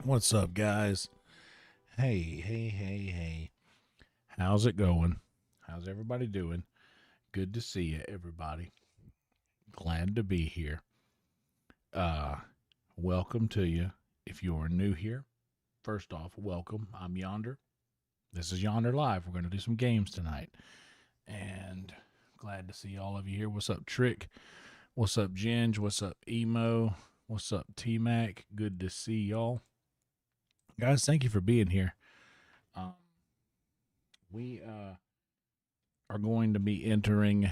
What's up, guys? Hey. How's it going? How's everybody doing? Good to see you, everybody. Glad to be here. Uh, Welcome to you. If you are new here, first off, welcome. I'm Yonder. This is YonderLive. We're going to do some games tonight. And glad to see all of you here. What's up, Trick? What's up, Ginge? What's up, Emo? What's up, T-Mac? Good to see y'all. Guys, thank you for being here. We are going to be entering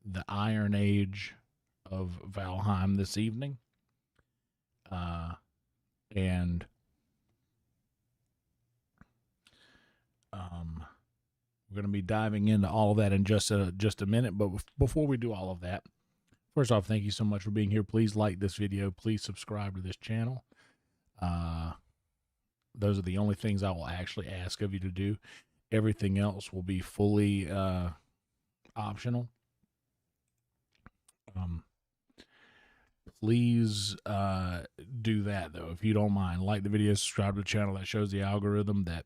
the Iron Age of Valheim this evening. And we're going to be diving into all of that in just a minute. But before we do all of that, first off, thank you so much for being here. Please like this video. Please subscribe to this channel. Those are the only things I will actually ask of you to do. Everything else will be fully optional. Please do that, though, if you don't mind. Like the video, subscribe to the channel. That shows the algorithm that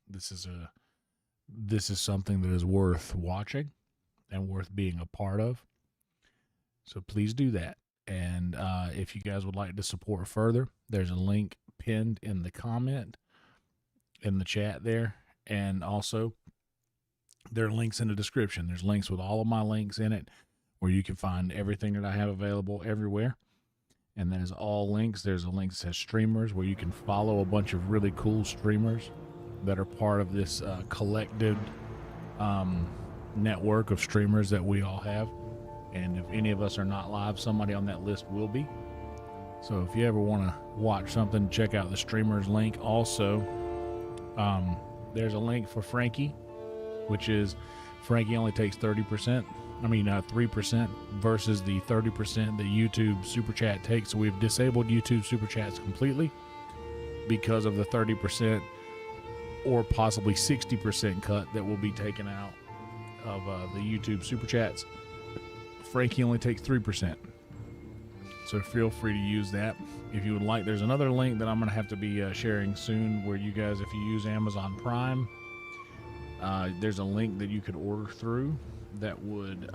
this is something that is worth watching and worth being a part of. So please do that. And if you guys would like to support further, there's a link pinned in the comment in the chat there. And also, there are links in the description. There's links with all of my links in it where you can find everything that I have available everywhere. And that is all links. There's a link that says streamers where you can follow a bunch of really cool streamers that are part of this collective network of streamers that we all have. And if any of us are not live, somebody on that list will be. So if you ever want to watch something, check out the streamers link. Also, there's a link for Frankie, which is Frankie only takes 30%. 3% versus the 30% that YouTube Super Chat takes. So we've disabled YouTube Super Chats completely because of the 30% or possibly 60% cut that will be taken out of the YouTube Super Chats. Frankie only takes 3%. So feel free to use that if you would like. There's another link that I'm going to have to be sharing soon where you guys, if you use Amazon Prime, there's a link that you could order through that would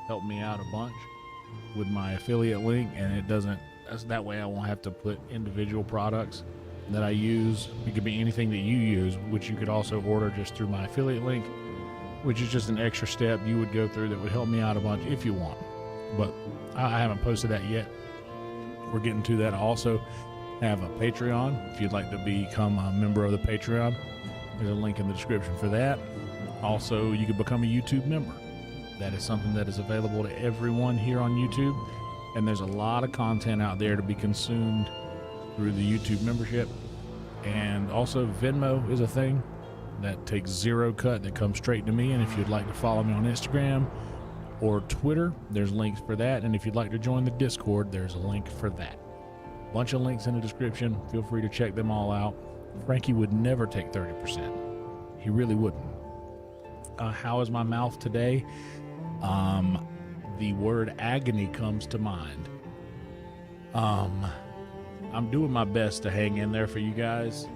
help me out a bunch with my affiliate link, and it doesn't, that way I won't have to put individual products that I use. It could be anything that you use, which you could also order just through my affiliate link, which is just an extra step you would go through that would help me out a bunch if you want. But I haven't posted that yet. We're getting to that. I also have a Patreon. If you'd like to become a member of the Patreon, there's a link in the description for that. Also, you can become a YouTube member. That is something that is available to everyone here on YouTube. And there's a lot of content out there to be consumed through the YouTube membership. And also, Venmo is a thing that takes zero cut that comes straight to me. And if you'd like to follow me on Instagram or Twitter, there's links for that. And if you'd like to join the Discord, there's a link for that. Bunch of links in the description. Feel free to check them all out. Frankie would never take 30%. He really wouldn't. How is my mouth today? The word agony comes to mind. I'm doing my best to hang in there for you guys.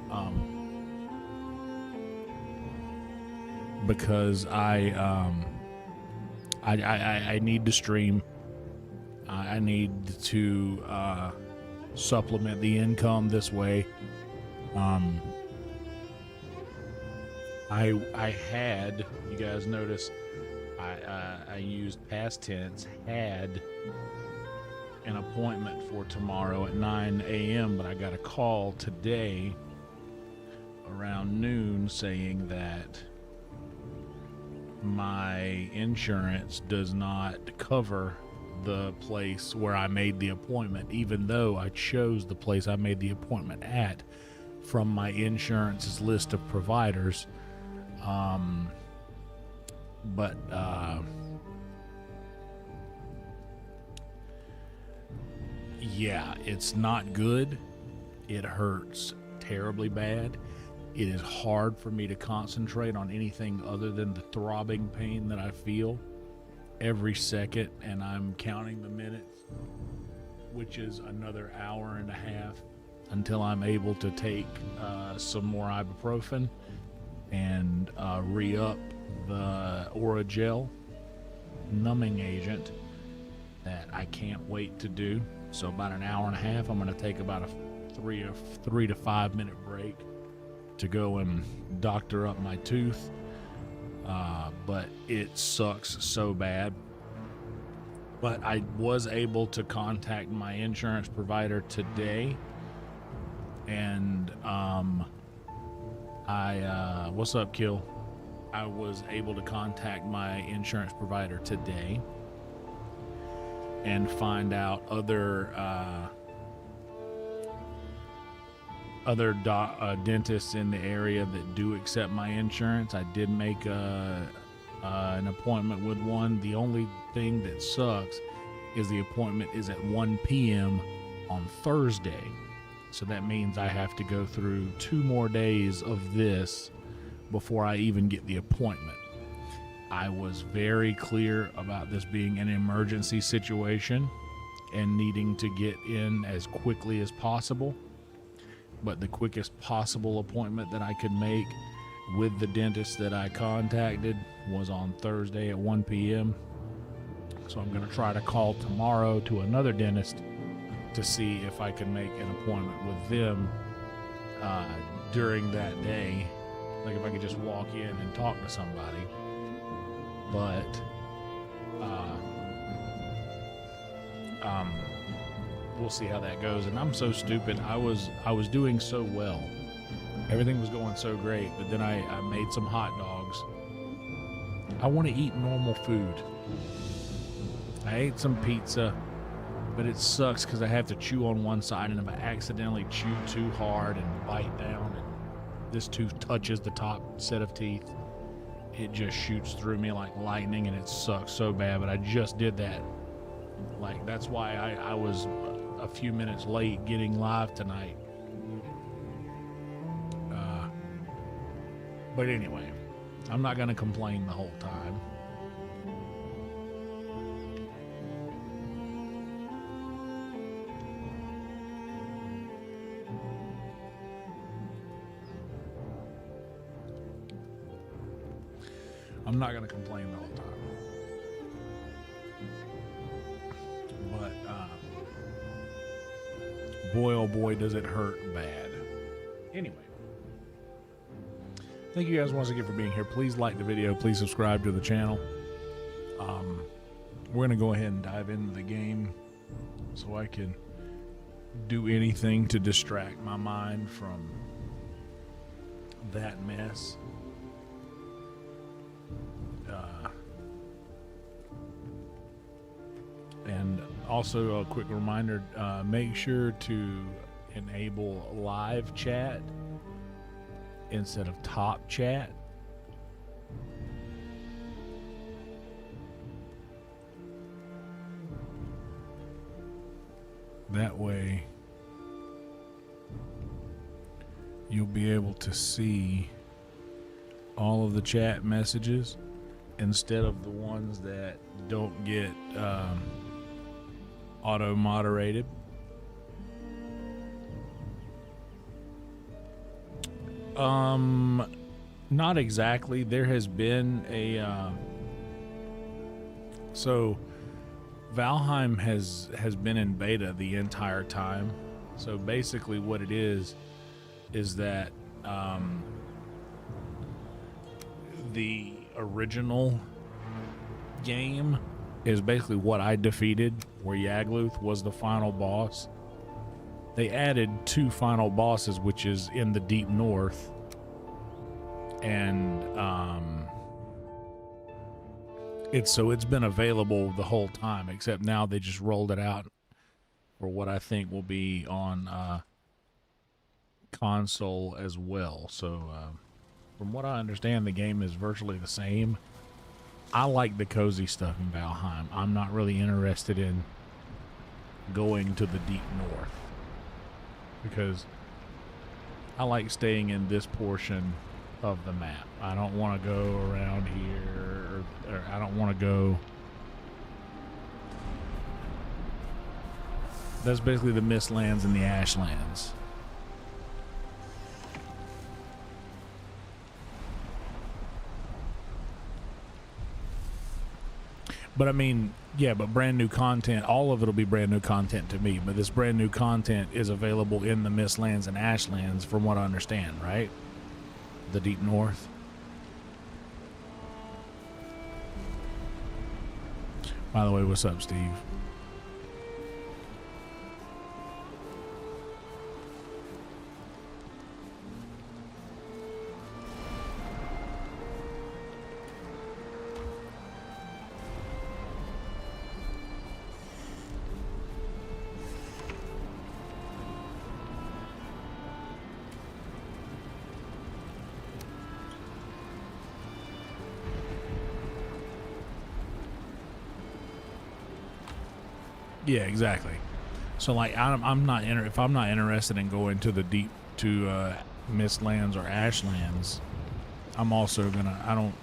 Because I need to stream. I need to supplement the income this way. I had, you guys notice, I used past tense, had an appointment for tomorrow at 9 a.m., but I got a call today around noon saying that my insurance does not cover the place where I made the appointment, even though I chose the place I made the appointment at from my insurance's list of providers. Yeah, it's not good. It hurts terribly bad. It is hard for me to concentrate on anything other than the throbbing pain that I feel every second, and I'm counting the minutes, which is another hour and a half until I'm able to take some more ibuprofen and re-up the Aura Gel numbing agent that I can't wait to do. So about an hour and a half, I'm going to take about a 3 to 5 minute break to go and doctor up my tooth. But it sucks so bad. But I was able to contact my insurance provider today, and what's up, Kill? I was able to contact my insurance provider today and find out other dentists in the area that do accept my insurance. I did make an appointment with one. The only thing that sucks is the appointment is at 1 p.m. on Thursday. So that means I have to go through 2 more days of this before I even get the appointment. I was very clear about this being an emergency situation and needing to get in as quickly as possible. But the quickest possible appointment that I could make with the dentist that I contacted was on Thursday at 1 p.m. So I'm going to try to call tomorrow to another dentist to see if I can make an appointment with them during that day. Like if I could just walk in and talk to somebody. But we'll see how that goes. And I'm so stupid. I was doing so well. Everything was going so great, but then I made some hot dogs. I want to eat normal food. I ate some pizza, but it sucks because I have to chew on one side, and if I accidentally chew too hard and bite down and this tooth touches the top set of teeth, it just shoots through me like lightning, and it sucks so bad. But I just did that. Like, that's why I was a few minutes late getting live tonight. But anyway, I'm not going to complain the whole time. I'm not going to complain the whole time. But boy, oh boy, does it hurt bad. Anyway. Thank you guys once again for being here. Please like the video. Please subscribe to the channel. We're going to go ahead and dive into the game so I can do anything to distract my mind from that mess. And also a quick reminder, make sure to enable live chat instead of top chat. That way you'll be able to see all of the chat messages instead of the ones that don't get auto moderated. Not exactly. There has been a so Valheim has been in beta the entire time. So basically what it is that the original game is basically what I defeated, where Yagluth was the final boss. They added 2 final bosses, which is in the deep north, and it's been available the whole time, except now they just rolled it out for what I think will be on console as well. So from what I understand, the game is virtually the same. I like the cozy stuff in Valheim. I'm not really interested in going to the deep north, because I like staying in this portion of the map. I don't want to go around here, or I don't want to go. That's basically the Mistlands and the Ashlands. But I mean, yeah, but brand new content, all of it'll be brand new content to me. But this brand new content is available in the Mistlands and Ashlands, from what I understand, right? The Deep North. By the way, what's up, Steve? Yeah, exactly. So like, I'm not if I'm not interested in going to the deep to Mistlands or Ashlands, I'm also gonna. I don't.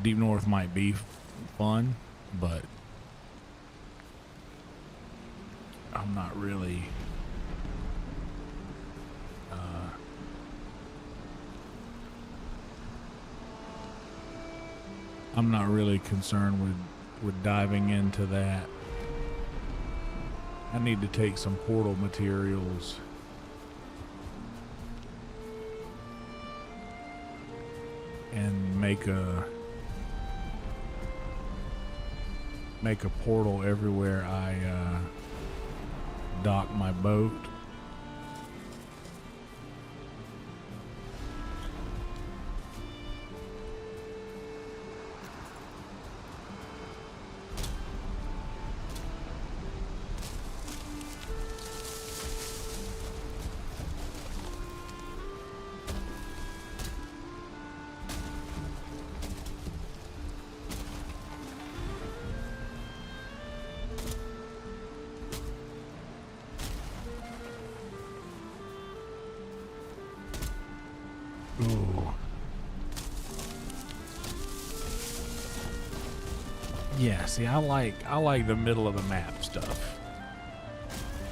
Deep North might be fun, but I'm not really. I'm not really concerned with diving into that. I need to take some portal materials and make a portal everywhere I dock my boat. Ooh. Yeah, see, I like the middle of the map stuff.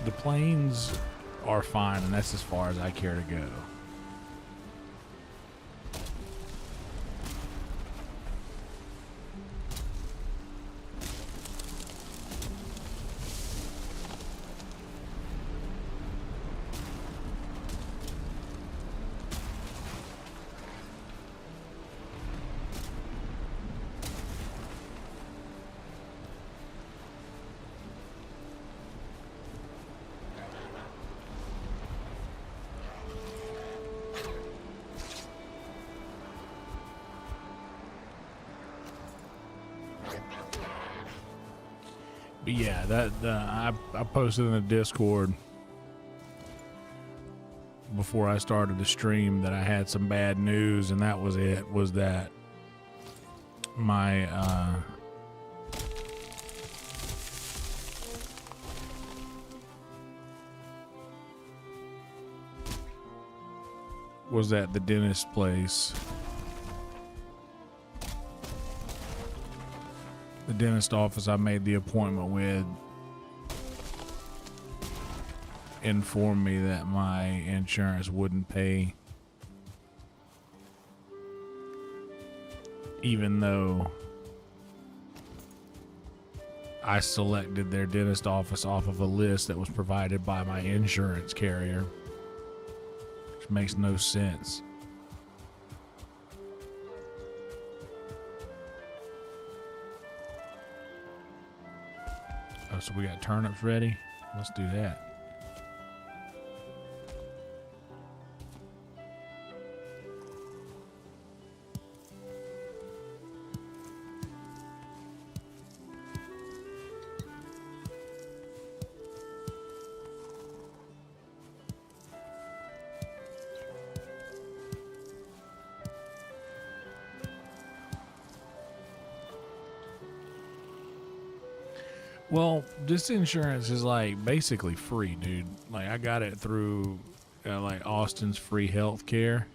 The plains are fine, and that's as far as I care to go. But yeah, I posted in the Discord before I started the stream that I had some bad news, and that was it. Was that my was at the dentist place. The dentist office I made the appointment with informed me that my insurance wouldn't pay, even though I selected their dentist office off of a list that was provided by my insurance carrier, which makes no sense. Oh, so we got turnips ready? Let's do that. Well, this insurance is like basically free, dude. Like I got it through like Austin's free healthcare.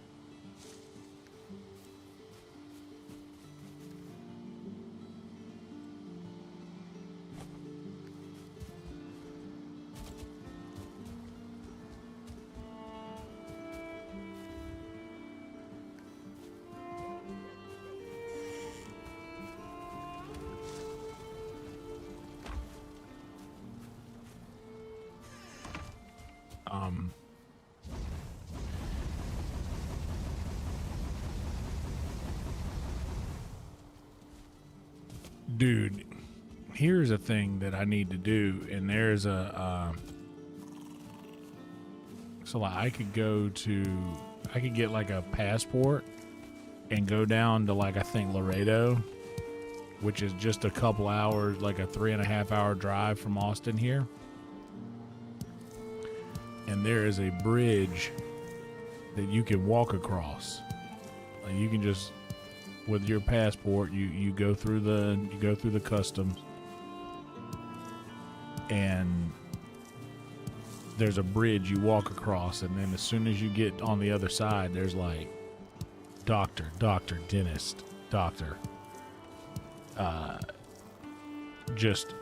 Dude, here's a thing that I need to do, and there's a so like I could get like a passport and go down to like I think Laredo, which is just a couple hours, like a 3.5 hour drive from Austin here. And there is a bridge that you can walk across. Like you can just, with your passport, you go through the customs, and there's a bridge you walk across, and then as soon as you get on the other side, there's like doctor, dentist, doctor. Just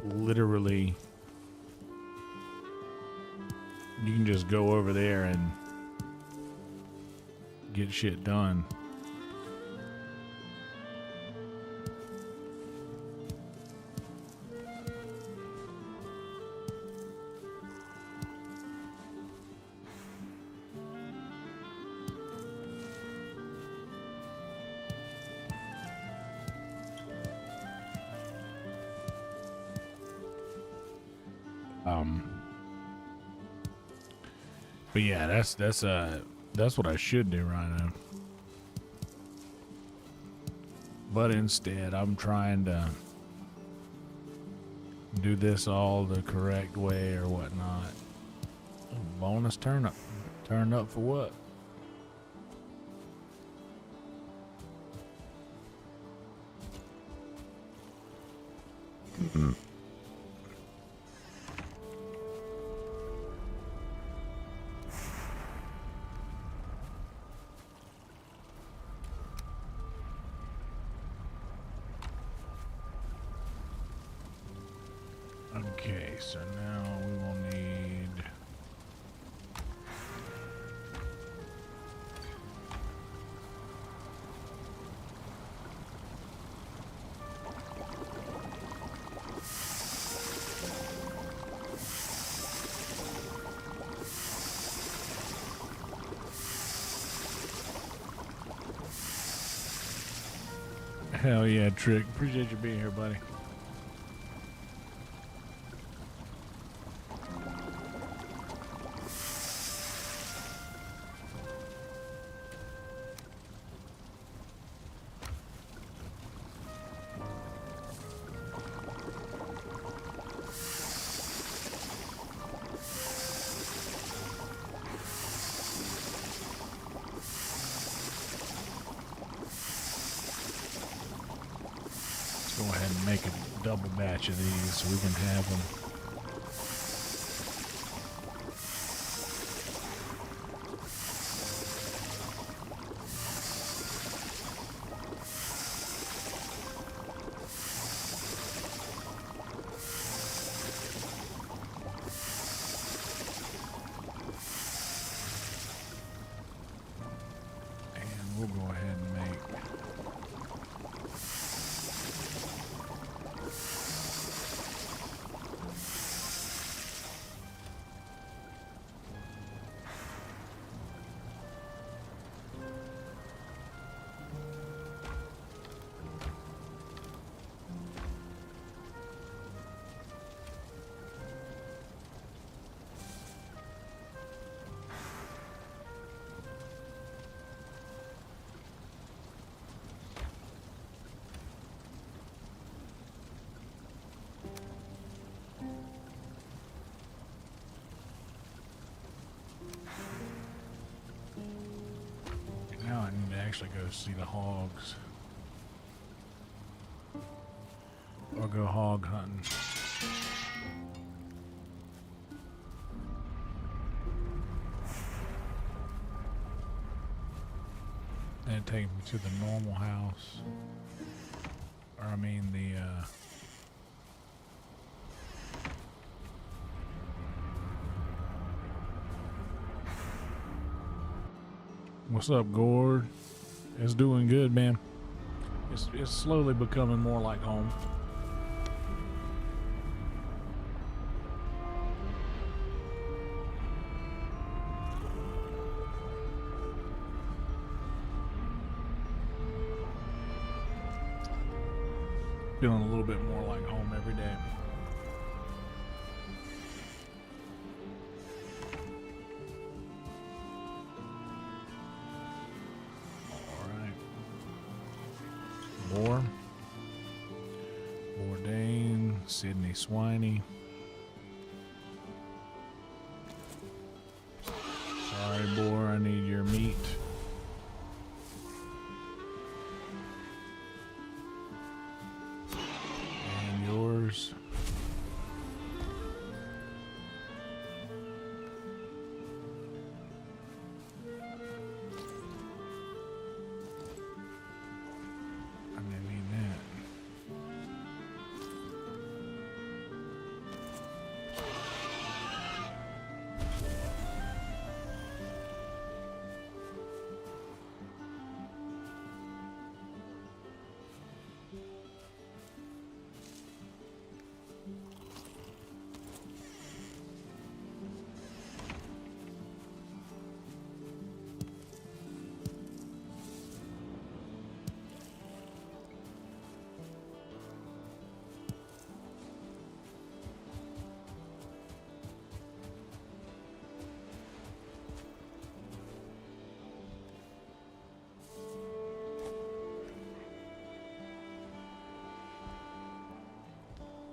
literally, you can just go over there and get shit done. But yeah, that's what I should do right now. But instead, I'm trying to do this all the correct way or whatnot. Bonus turnip. Turned up for what? Okay, so now we will need hell yeah, Trick. Appreciate you being here, buddy. Go ahead and make a double batch of these so we can have them. And we'll go ahead and make actually go see the hogs or go hog hunting. And take me to the normal house, or I mean the what's up, Gord? It's doing good, man. It's slowly becoming more like home. Feeling a little bit more like home every day. All right. Bourdain, Sydney Swiney. Sorry, Boar, I need your meat. And yours. I'm gonna need that.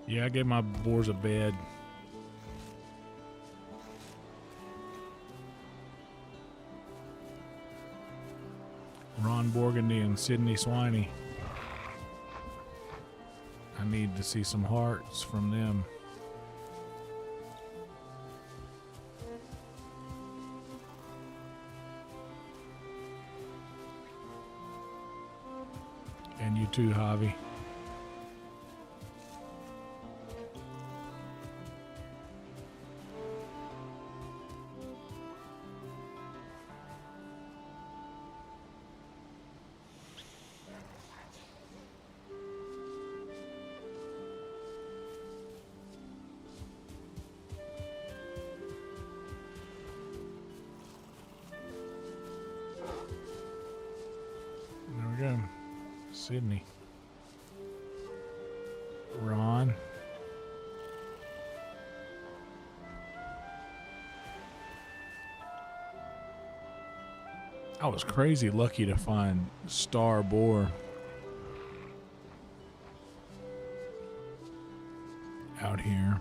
Yeah, I gave my boars a bed. Ron Burgundy and Sydney Swiney. I need to see some hearts from them. And you too, Javi. There we go. Sydney. Ron. I was crazy lucky to find Star Boar out here.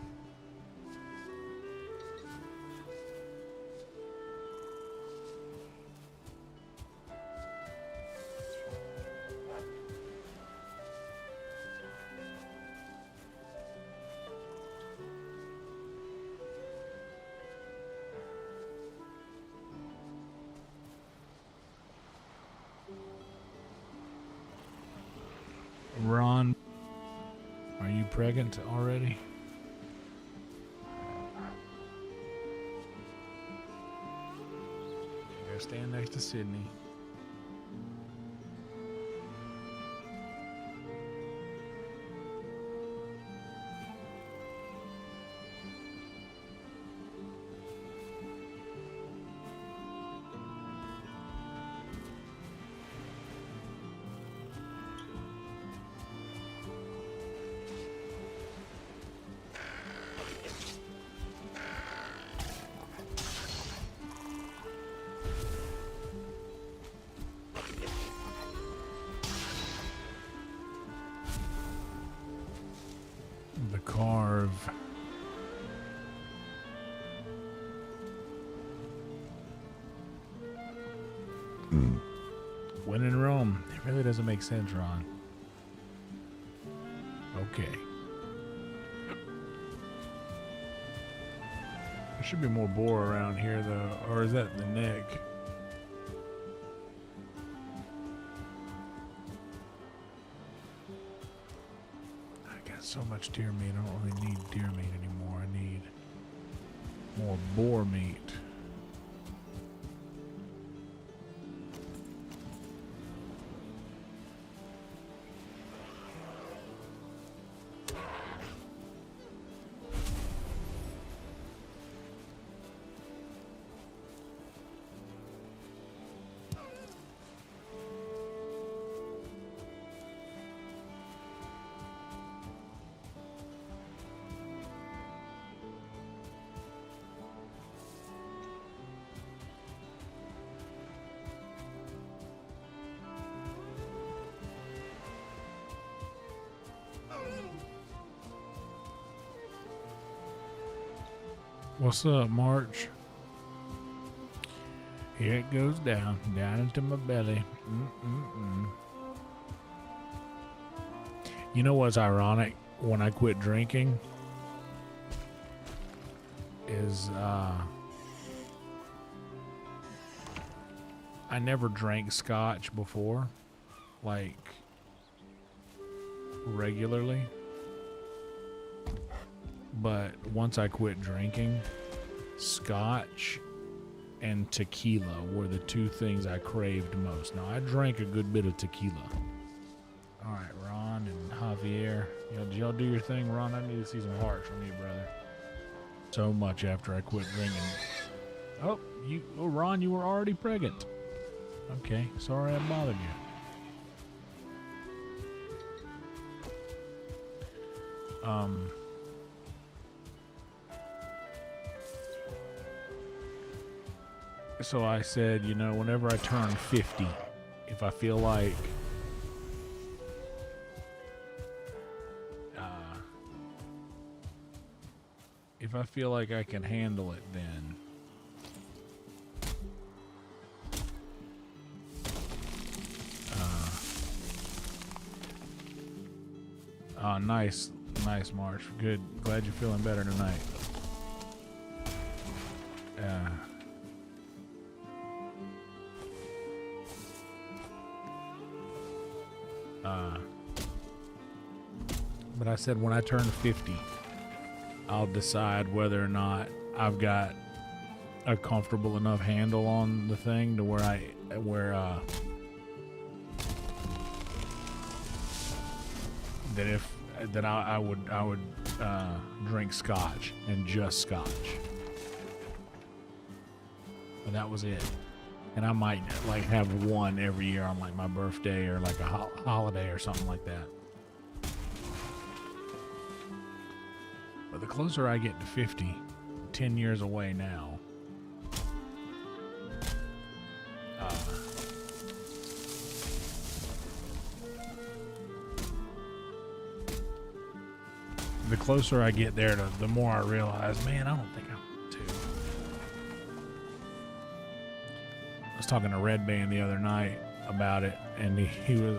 Ron, are you pregnant already? You gotta stand next to Sydney. The carve. When in Rome. It really doesn't make sense, Ron. Okay. There should be more boar around here, though. Or is that the neck? I got so much deer meat. I don't really need deer meat anymore. I need more boar meat. What's up, March? Here it goes down into my belly. You know what's ironic? When I quit drinking is I never drank scotch before, like regularly. But once I quit drinking, scotch and tequila were the two things I craved most. Now, I drank a good bit of tequila. All right, Ron and Javier. Did y'all do your thing, Ron? I need to see some hearts from you, brother. So much after I quit drinking. Oh, Ron, you were already pregnant. Okay, sorry I bothered you. So I said, whenever I turn 50, if I feel like I can handle it, then nice, March. Good. Glad you're feeling better tonight. But I said when I turn 50, I'll decide whether or not I've got a comfortable enough handle on the thing to where I would drink scotch and just scotch. But that was it. And I might like have one every year on like my birthday or like a holiday or something like that. But the closer I get to 50, 10 years away now, the closer I get there, the more I realize, man, I don't think I want to. I was talking to Red Band the other night about it, and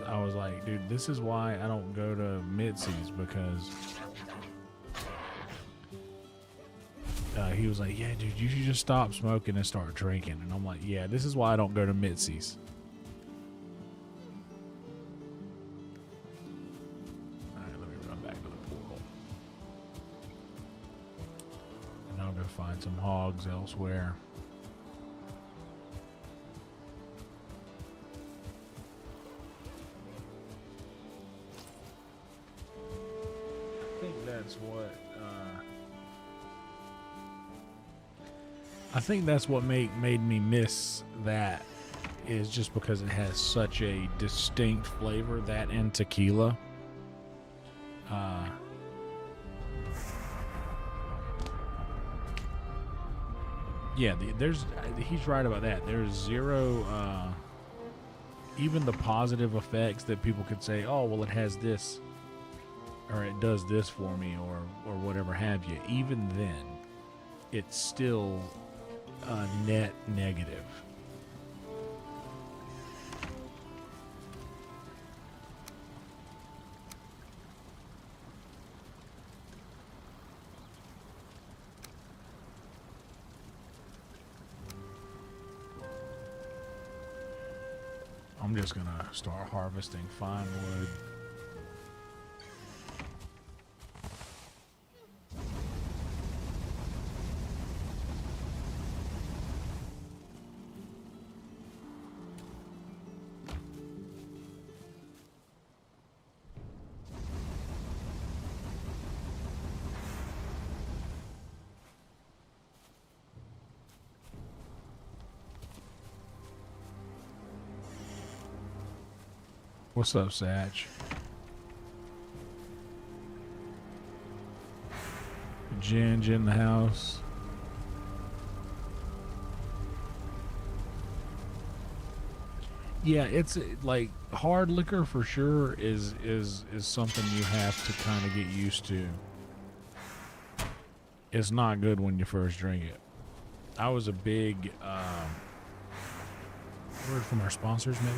I was like, dude, this is why I don't go to Mitzi's, because he was like, yeah, dude, you should just stop smoking and start drinking. And I'm like, yeah, this is why I don't go to Mitzi's. All right, let me run back to the portal. And I'll go find some hogs elsewhere. I think that's what... I think that's what made me miss that, is just because it has such a distinct flavor, that and tequila. Yeah, he's right about that. There's zero, even the positive effects that people could say, oh, well, it has this, or it does this for me, or whatever have you. Even then, it's still a net negative. I'm just gonna start harvesting fine wood. What's up, Satch? Ginge in the house. Yeah, it's like hard liquor for sure is something you have to kind of get used to. It's not good when you first drink it. I was a big word from our sponsors, maybe.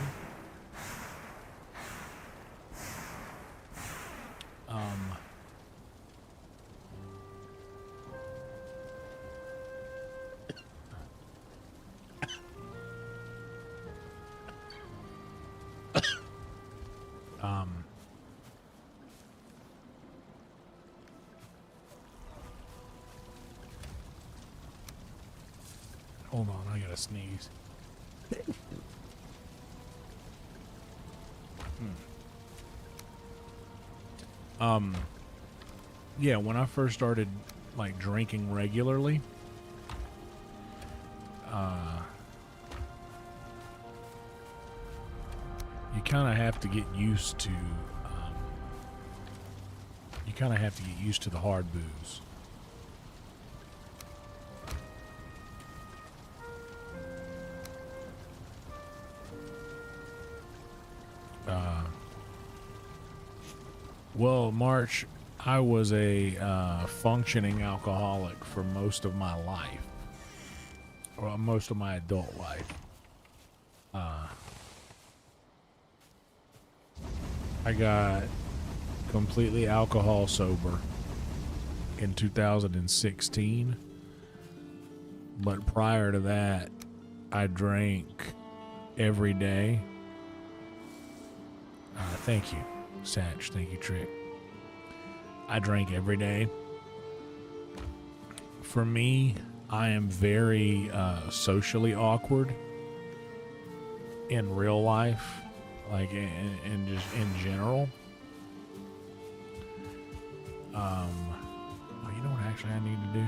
Hold on, I gotta sneeze. Yeah, when I first started like drinking regularly, you kind of have to get used to the hard booze. Well, March, I was a functioning alcoholic for most of my life, or most of my adult life. I got completely alcohol sober in 2016, but prior to that, I drank every day. Thank you, Satch. Thank you, Trick. I drank every day. For me, I am very socially awkward in real life, like in just in general. Well, you know what actually I need to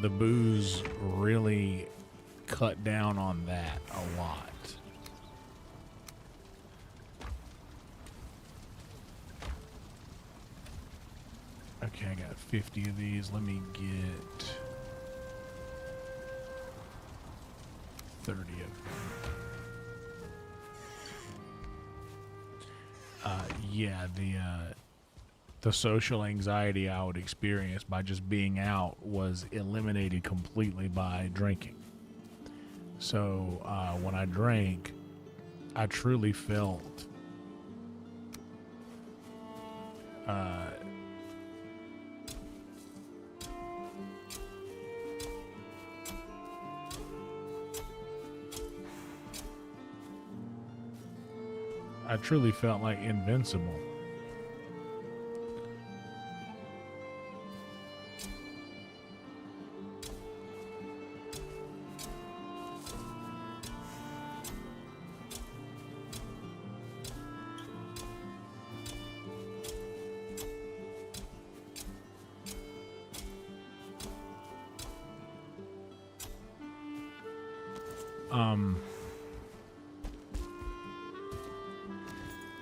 do? The booze really cut down on that a lot. Okay, I got 50 of these. Let me get 30 of them. Yeah, the social anxiety I would experience by just being out was eliminated completely by drinking. So when I drank, I truly felt like invincible.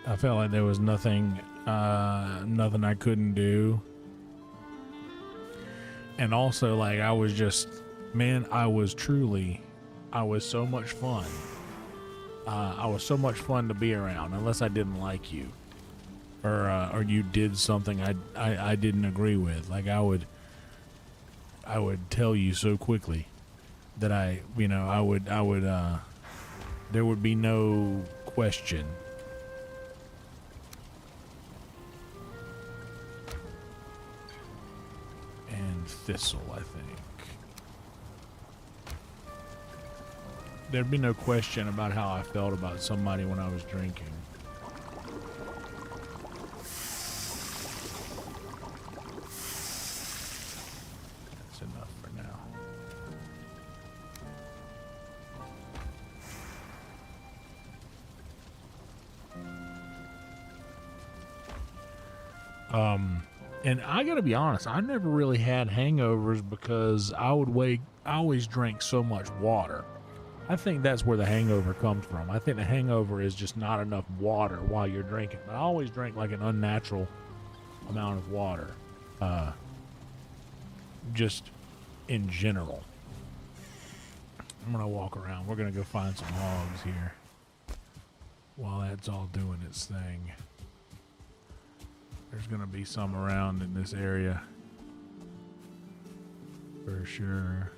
I felt like there was nothing I couldn't do. And also, like, I was so much fun. I was so much fun to be around, unless I didn't like you. Or you did something I didn't agree with. Like, I would tell you so quickly that there would be no question. Thistle, I think. There'd be no question about how I felt about somebody when I was drinking. That's enough for now. And I gotta be honest, I never really had hangovers because I always drank so much water. I think that's where the hangover comes from. I think the hangover is just not enough water while you're drinking. But I always drank like an unnatural amount of water. Just in general. I'm gonna walk around. We're gonna go find some hogs here while that's all doing its thing. There's going to be some around in this area for sure.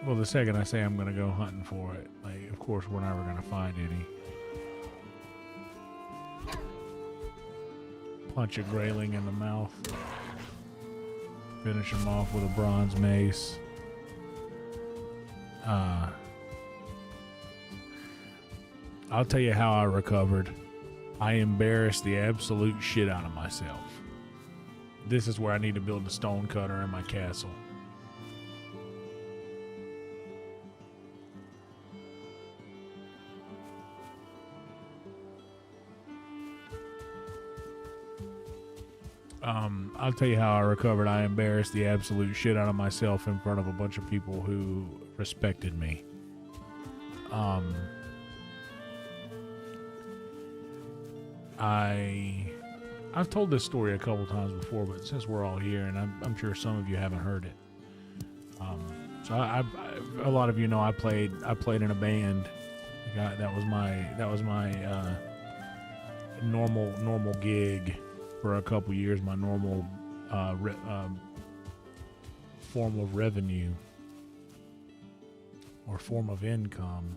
Well, the second I say I'm going to go hunting for it, like, of course, we're never going to find any. Punch a grayling in the mouth. Finish him off with a bronze mace. I'll tell you how I recovered. I embarrassed the absolute shit out of myself. This is where I need to build a stone cutter in my castle. I'll tell you how I recovered. I embarrassed the absolute shit out of myself in front of a bunch of people who respected me. I've told this story a couple times before, but since we're all here, and I'm sure some of you haven't heard it. So a lot of you know I played in a band. That was my normal gig for a couple years. My normal form of revenue, or form of income,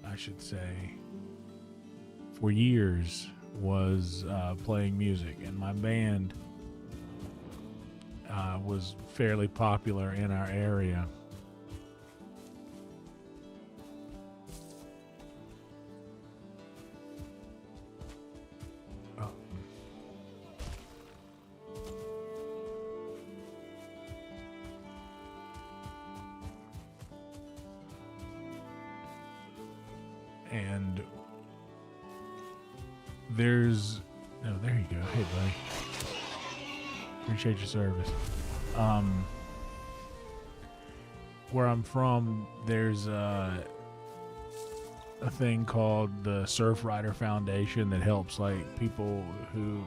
I should say, for years was playing music, and my band was fairly popular in our area. And there's, oh, there you go. Hey, buddy. Appreciate your service. Where I'm from, there's a thing called the Surf Rider Foundation that helps like people who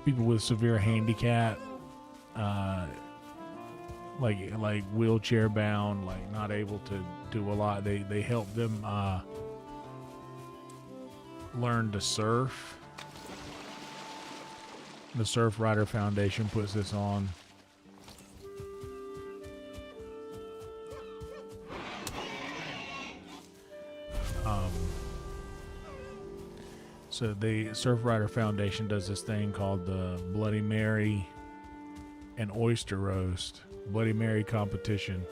people with severe handicap, like wheelchair bound, like not able to do a lot. They help them learn to surf. The Surf Rider Foundation puts this on. So the Surf Rider Foundation does this thing called the Bloody Mary and Oyster Roast. Bloody Mary competition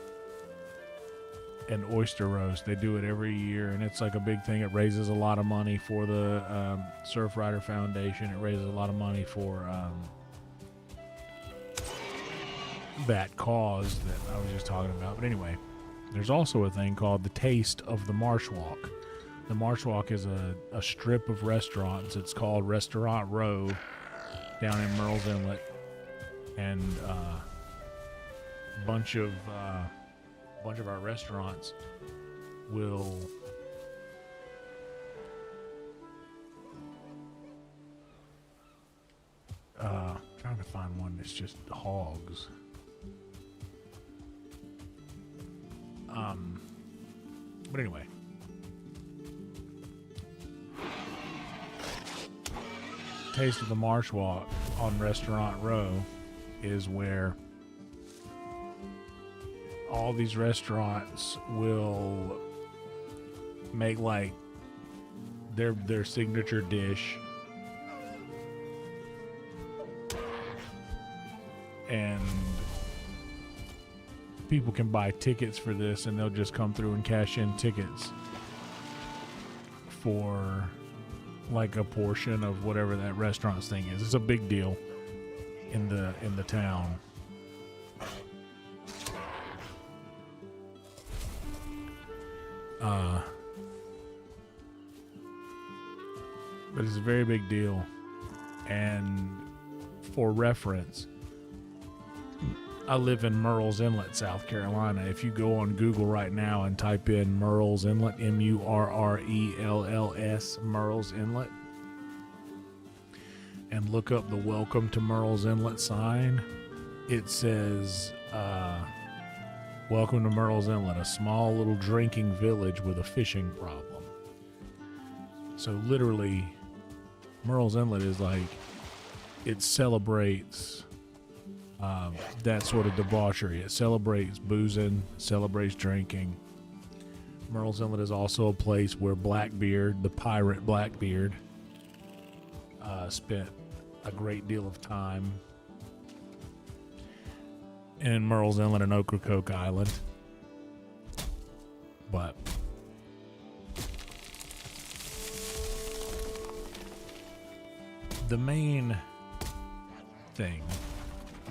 and oyster roast. They do it every year, and it's like a big thing. It raises a lot of money for the Surf Rider Foundation. It raises a lot of money for that cause that I was just talking about. But anyway, there's also a thing called the Taste of the Marsh Walk. The Marsh Walk is a strip of restaurants. It's called Restaurant Row down in Merle's Inlet, and bunch of our restaurants will trying to find one that's just hogs. But anyway, Taste of the Marsh Walk on Restaurant Row is where all these restaurants will make like their signature dish, and people can buy tickets for this, and they'll just come through and cash in tickets for like a portion of whatever that restaurant's thing is. It's a big deal in the town. But it's a very big deal. And for reference, I live in Merle's Inlet, South Carolina. If you go on Google right now and type in Merle's Inlet, Murrells, Merle's Inlet, and look up the Welcome to Merle's Inlet sign, it says, Welcome to Merle's Inlet, a small little drinking village with a fishing problem. So literally, Merle's Inlet is like, it celebrates that sort of debauchery. It celebrates boozing, celebrates drinking. Merle's Inlet is also a place where Blackbeard, the pirate Blackbeard, spent a great deal of time in Merle's Inlet and Ocracoke Island. But the main thing,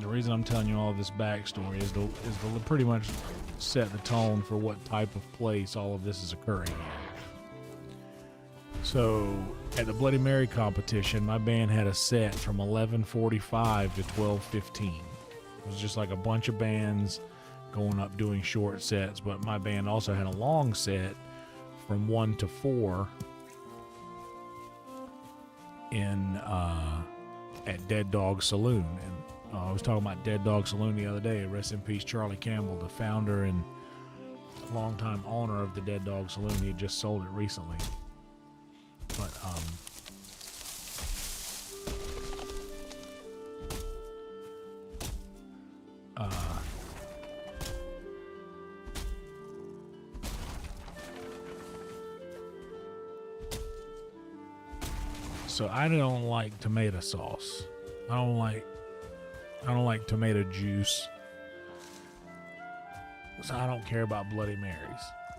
the reason I'm telling you all this backstory is to pretty much set the tone for what type of place all of this is occurring in. So at the Bloody Mary competition, my band had a set from 11:45 to 12:15. It was just like a bunch of bands going up doing short sets, but my band also had a long set from 1 to 4 in at Dead Dog Saloon. And I was talking about Dead Dog Saloon the other day. Rest in peace, Charlie Campbell, the founder and longtime owner of the Dead Dog Saloon. He had just sold it recently. But so I don't like tomato sauce. I don't like tomato juice. So I don't care about Bloody Marys.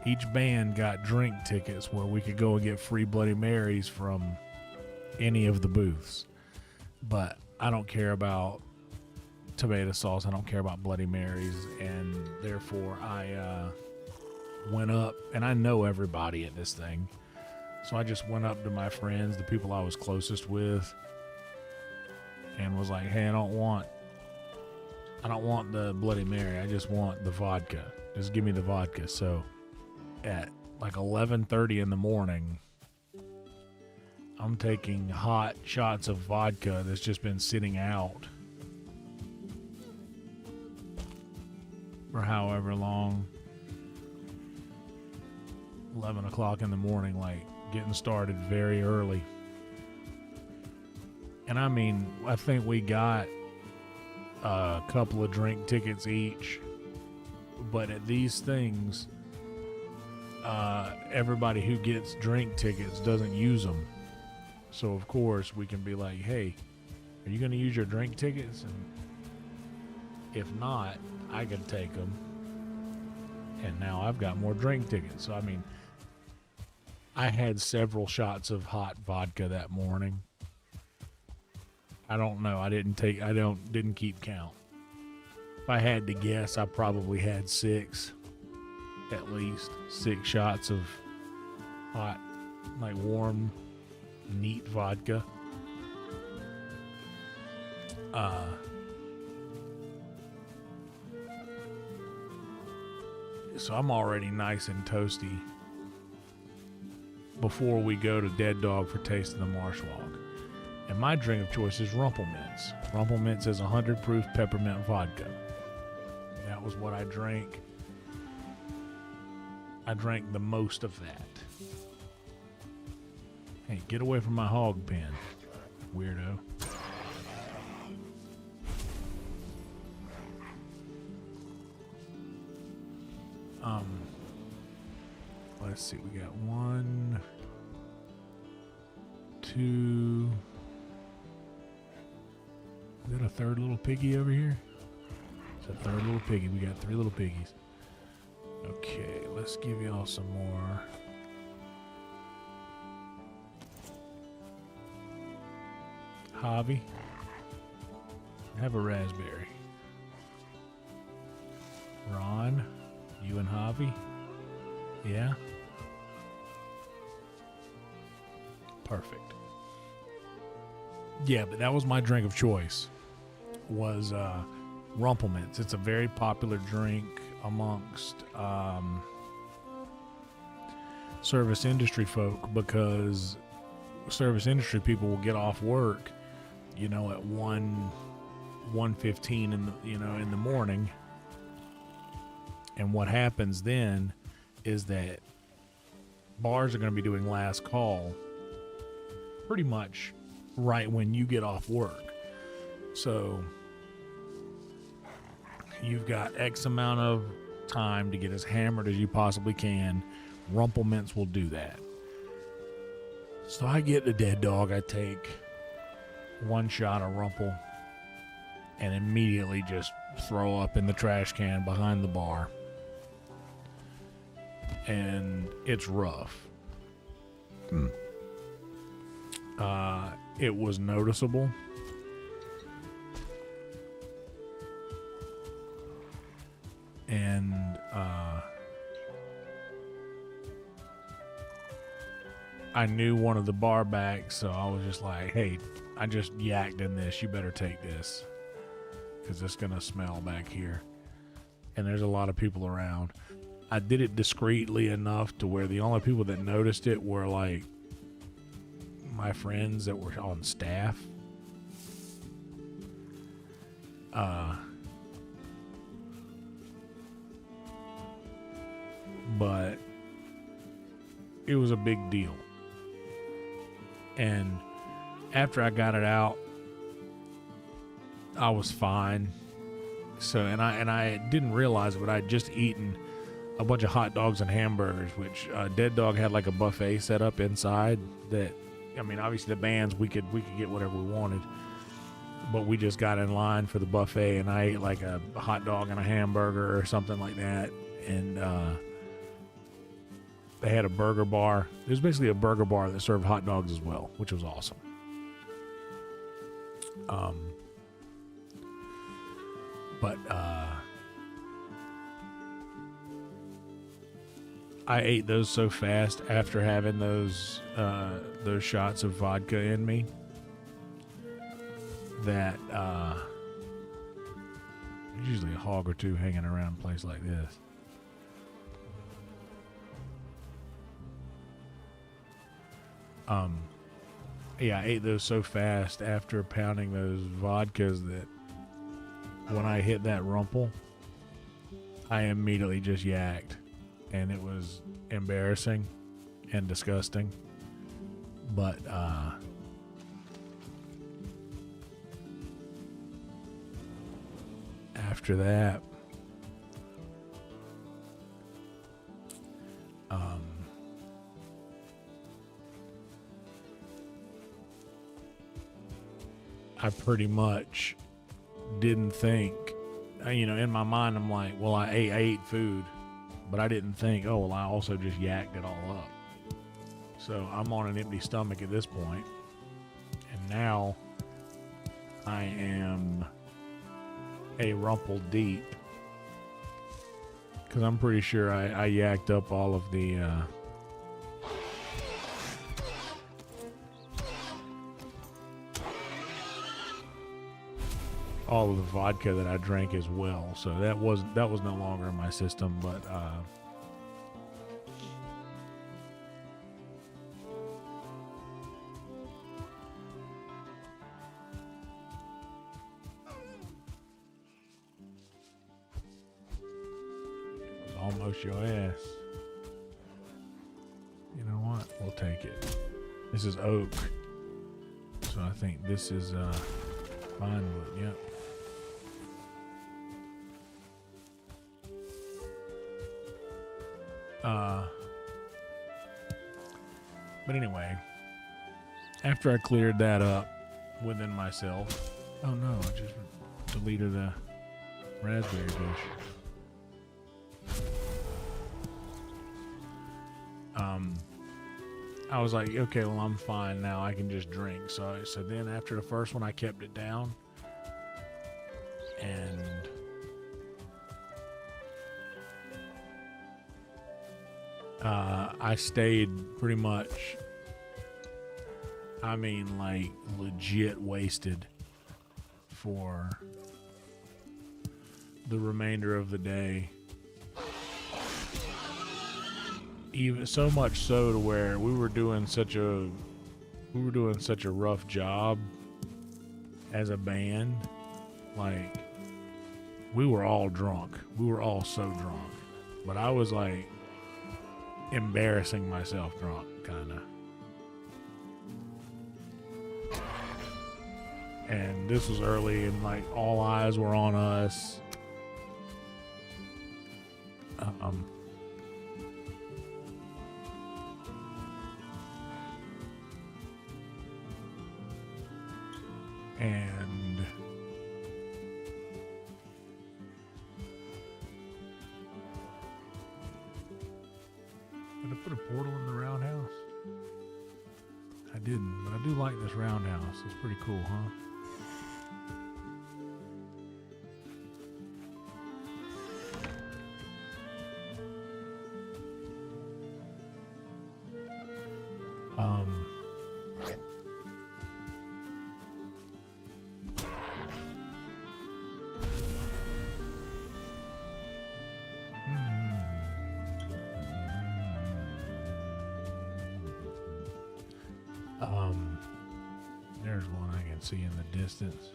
Each band got drink tickets where we could go and get free Bloody Marys from any of the booths. But I don't care about tomato sauce. I don't care about Bloody Marys. And therefore I went up, and I know everybody at this thing. So I just went up to my friends, the people I was closest with, and was like, hey, I don't want the Bloody Mary. I just want the vodka. Just give me the vodka. So at like 11:30 in the morning, I'm taking hot shots of vodka that's just been sitting out for however long. 11 o'clock in the morning, like getting started very early. And I mean, I think we got a couple of drink tickets each, but at these things, everybody who gets drink tickets doesn't use them. So of course we can be like, hey, are you going to use your drink tickets? And if not, I can take them. And now I've got more drink tickets. So I mean, I had several shots of hot vodka that morning. I don't know. I didn't keep count. If I had to guess, I probably had at least six shots of hot, like warm, neat vodka. So I'm already nice and toasty before we go to Dead Dog for Taste of the Marshwalk. And my drink of choice is Rumplemints. Rumplemints is 100 proof peppermint vodka. That was what I drank. I drank the most of that. Hey, get away from my hog pen, weirdo. Let's see, we got 1, 2. Is that a third little piggy over here? It's a third little piggy. We got 3 little piggies. Okay, let's give y'all some more. Javi, have a raspberry. Ron, you and Javi? Yeah? Perfect. Yeah, but that was my drink of choice, was Rumplemints. It's a very popular drink amongst service industry folk, because service industry people will get off work, at 1:15 in the morning. And what happens then is that bars are going to be doing last call pretty much right when you get off work. So you've got X amount of time to get as hammered as you possibly can. Rumple Mints will do that. So I get the dead dog. I take one shot of Rumple and immediately just throw up in the trash can behind the bar. And it's rough. It was noticeable. And I knew one of the bar backs, so I was just like, hey, I just yacked in this. You better take this because it's going to smell back here. And there's a lot of people around. I did it discreetly enough to where the only people that noticed it were like my friends that were on staff. But it was a big deal. And after I got it out, I was fine. So, and I didn't realize it, but I'd just eaten a bunch of hot dogs and hamburgers, which Dead Dog had like a buffet set up inside that, I mean, obviously the bands, we could get whatever we wanted, but we just got in line for the buffet, and I ate like a hot dog and a hamburger or something like that. And they had a burger bar. It was basically a burger bar that served hot dogs as well, which was awesome. But I ate those so fast after having those shots of vodka in me that there's usually a hog or two hanging around a place like this. Yeah, I ate those so fast after pounding those vodkas that when I hit that Rumple, I immediately just yacked, and it was embarrassing and disgusting. But after that, I pretty much didn't think, in my mind, I'm like, well, I ate food, but I didn't think, oh, well, I also just yacked it all up. So I'm on an empty stomach at this point, and now I am a Rumple deep, because I'm pretty sure I yacked up all of the vodka that I drank as well. So that was no longer in my system, but it was almost your ass. You know what? We'll take it. This is oak, so I think this is fine wood. Yep. But anyway, after I cleared that up within myself, oh no, I just deleted a raspberry bush. I was like, okay, well, I'm fine now. I can just drink. So then after the first one, I kept it down, and I stayed pretty much, I mean, like legit wasted for the remainder of the day. Even so much so to where we were doing such a rough job as a band. Like, we were all drunk. We were all so drunk. But I was like embarrassing myself drunk, kind of. And this was early, and like all eyes were on us. And did I put a portal in the roundhouse? I didn't, but I do like this roundhouse. It's pretty cool, huh? There's one I can see in the distance.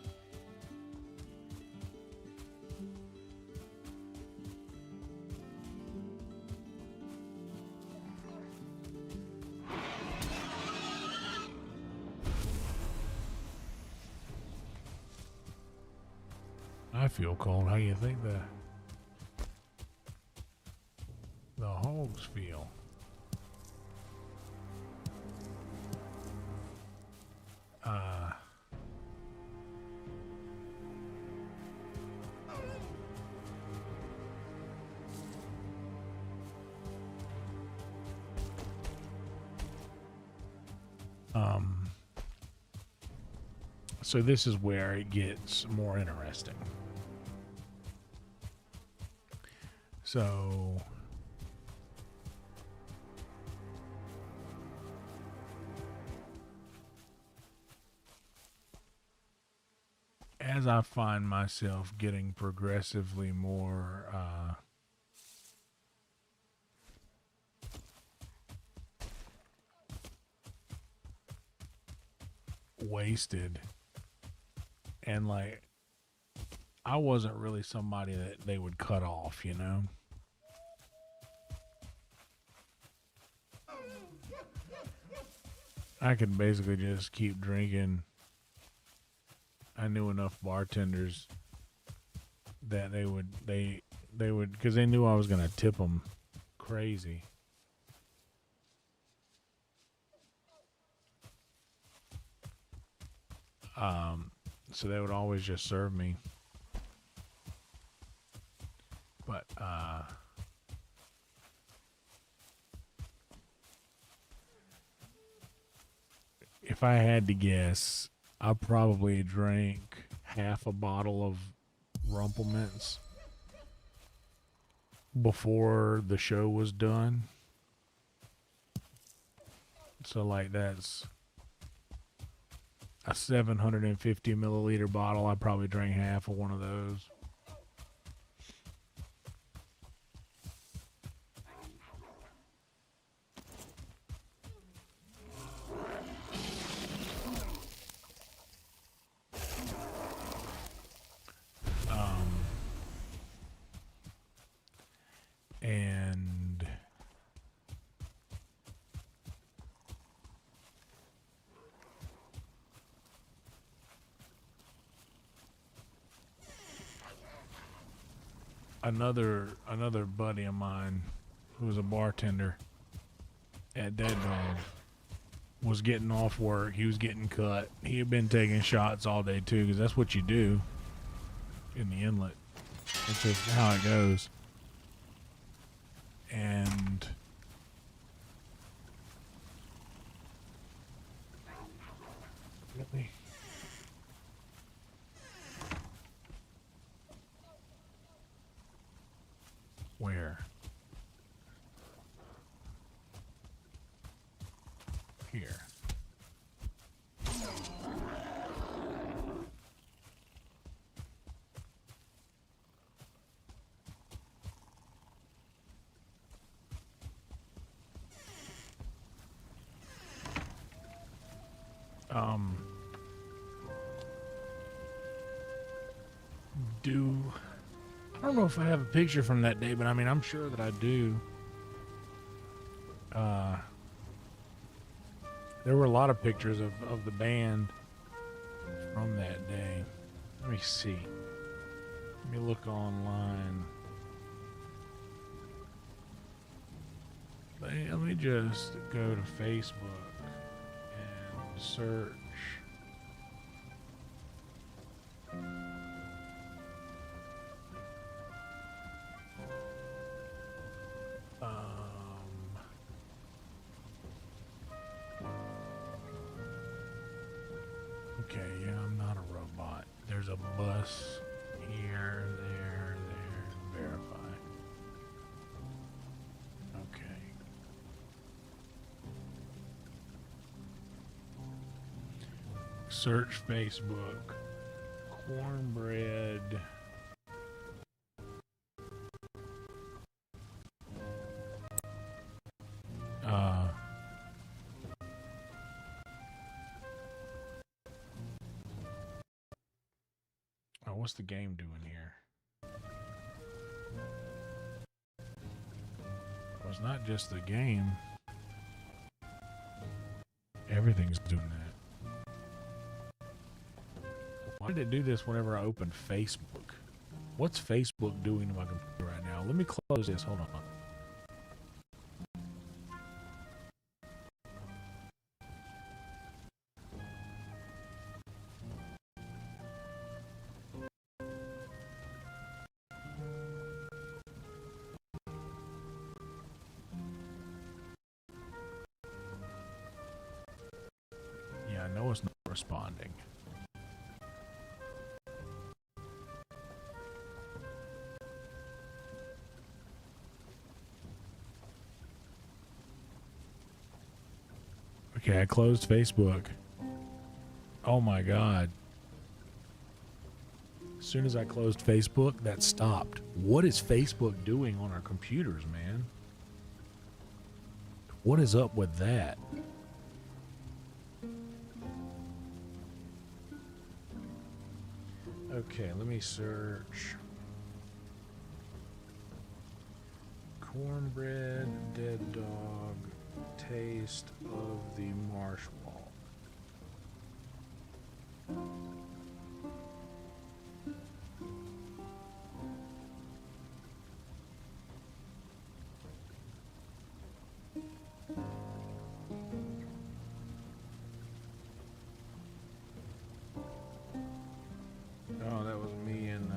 I feel cold. How do you think the hogs feel? So this is where it gets more interesting. So as I find myself getting progressively more wasted, and like I wasn't really somebody that they would cut off, you know? I could basically just keep drinking. I knew enough bartenders that they would because they knew I was gonna tip them crazy. So they would always just serve me. But if I had to guess, I probably drank half a bottle of Rumplemints before the show was done. So like that's a 750 milliliter bottle. I probably drank half of one of those. And another buddy of mine who was a bartender at Dead Dog was getting off work. He was getting cut. He had been taking shots all day too, because that's what you do in the inlet. It's just how it goes. And really, where? Here. I don't know if I have a picture from that day, but I mean, I'm sure that I do. There were a lot of pictures of the band from that day. Let me see. Let me look online. Let me just go to Facebook and search. Okay, yeah, I'm not a robot. There's a bus here, there, verify. Okay. Search Facebook. Cornbread. Oh, what's the game doing here? Well, it's not just the game. Everything's doing that. Why did it do this whenever I open Facebook? What's Facebook doing to my computer right now? Let me close this. Hold on. Yeah, I know it's not responding. Okay, I closed Facebook. Oh my God. As soon as I closed Facebook, that stopped. What is Facebook doing on our computers, man? What is up with that? Okay, let me search. Cornbread, dead dog, taste of the marsh wall. Oh, that was me and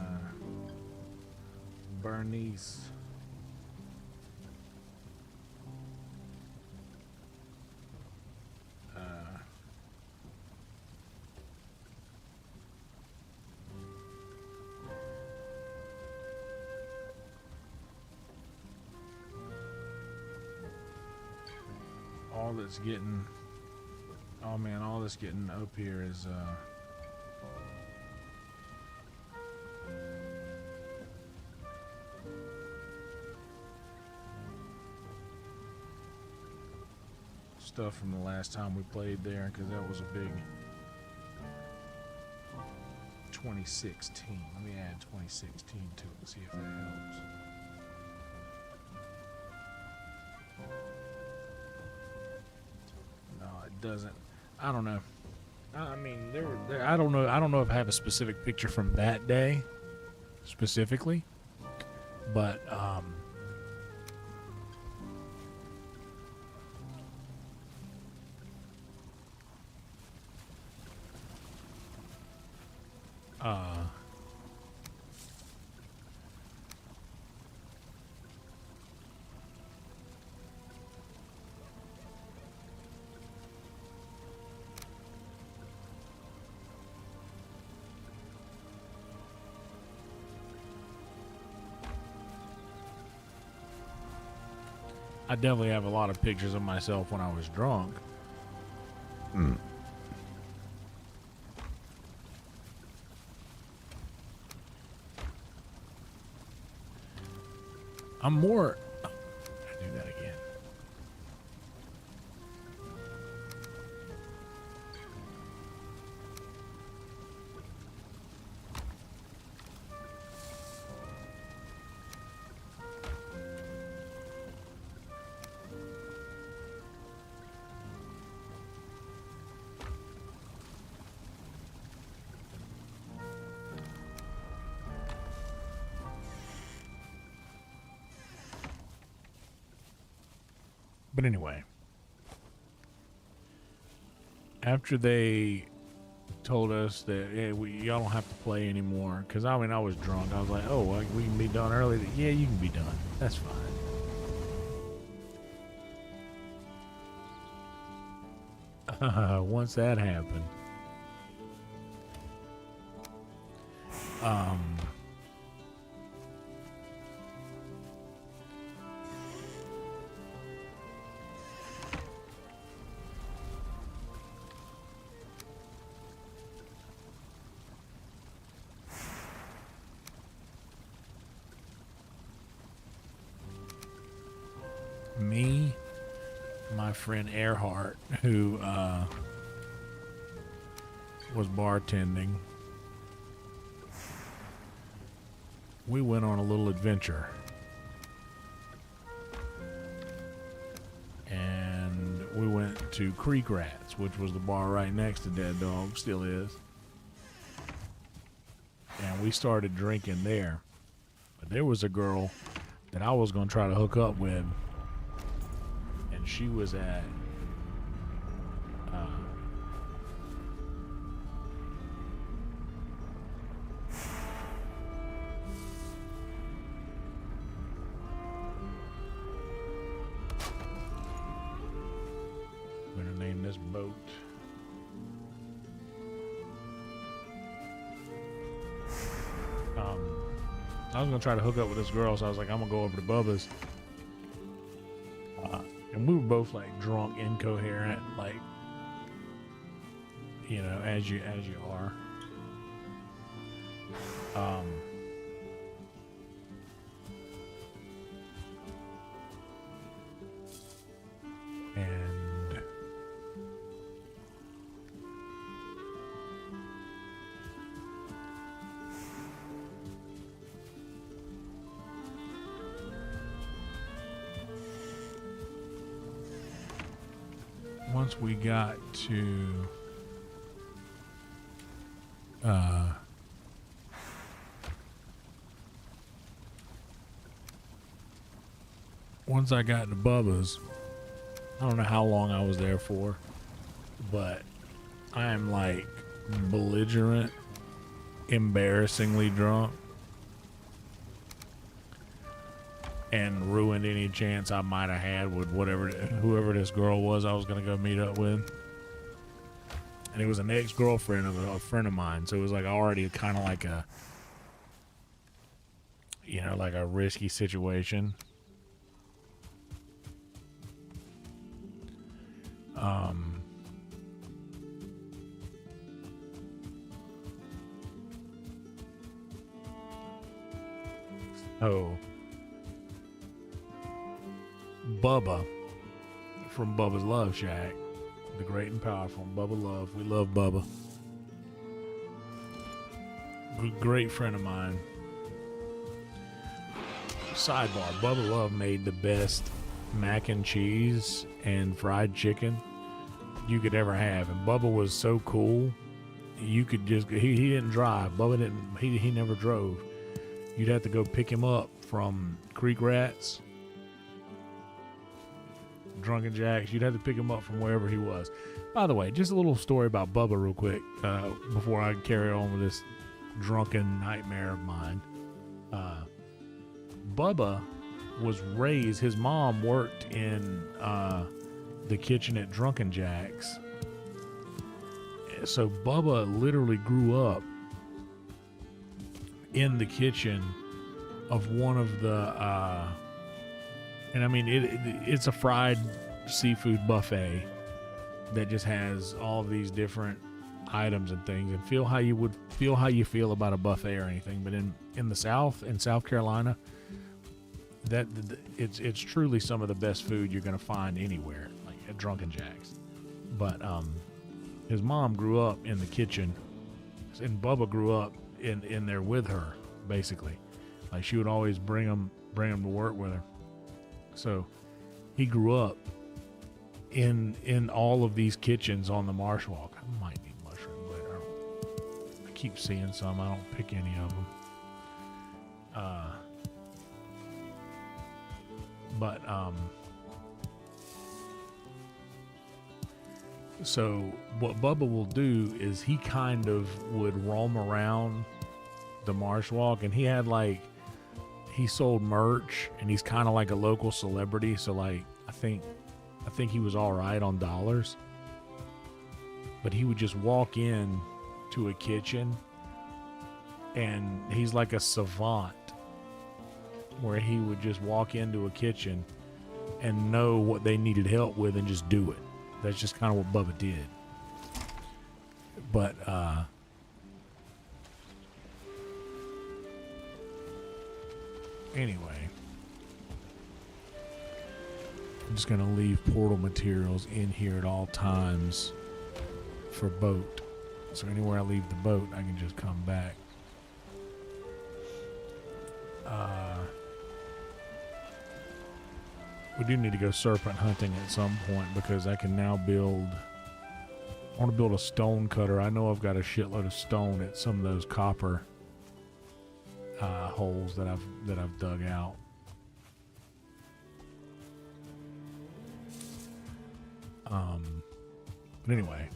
Bernice. All that's getting, oh man, all that's getting up here is stuff from the last time we played there, because that was a big 2016. Let me add 2016 to it and see if that helps. No, it doesn't. I don't know. I mean, I don't know. I don't know if I have a specific picture from that day, specifically, but I definitely have a lot of pictures of myself when I was drunk. I'm more. Oh, I do that again. But anyway, after they told us that hey, y'all don't have to play anymore, because I mean I was drunk. I was like, oh, well, we can be done early. Yeah, you can be done. That's fine. Once that happened, me, my friend Earhart, who was bartending, we went on a little adventure. And we went to Creek Rats, which was the bar right next to Dead Dog, still is. And we started drinking there. But there was a girl that I was going to try to hook up with. And she was at I'm going to name this boat. I was going to try to hook up with this girl, so I was like, I'm going to go over to Bubba's. And we were both like drunk, incoherent, like, you know, as you are. And once we got to once I got to Bubba's, I don't know how long I was there for, but I am like belligerent, embarrassingly drunk, and ruined any chance I might have had with whoever this girl was I was gonna go meet up with. And it was an ex-girlfriend of a friend of mine, so it was like already kind of like a, you know, like a risky situation. So Bubba from Bubba's Love Shack, the great and powerful Bubba Love. We love Bubba. Great friend of mine. Sidebar, Bubba Love made the best mac and cheese and fried chicken you could ever have. And Bubba was so cool. You could just, he didn't drive. Bubba didn't, he never drove. You'd have to go pick him up from Creek Rats, Drunken Jacks. You'd have to pick him up from wherever he was. By the way, just a little story about Bubba real quick before I carry on with this drunken nightmare of mine. Bubba was raised, his mom worked in the kitchen at Drunken Jacks. So Bubba literally grew up in the kitchen of one of the and I mean it's a fried seafood buffet that just has all of these different items and things, and feel how you feel about a buffet or anything. But in the South, in South Carolina, that it's truly some of the best food you're going to find anywhere, like at Drunken Jacks. But his mom grew up in the kitchen, and Bubba grew up in there with her, basically. Like she would always bring him to work with her. So he grew up in all of these kitchens on the Marsh Walk. I might need mushrooms later. I keep seeing some. I don't pick any of them. So what Bubba will do is he kind of would roam around the marsh walk, and he had like, he sold merch, and he's kind of like a local celebrity. So like, I think he was all right on dollars, but he would just walk in to a kitchen, and he's like a savant where he would just walk into a kitchen and know what they needed help with and just do it. That's just kind of what Bubba did. But anyway, I'm just gonna leave portal materials in here at all times for boat. So anywhere I leave the boat, I can just come back. We do need to go serpent hunting at some point, because I can now build, I want to build a stone cutter. I know I've got a shitload of stone at some of those copper holes that I've dug out. But anyway,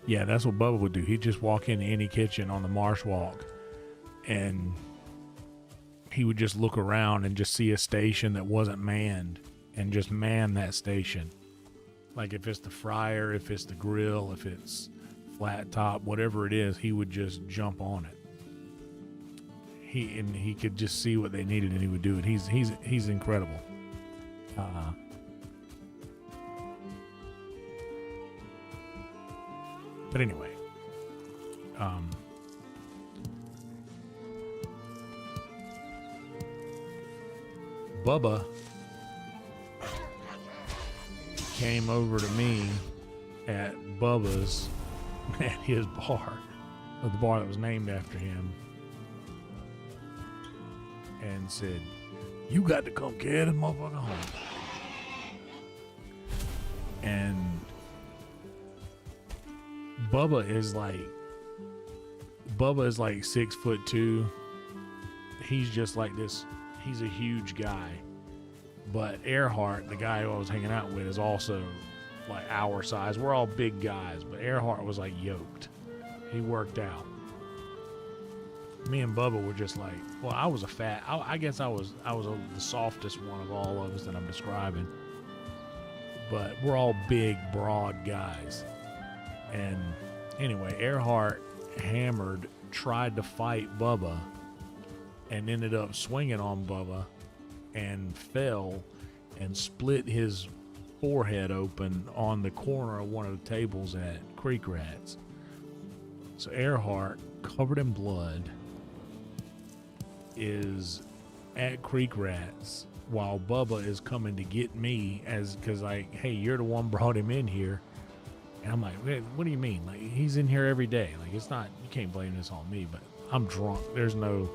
yeah, that's what Bubba would do. He'd just walk into any kitchen on the marsh walk, and he would just look around and just see a station that wasn't manned, and just man that station. Like if it's the fryer, if it's the grill, if it's flat top, whatever it is, he would just jump on it. He could just see what they needed, and he would do it. He's incredible. But anyway, Bubba came over to me at Bubba's, at his bar, the bar that was named after him, and said, "You got to come carry this motherfucker home." And Bubba is like 6'2". He's just like this. He's a huge guy. But Earhart, the guy who I was hanging out with, is also like our size. We're all big guys, but Earhart was like yoked. He worked out. Me and Bubba were just like, well, I was a fat. I guess I was the softest one of all of us that I'm describing. But we're all big, broad guys. And anyway, Earhart hammered, tried to fight Bubba, and ended up swinging on Bubba and fell and split his forehead open on the corner of one of the tables at Creek Rats. So Earhart, covered in blood, is at Creek Rats while Bubba is coming to get me, because like, hey, you're the one brought him in here. And I'm like, what do you mean? Like, he's in here every day. Like, it's not, you can't blame this on me, but I'm drunk. There's no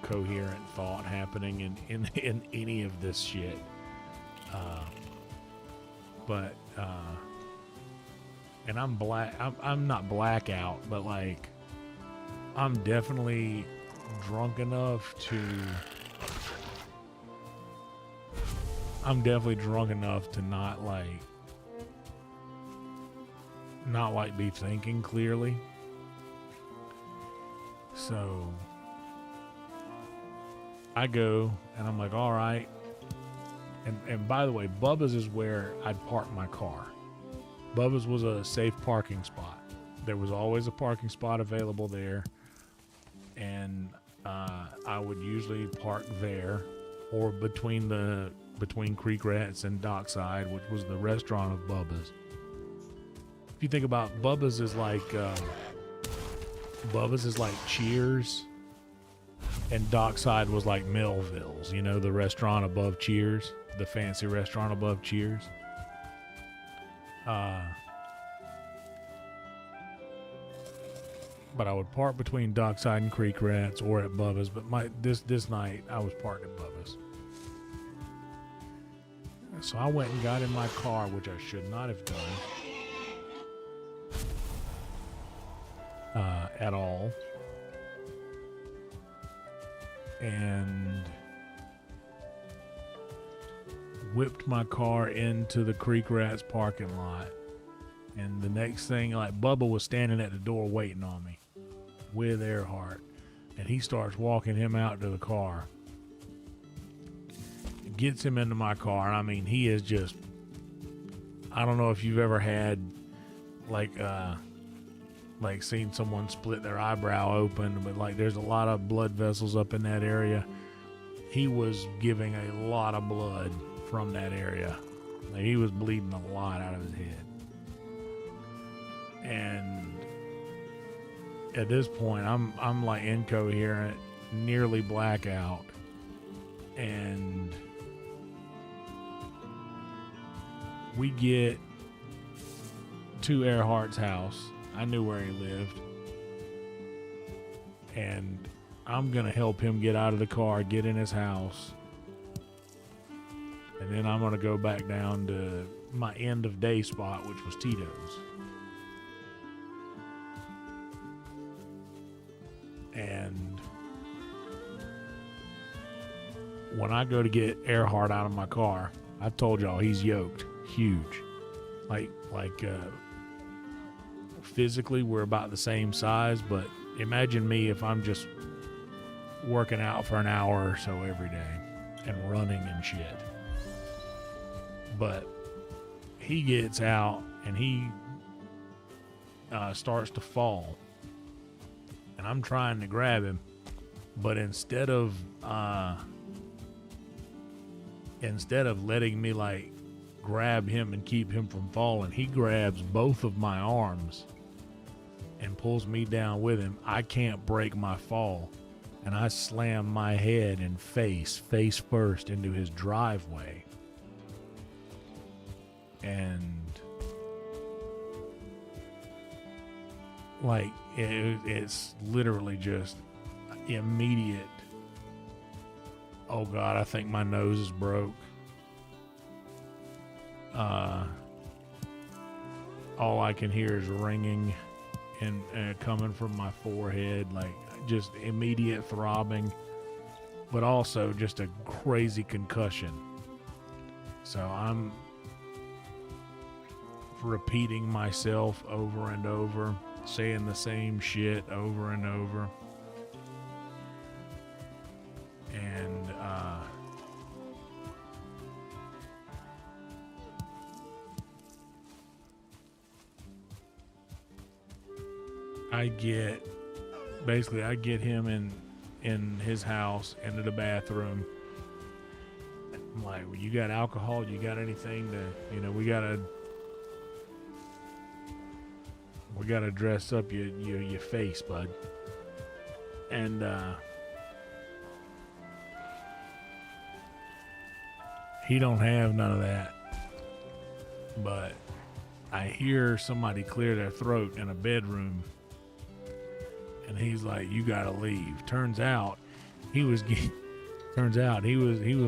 coherent thought happening in any of this shit. And I'm black. I'm not blackout, but like, I'm definitely drunk enough to not be thinking clearly. So I go and I'm like, all right. And by the way, Bubba's is where I'd park my car. Bubba's was a safe parking spot. There was always a parking spot available there. And I would usually park there, or between Creek Rats and Dockside, which was the restaurant of Bubba's. If you think about Bubba's is like Cheers, and Dockside was like Melville's, you know, the restaurant above Cheers, the fancy restaurant above Cheers. But I would park between Dockside and Creek Rats or at Bubba's. But this night I was parked at Bubba's. So I went and got in my car, which I should not have done at all. and whipped my car into the Creek Rats parking lot. And the next thing, like, Bubba was standing at the door waiting on me with Earhart, and he starts walking him out to the car. Gets him into my car. I mean, he is just, I don't know if you've ever had like seen someone split their eyebrow open, but like there's a lot of blood vessels up in that area. He was giving a lot of blood from that area. Like, he was bleeding a lot out of his head. And at this point, I'm like incoherent, nearly blackout, and we get to Earhart's house. I knew where he lived, and I'm gonna help him get out of the car, get in his house, and then I'm gonna go back down to my end of day spot, which was Tito's. And when I go to get Earhart out of my car, I've told y'all he's yoked, huge. Like physically we're about the same size, but imagine me if I'm just working out for an hour or so every day and running and shit. But he gets out and he starts to fall, and I'm trying to grab him, but instead of letting me like grab him and keep him from falling, he grabs both of my arms and pulls me down with him. I can't break my fall, and I slam my head and face first into his driveway. And like it's literally just immediate. Oh God, I think my nose is broke. All I can hear is ringing and coming from my forehead, like just immediate throbbing, but also just a crazy concussion. So I'm repeating myself over and over, saying the same shit over and over. And I get him in his house, into the bathroom. I'm like, well, you got alcohol? You got anything to, we gotta dress up your face, bud. And he don't have none of that. But I hear somebody clear their throat in a bedroom, and he's like, "You gotta leave." Turns out he was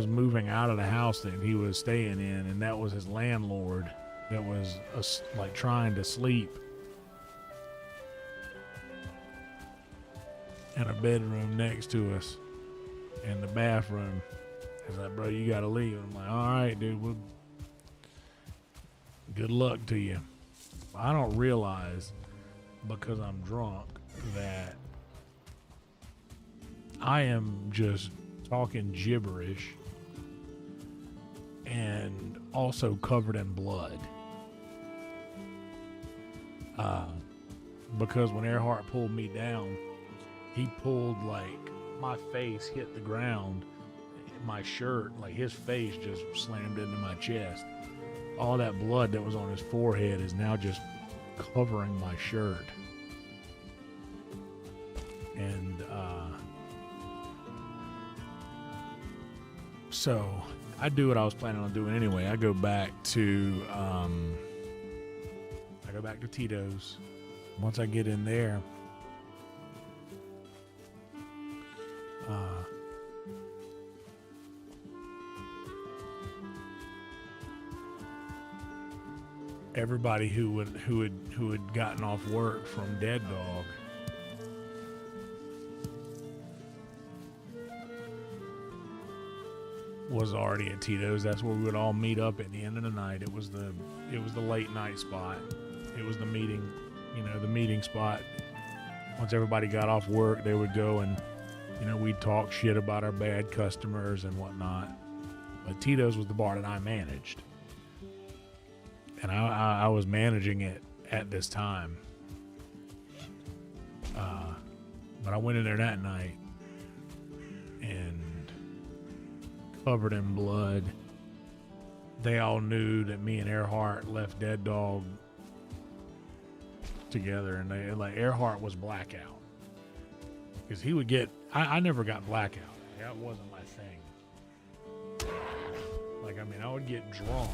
moving out of the house that he was staying in, and that was his landlord that was like trying to sleep in a bedroom next to us in the bathroom. He's like, "Bro, you gotta leave." I'm like, "All right, dude, well, good luck to you." I don't realize, because I'm drunk, that I am just talking gibberish and also covered in blood. Because when Earhart pulled me down, he pulled, like, my face hit the ground, my shirt, like his face just slammed into my chest. All that blood that was on his forehead is now just covering my shirt. And so I do what I was planning on doing anyway. I go back to Tito's. Once I get in there, everybody who had gotten off work from Dead Dog was already at Tito's. That's where we would all meet up at the end of the night. It was the late night spot. It was the meeting, the meeting spot. Once everybody got off work, they would go and, we'd talk shit about our bad customers and whatnot. But Tito's was the bar that I managed. And I was managing it at this time. But I went in there that night and covered in blood. They all knew that me and Earhart left Dead Dog together, and they Earhart was blackout because he would get. I never got blackout. That wasn't my thing. I would get drunk,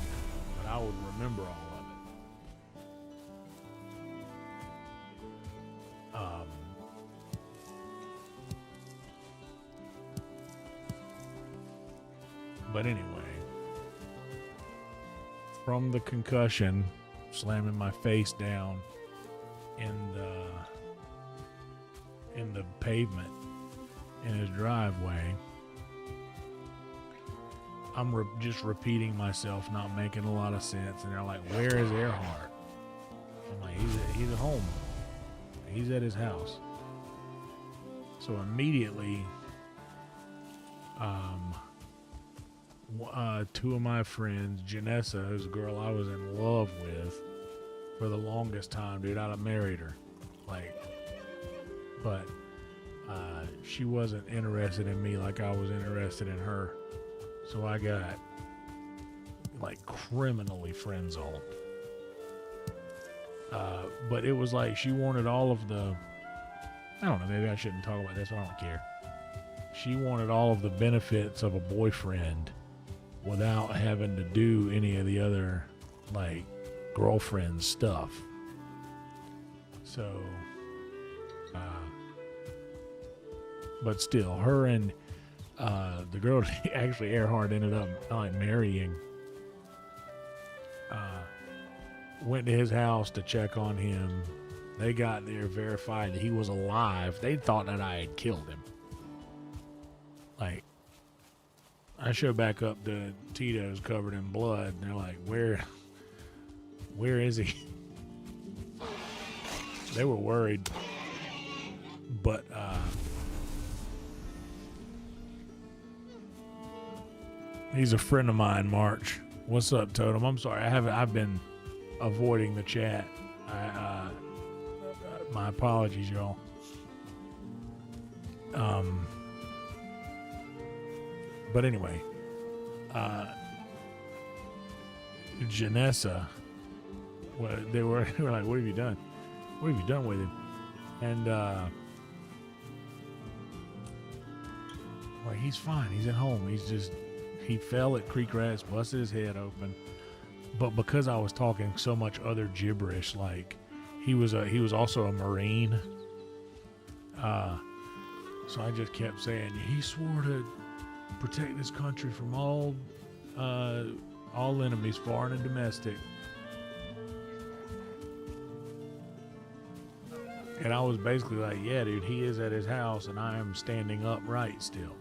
but I would remember all of it. But anyway, from the concussion, slamming my face down in the pavement in his driveway, I'm just repeating myself, not making a lot of sense. And they're like, "Where is Earhart?" I'm like, "He's at home. He's at his house." So immediately, two of my friends, Janessa, who's a girl I was in love with for the longest time, dude. I married her, but she wasn't interested in me like I was interested in her. So I got criminally friend zoned. But it was like she wanted all of the, I don't know, maybe I shouldn't talk about this, I don't care. She wanted all of the benefits of a boyfriend without having to do any of the other girlfriend stuff. So but still, her and the girl actually Earhart ended up marrying, went to his house to check on him. They got there, verified that he was alive. They thought that I had killed him. I show back up to Tito's covered in blood, and they're like, where is he? They were worried. But he's a friend of mine, March. What's up, Totem? I'm sorry, I've been avoiding the chat. My apologies, y'all. But anyway, Janessa, they were like, "What have you done? What have you done with him?" And he's fine. He's at home. He fell at Creek Rats, busted his head open. But because I was talking so much other gibberish, he was also a Marine. So I just kept saying, he swore to protect this country from all enemies, foreign and domestic. And I was basically like, yeah, dude, he is at his house and I am standing upright still.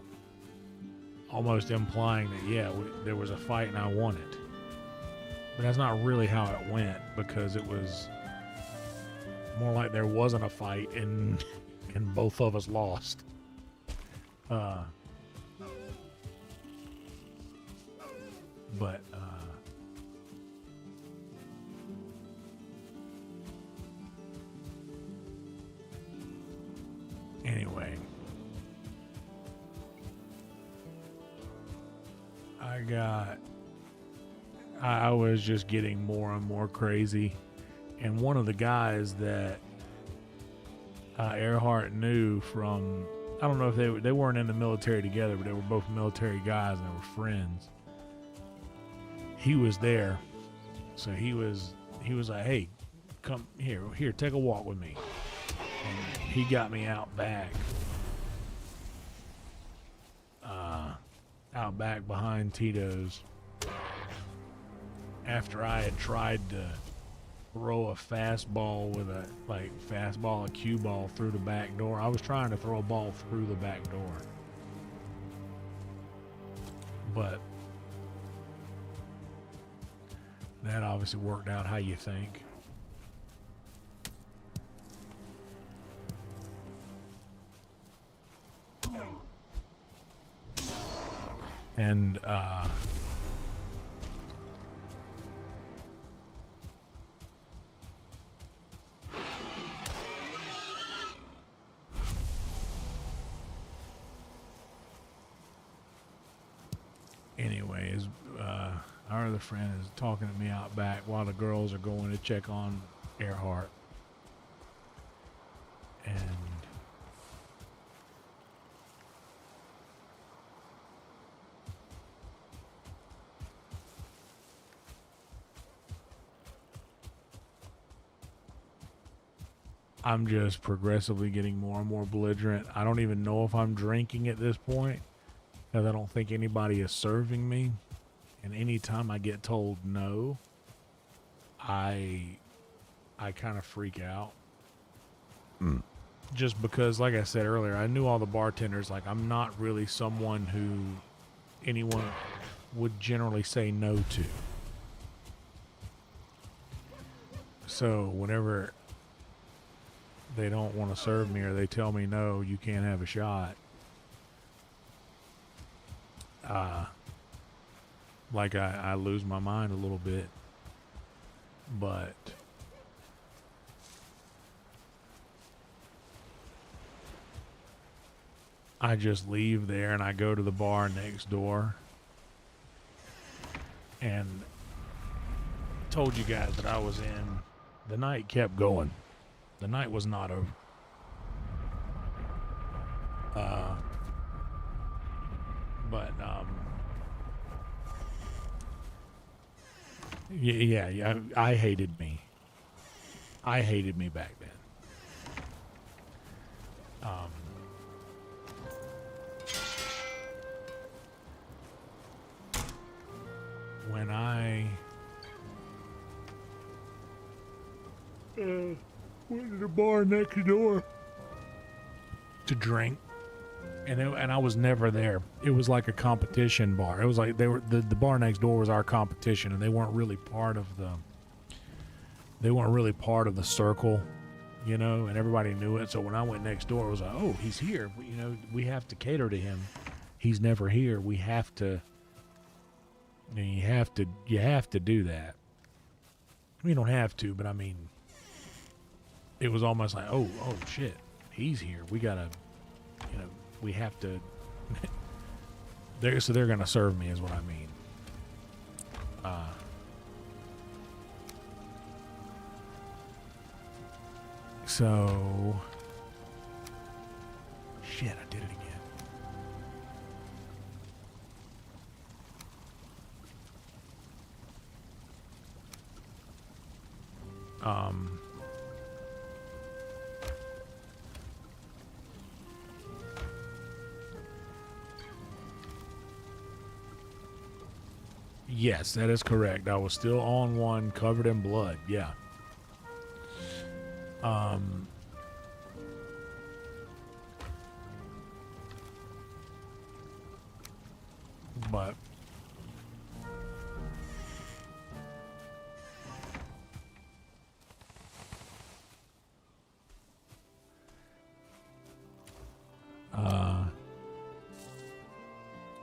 Almost implying that, yeah, there was a fight and I won it. But that's not really how it went, because it was more like there wasn't a fight and both of us lost. But anyway, I was just getting more and more crazy, and one of the guys that Earhart knew from, I don't know if they weren't in the military together, but they were both military guys and they were friends. He was there, so he was like, "Hey, come here, take a walk with me." And he got me out back behind Tito's after I had tried to throw a fastball with a cue ball through the back door. I was trying to throw a ball through the back door, But that obviously worked out how you think. And anyways, our other friend is talking to me out back while the girls are going to check on Earhart. And I'm just progressively getting more and more belligerent. I don't even know if I'm drinking at this point, because I don't think anybody is serving me. And anytime I get told no, I kind of freak out. Just because, like I said earlier, I knew all the bartenders. Like, I'm not really someone who anyone would generally say no to. So whenever they don't want to serve me or they tell me no, you can't have a shot, like I lose my mind a little bit. But I just leave there and I go to the bar next door. And told you guys that I was in. The night kept going. The night was not over. Yeah, I hated me. I hated me back then. When I went to the bar next door to drink, and I was never there. It was like a competition bar. It was like the bar next door was our competition, and they weren't really part of the circle, you know, and everybody knew it. So when I went next door, it was like, oh, he's here. We have to cater to him. He's never here. We have to. You have to do that. You don't have to, but I mean, it was almost like, oh shit, he's here. We gotta, we have to. So they're gonna serve me, is what I mean. So shit, I did it again. Yes, that is correct. I was still on one, covered in blood. Yeah. But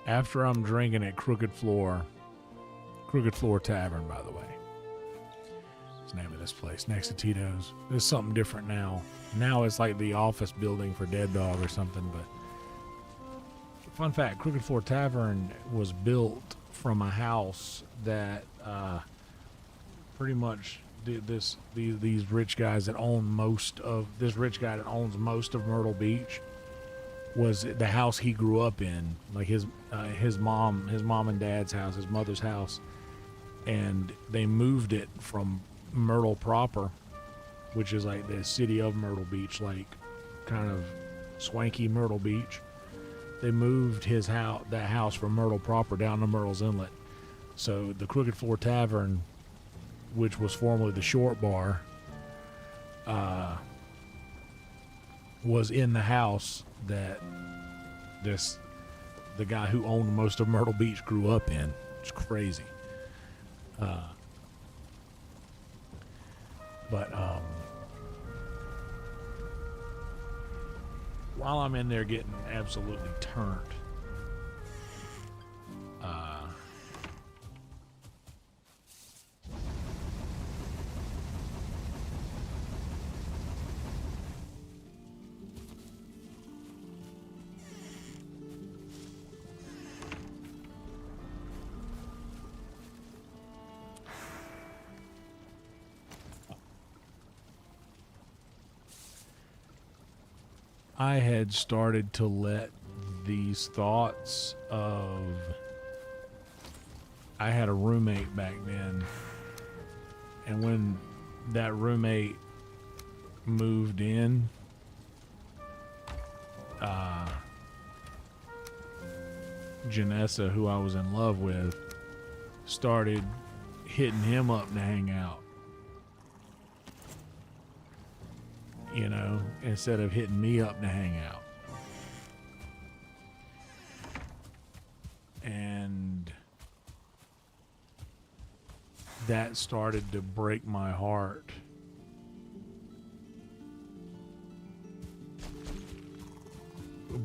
after I'm drinking at Crooked Floor Tavern, by the way. It's the name of this place, next to Tito's. There's something different now. Now it's like the office building for Dead Dog or something, but fun fact, Crooked Floor Tavern was built from a house that pretty much these rich guys that own most of this rich guy that owns most of Myrtle Beach was the house he grew up in, like his mom and dad's house, his mother's house, and they moved it from Myrtle proper, which is like the city of Myrtle Beach, like kind of swanky Myrtle Beach. They moved that house from Myrtle proper down to Myrtle's Inlet. So the Crooked Floor Tavern, which was formerly the Short Bar, was in the house that this the guy who owned most of Myrtle Beach grew up in. It's crazy. But while I'm in there getting absolutely turned, I had started to let these thoughts of... I had a roommate back then, and when that roommate moved in, Janessa, who I was in love with, started hitting him up to hang out. You know, instead of hitting me up to hang out. And that started to break my heart.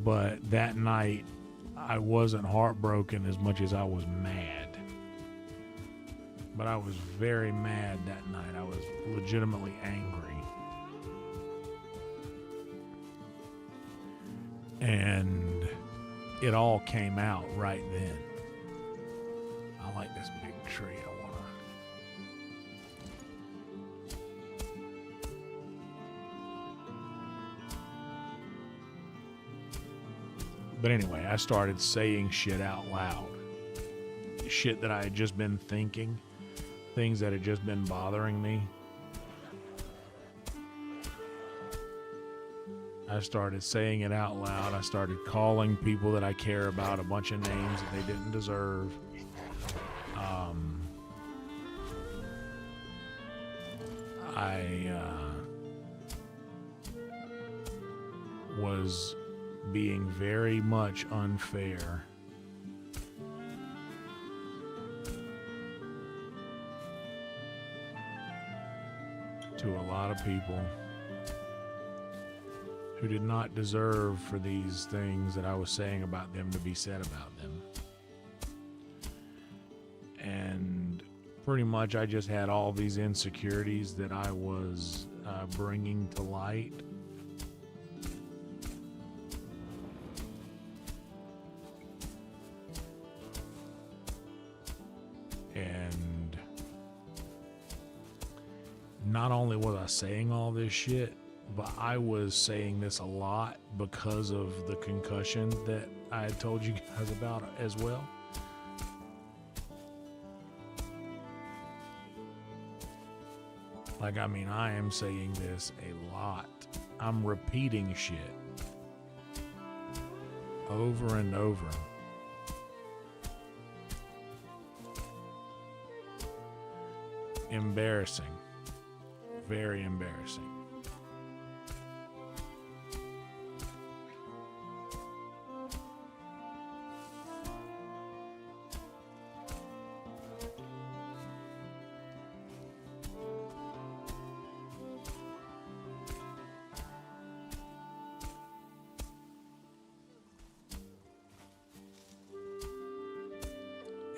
But that night, I wasn't heartbroken as much as I was mad. But I was very mad that night. I was legitimately angry. And it all came out right then. I like this big tree. I want to... But anyway, I started saying shit out loud. Shit that I had just been thinking. Things that had just been bothering me. I started saying it out loud. I started calling people that I care about a bunch of names that they didn't deserve. I was being very much unfair. To a lot of people who did not deserve for these things that I was saying about them to be said about them. And pretty much I just had all these insecurities that I was bringing to light. And not only was I saying all this shit, but I was saying this a lot because of the concussion that I had told you guys about as well. Like, I mean, I am saying this a lot. I'm repeating shit over and over. Embarrassing. Very embarrassing.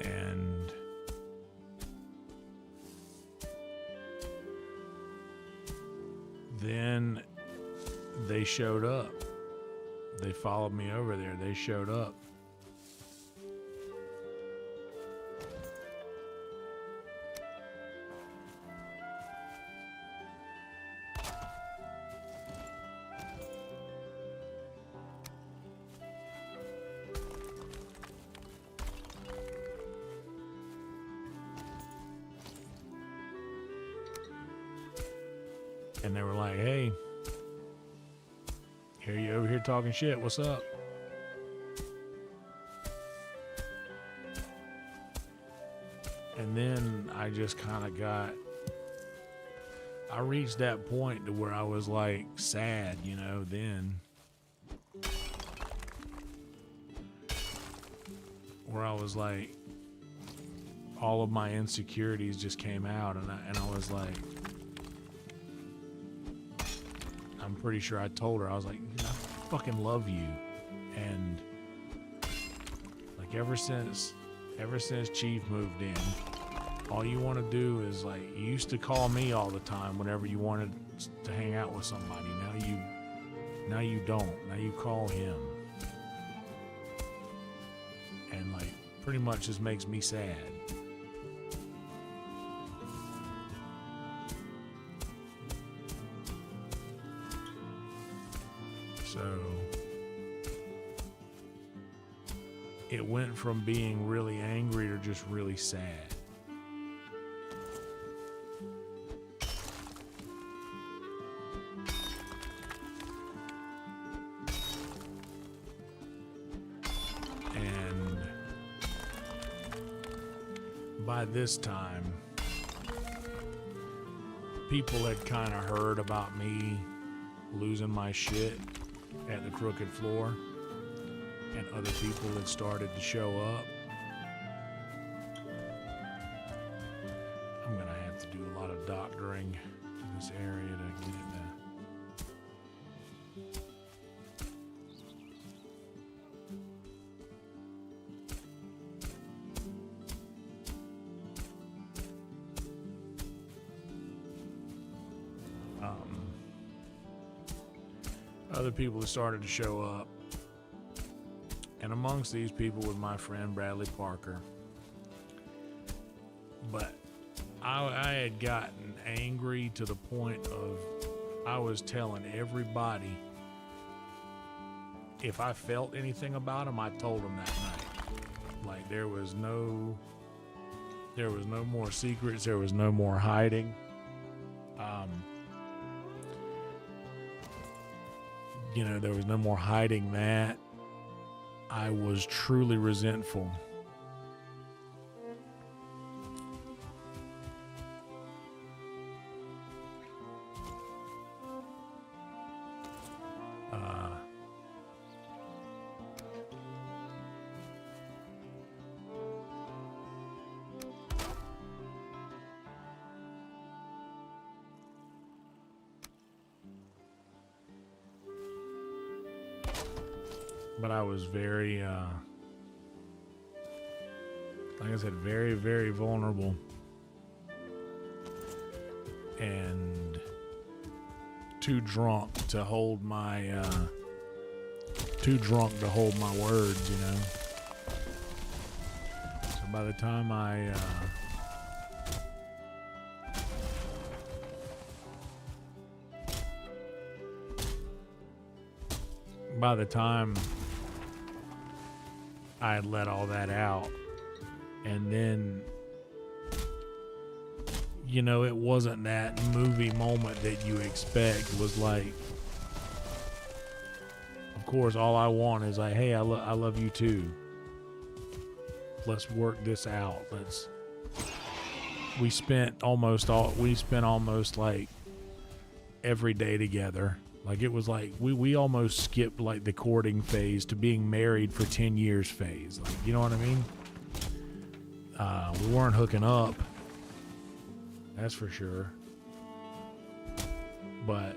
And then they showed up. They followed me over there. They showed up. And they were like, hey, hear you over here talking shit. What's up? And then I just kind of I reached that point to where I was like sad, you know, then. where I was like, all of my insecurities just came out, and I was like, I'm pretty sure I told her, I was like, I fucking love you. And like ever since Chief moved in, all you want to do is like, you used to call me all the time whenever you wanted to hang out with somebody. Now you don't. Now you call him. And like pretty much just makes me sad. So it went from being really angry to just really sad. And by this time, people had kind of heard about me losing my shit at the Crooked Floor, and other people had started to show up. I'm gonna have to do a lot of doctoring in this area to get it other people have started to show up, and amongst these people was my friend Bradley Parker. But I had gotten angry to the point of I was telling everybody if I felt anything about him, I told him that night. Like there was no more secrets, there was no more hiding. There was no more hiding that. I was truly resentful. But I was very, like I said, very, very vulnerable. And too drunk to hold my words, So by the time I had let all that out, and then it wasn't that movie moment that you expect. It was like, of course, all I want is like, hey, I love you too. Let's work this out. We spent almost like every day together. Like it was like we almost skipped like the courting phase to being married for 10 years phase. Like, you know what I mean? We weren't hooking up. That's for sure. But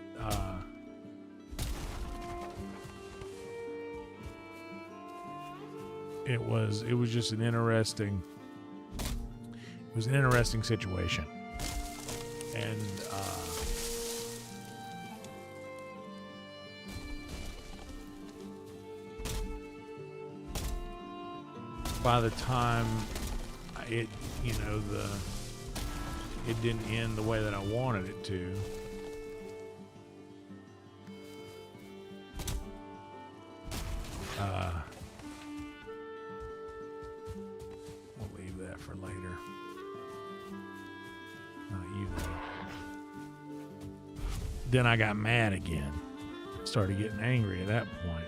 it was just an interesting situation. And by the time it didn't end the way that I wanted it to, we'll leave that for later. Not you though. Then I got mad again. Started getting angry at that point.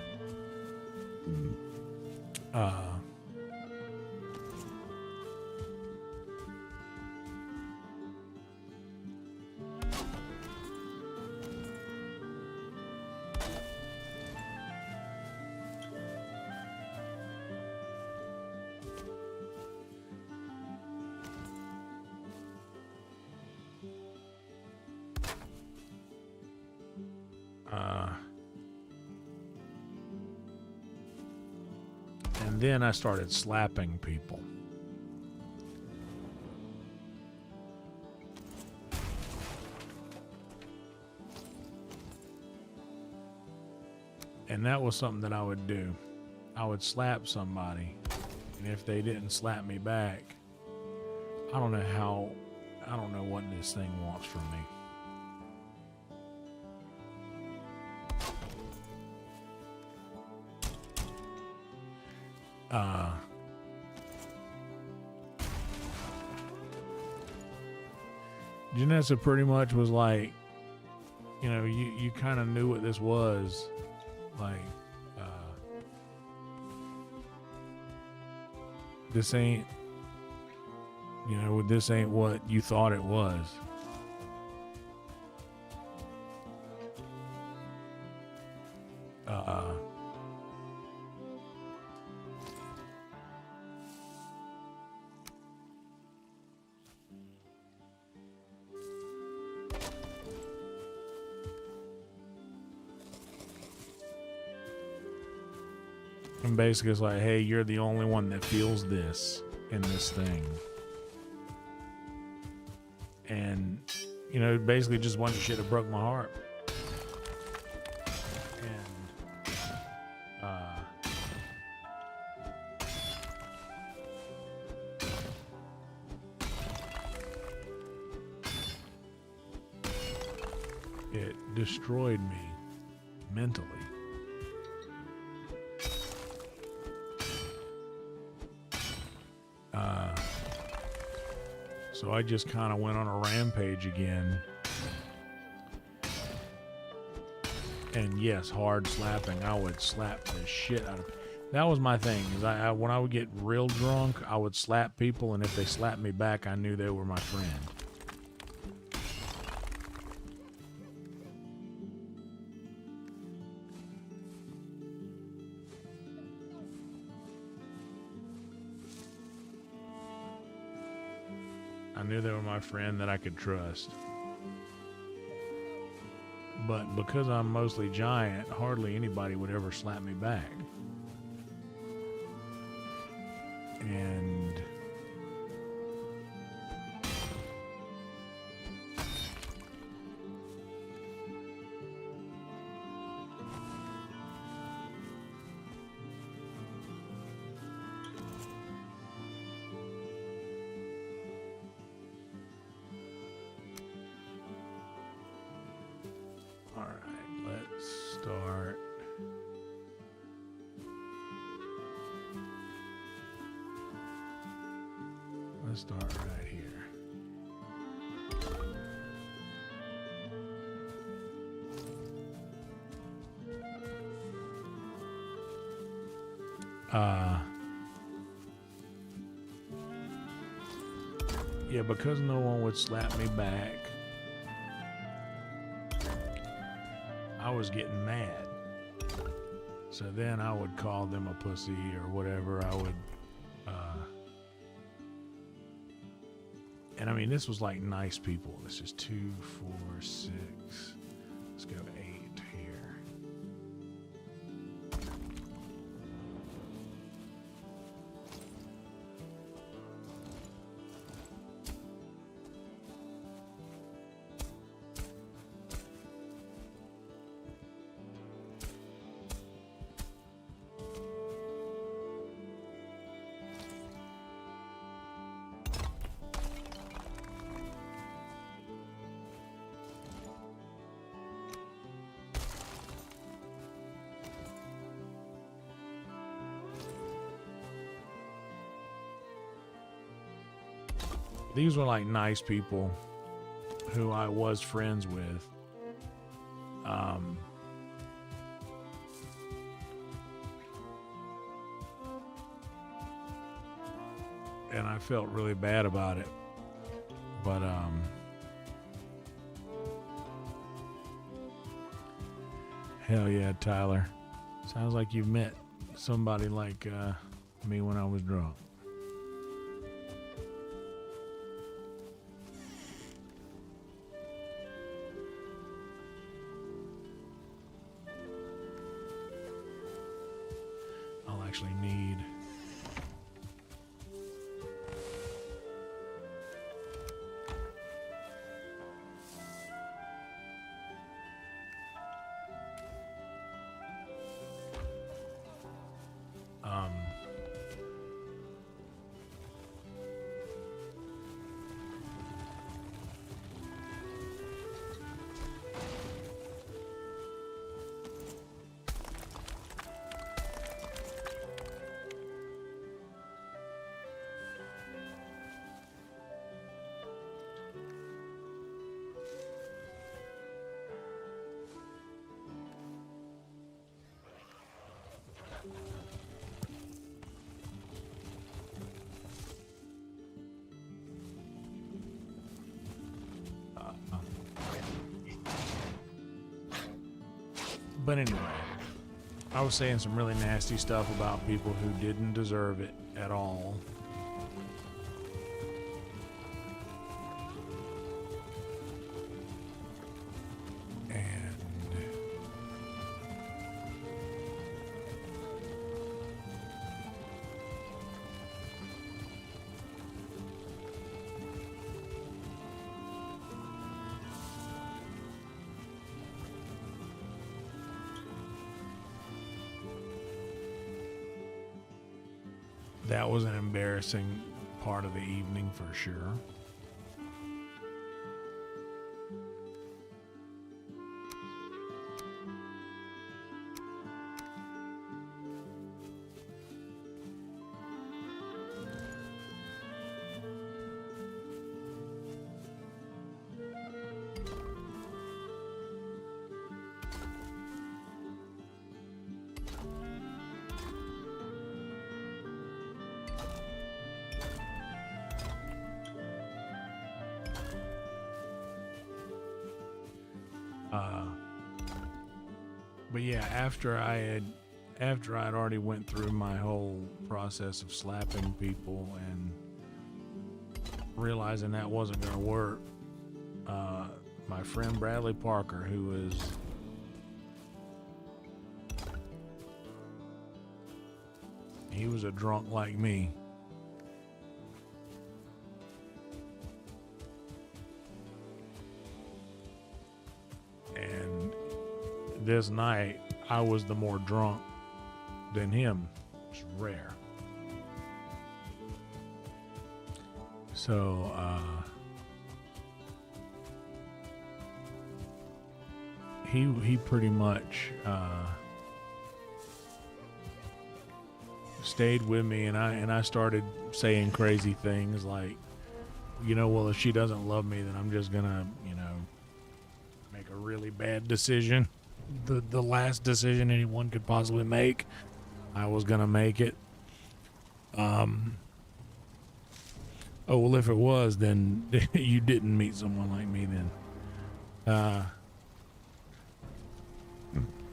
And then I started slapping people. And that was something that I would do. I would slap somebody, and if they didn't slap me back, I don't know what this thing wants from me. Janessa pretty much was like, you know, you kind of knew what this was. Like, this ain't, you know, this ain't what you thought it was. And basically it's like, hey, you're the only one that feels this in this thing. And, you know, basically just a bunch of shit that broke my heart. And it destroyed me mentally. So I just kind of went on a rampage again. And yes, hard slapping. I would slap the shit out of. That was my thing. Is when I would get real drunk, I would slap people, and if they slapped me back, I knew they were my friend. I knew they were my friend that I could trust. But because I'm mostly giant, hardly anybody would ever slap me back. And all right, let's start. Let's start right here. Yeah, because no one would slap me back, I was getting mad. So then I would call them a pussy or whatever. I would, and I mean, this was like nice people. This is 2, 4, 6. Let's go 8 here. These were like nice people who I was friends with. And I felt really bad about it. But hell yeah, Tyler. Sounds like you've met somebody like me when I was drunk. actually need. But anyway, I was saying some really nasty stuff about people who didn't deserve it at all. That was an embarrassing part of the evening for sure. But yeah, after I'd already went through my whole process of slapping people and realizing that wasn't going to work, my friend Bradley Parker, he was a drunk like me. This night, I was the more drunk than him. It's rare. So, he pretty much stayed with me, and I started saying crazy things like, well, if she doesn't love me, then I'm just gonna, make a really bad decision. The last decision anyone could possibly make, I was gonna make it. Oh well, if it was, then you didn't meet someone like me then.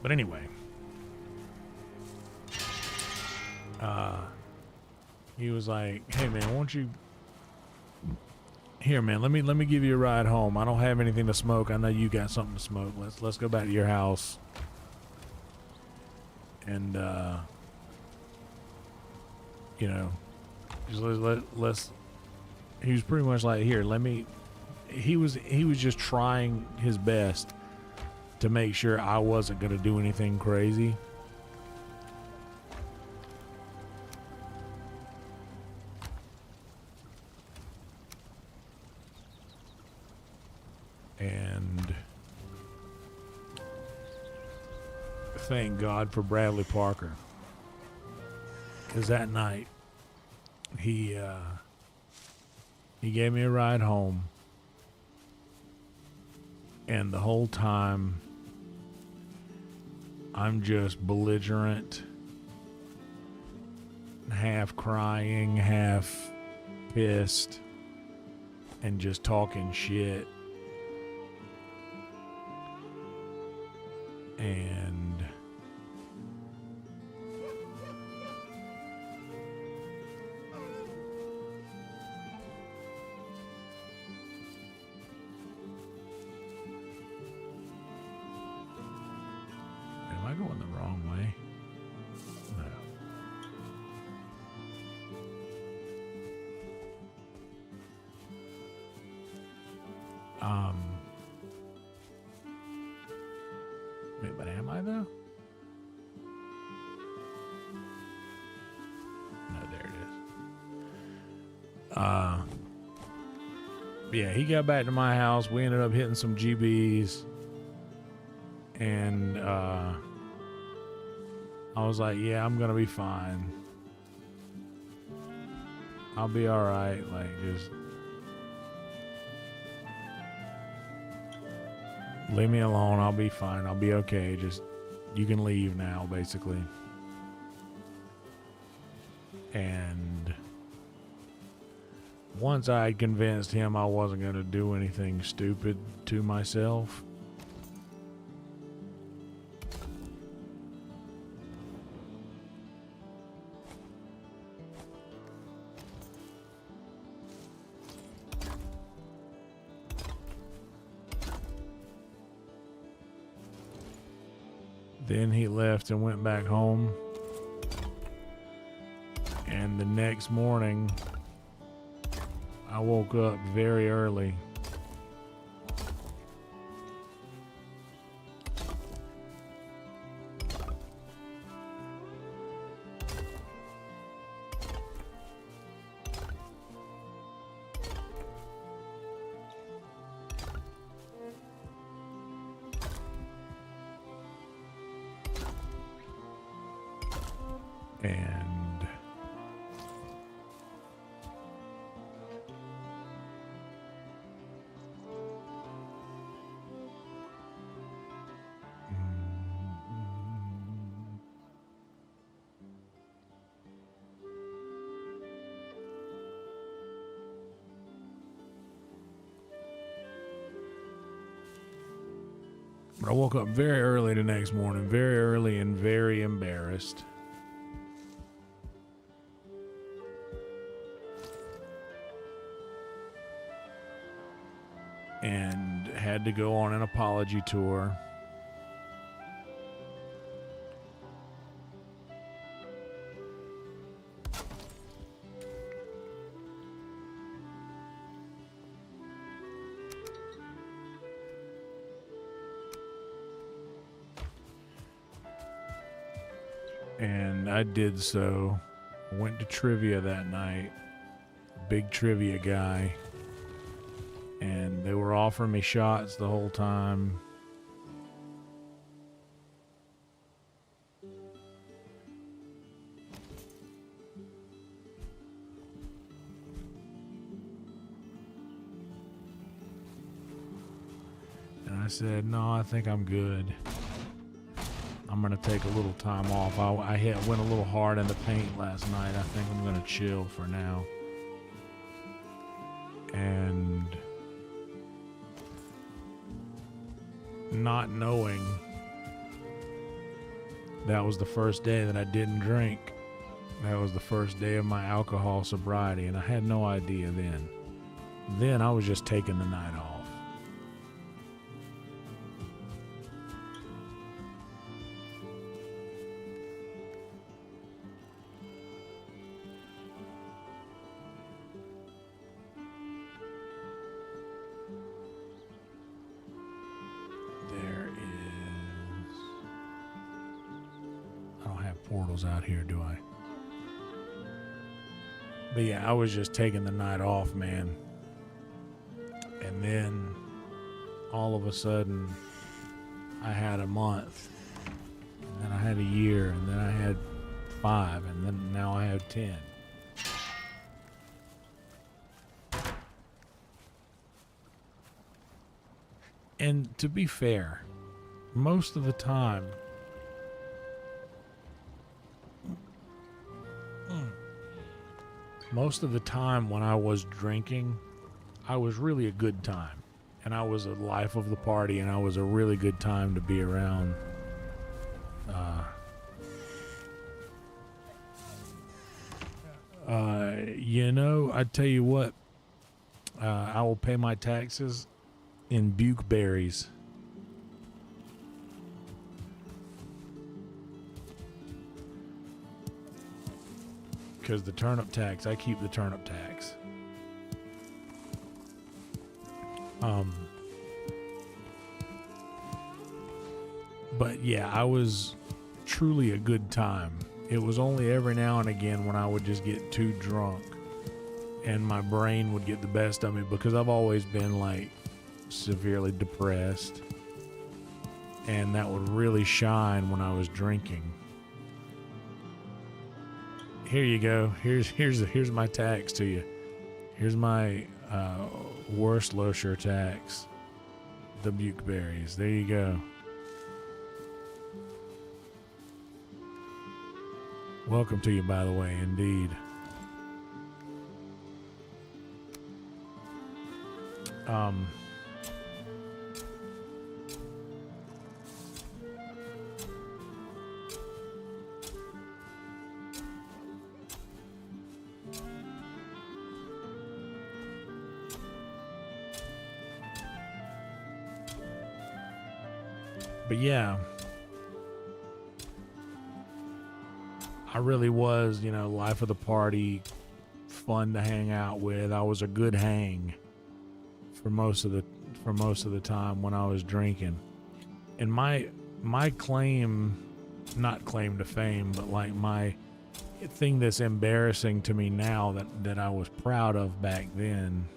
But anyway, he was like, "Hey man, won't you? Here, man, let me give you a ride home. I don't have anything to smoke. I know you got something to smoke. Let's go back to your house." And just let's. He was pretty much like, "Here, let me." He was just trying his best to make sure I wasn't going to do anything crazy. And thank God for Bradley Parker, because that night he gave me a ride home, and the whole time I'm just belligerent, half crying, half pissed, and just talking shit. And am I going the wrong way? No. Wait, but am I though? No, there it is. Yeah, he got back to my house. We ended up hitting some GBs. And I was like, yeah, I'm going to be fine. I'll be all right. Like, just leave me alone. I'll be fine. I'll be okay. Just, you can leave now, basically. And once I had convinced him I wasn't going to do anything stupid to myself, then he left and went back home. And the next morning, I woke up very early. And but I woke up very early the next morning, very early and very embarrassed. And had to go on an apology tour. And I did so. I went to trivia that night. Big trivia guy. And they were offering me shots the whole time. And I said, no, I think I'm good. I'm going to take a little time off. I went a little hard in the paint last night. I think I'm going to chill for now. And not knowing that was the first day that I didn't drink. That was the first day of my alcohol sobriety, and I had no idea then. Then I was just taking the night off. Portals out here, do I? But yeah, I was just taking the night off, man. And then all of a sudden I had a month, and then I had a year, and then I had 5, and then now I have 10. And to be fair, most of the time when I was drinking, I was really a good time. And I was a life of the party, and I was a really good time to be around. I tell you what, I will pay my taxes in bukeberries. Because the turnip tax, I keep the turnip tax. But yeah, I was truly a good time. It was only every now and again when I would just get too drunk and my brain would get the best of me, because I've always been like severely depressed, and that would really shine when I was drinking. Here you go. Here's my tax to you. Here's my worst Losher tax. The Bukeberries. There you go. Welcome to you, by the way, indeed. But yeah, I really was, life of the party, fun to hang out with. I was a good hang for most of the time when I was drinking. And my claim, not claim to fame, but like my thing that's embarrassing to me now that I was proud of back then.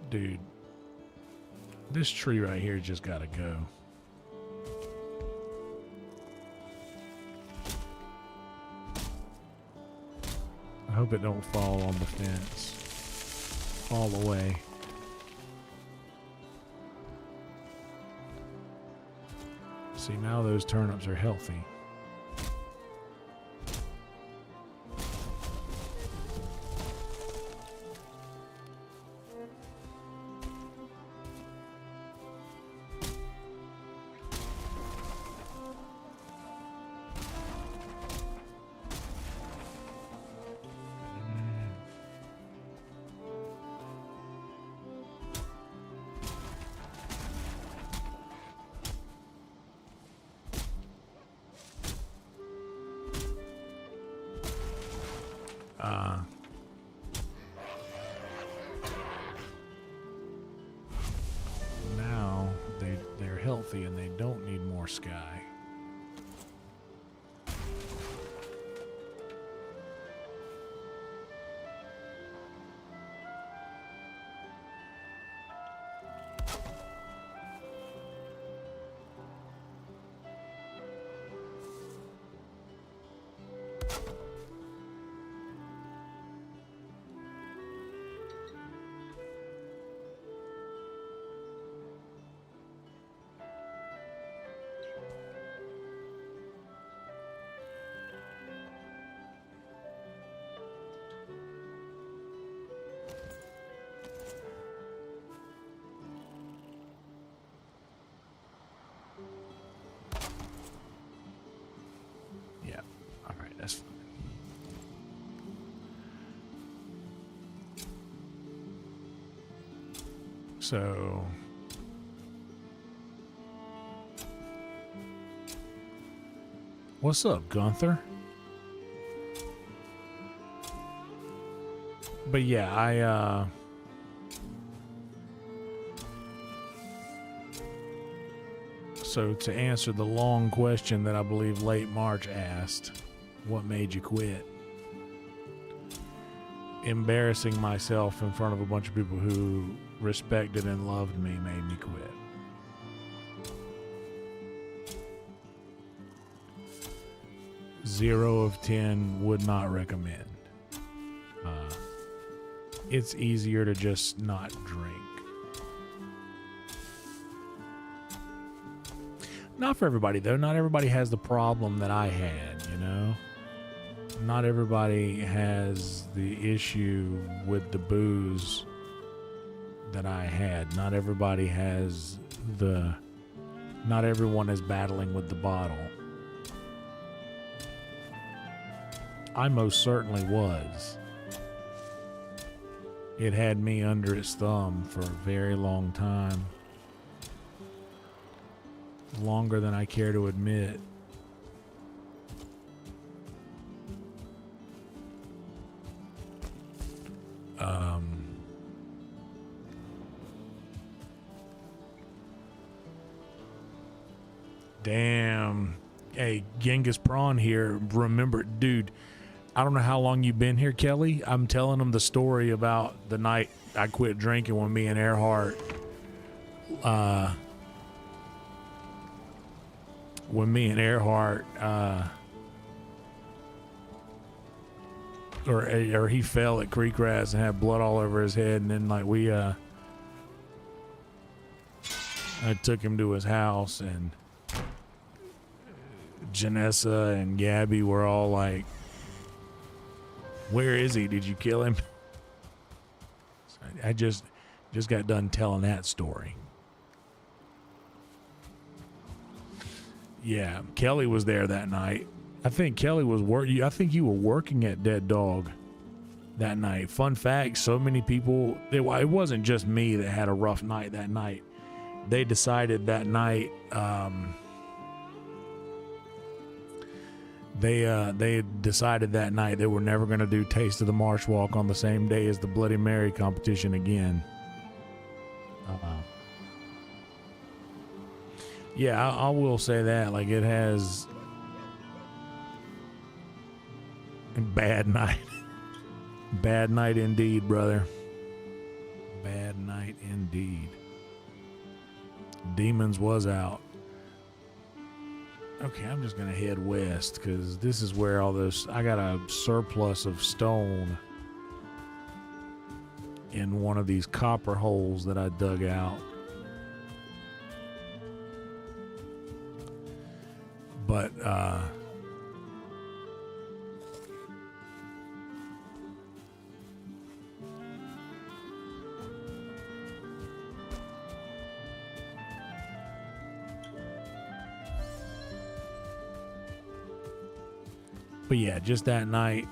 Dude, this tree right here just gotta go. I hope it don't fall on the fence. Fall away. See, now those turnips are healthy. Now they're healthy and they don't need more sky. That's fine. So what's up, Gunther? But yeah, so to answer the long question that I believe Late March asked, what made you quit? Embarrassing myself in front of a bunch of people who respected and loved me made me quit. Zero of 10 would not recommend. It's easier to just not drink. Not for everybody, though. Not everybody has the problem that I had, Not everybody has the issue with the booze that I had. Not everybody has not everyone is battling with the bottle. I most certainly was. It had me under its thumb for a very long time. Longer than I care to admit. Damn. Hey, Genghis Prawn here. Remember, dude, I don't know how long you've been here, Kelly. I'm telling them the story about the night I quit drinking when me and Earhart, or he fell at Creek Rats and had blood all over his head, and then like I took him to his house, and Janessa and Gabby were all like, "Where is he? Did you kill him?" So I just got done telling that story. Yeah, Kelly was there that night. I think Kelly was I think you were working at Dead Dog that night. Fun fact, so many people, it wasn't just me that had a rough night that night. They decided that night, they decided that night they were never going to do Taste of the Marsh Walk on the same day as the Bloody Mary competition again. Yeah, I will say that, like, it has a bad night. Bad night indeed, brother. Bad night indeed. Demons was out. Okay, I'm just gonna head west because this is where all this, I got a surplus of stone in one of these copper holes that I dug out. But yeah, just that night,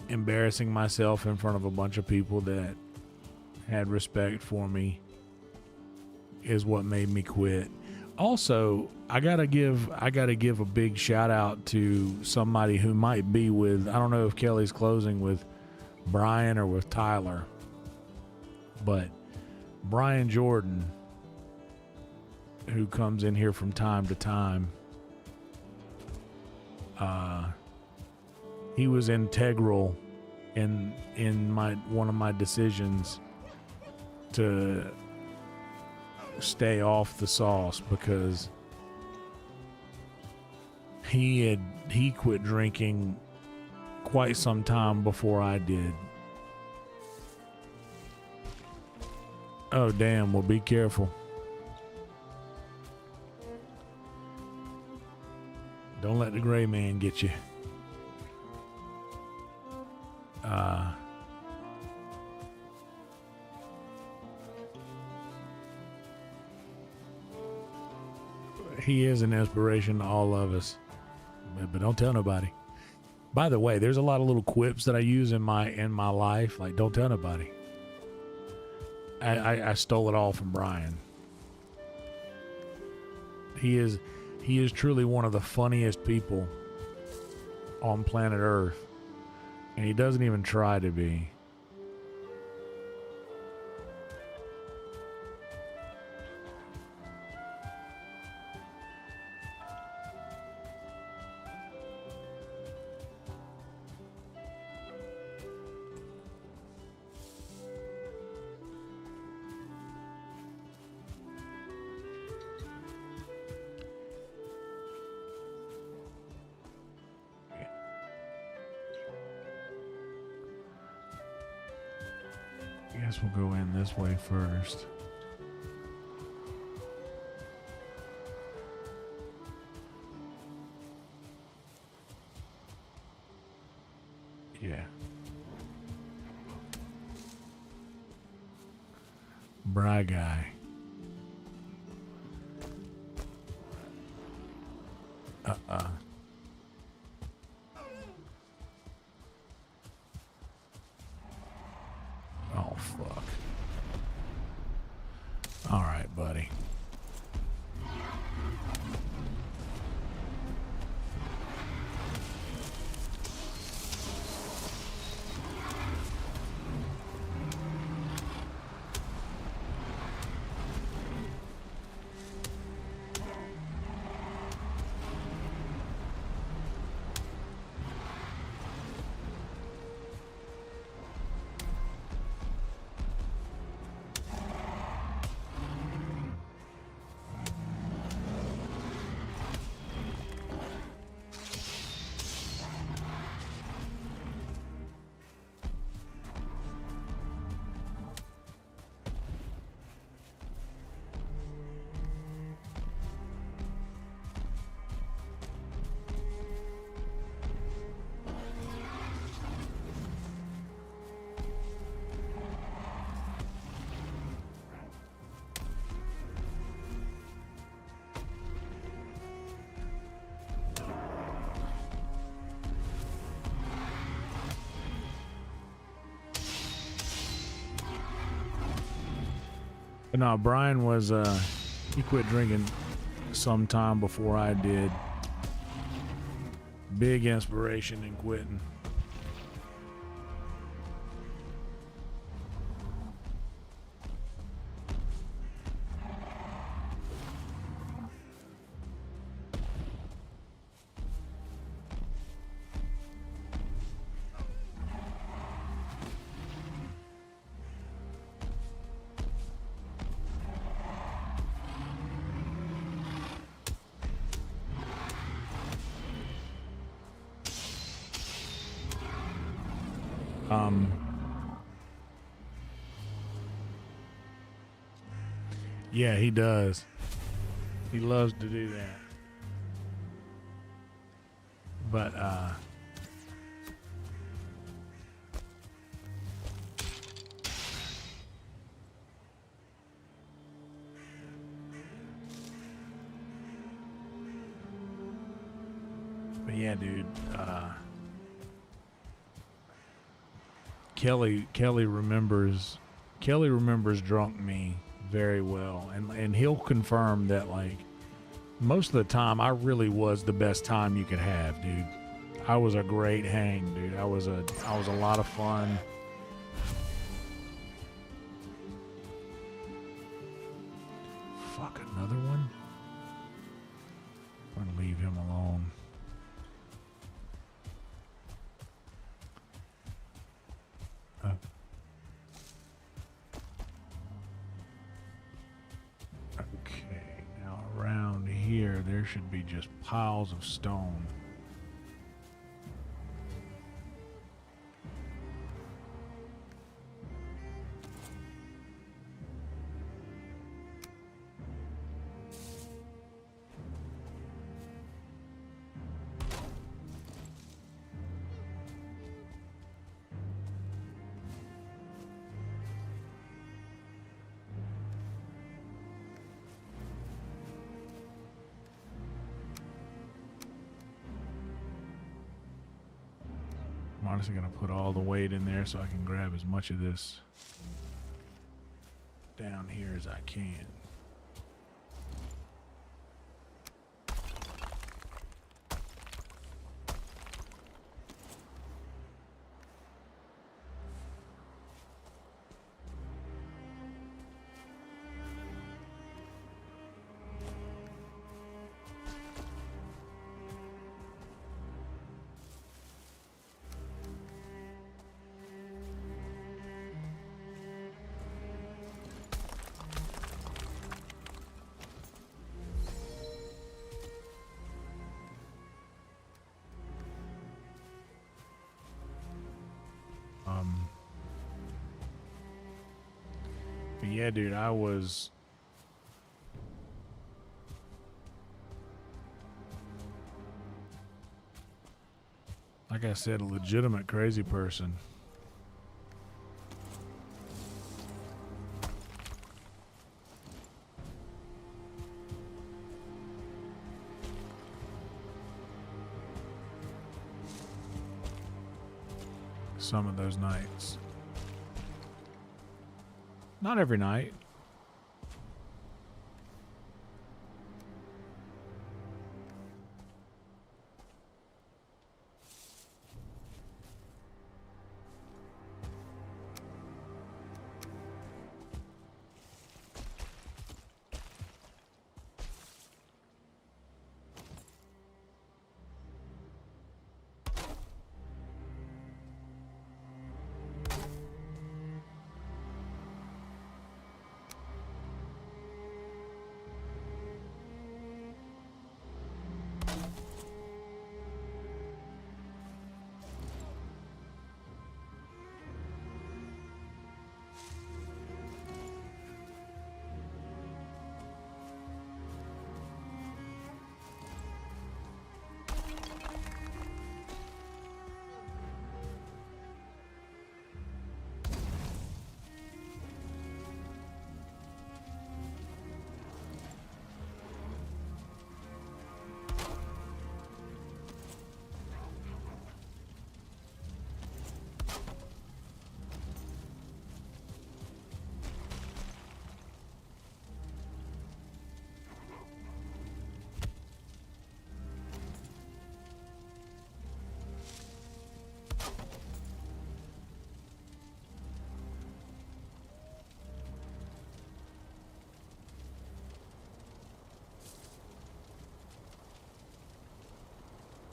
embarrassing myself in front of a bunch of people that had respect for me is what made me quit. Also, I gotta give a big shout out to somebody who might be with, I don't know if Kelly's closing with Brian or with Tyler, but Brian Jordan, who comes in here from time to time, he was integral in one of my decisions to stay off the sauce, because he quit drinking quite some time before I did. Oh damn, well, be careful. Don't let the gray man get you. He is an inspiration to all of us, but don't tell nobody. By the way, there's a lot of little quips that I use in my life, like don't tell nobody. I stole it all from Brian. He is truly one of the funniest people on planet Earth, and he doesn't even try to be. I guess we'll go in this way first. Yeah. Bry guy. Oh, fuck. All right, buddy. But no, Brian was he quit drinking sometime before I did. Big inspiration in quitting. Yeah, he does. He loves to do that. But yeah, dude. Kelly remembers drunk me very well, and he'll confirm that, like, most of the time I really was the best time you could have, dude. I was a great hang, dude. I was a lot of fun. Fuck, another one? I'm gonna leave him alone. Okay, now around here there should be just piles of stone. I'm honestly going to put all the weight in there so I can grab as much of this down here as I can. But yeah, dude, I was... like I said, a legitimate crazy person. Some of those nights. Not every night.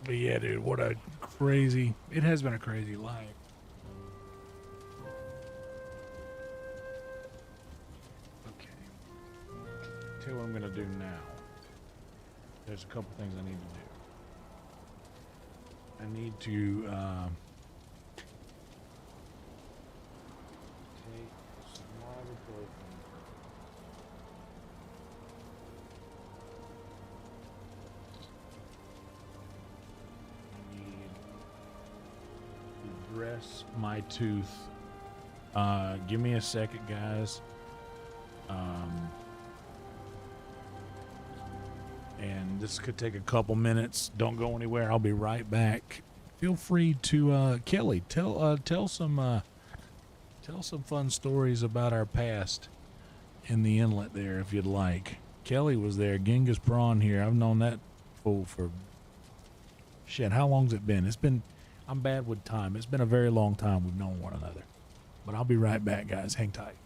But yeah, dude, what a crazy, it has been a crazy life. Okay. Tell you what I'm going to do now. There's a couple things I need to do. I need to take some ibuprofen. I need to dress my tooth. Give me a second, guys. And this could take a couple minutes. Don't go anywhere. I'll be right back. Feel free to Kelly tell some fun stories about our past in the inlet there if you'd like. Kelly was there. Genghis Prawn here. I've known that fool for shit. How long's it been? I'm bad with time. It's been a very long time we've known one another. But I'll be right back, guys. Hang tight.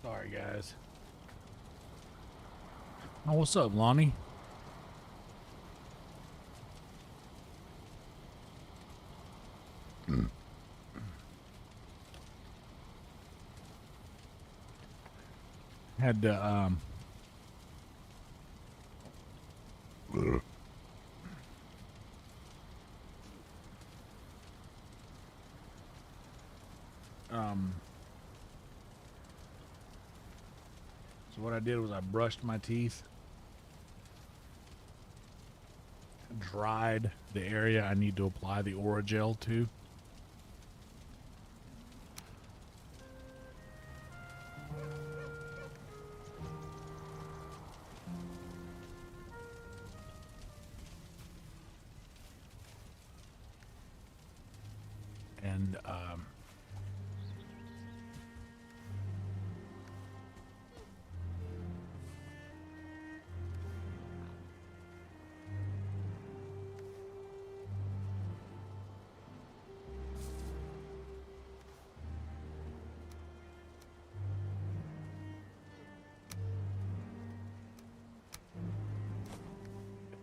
Sorry, guys. Oh, what's up, Lonnie? Had to, so what I did was I brushed my teeth, dried the area I need to apply the Oragel to.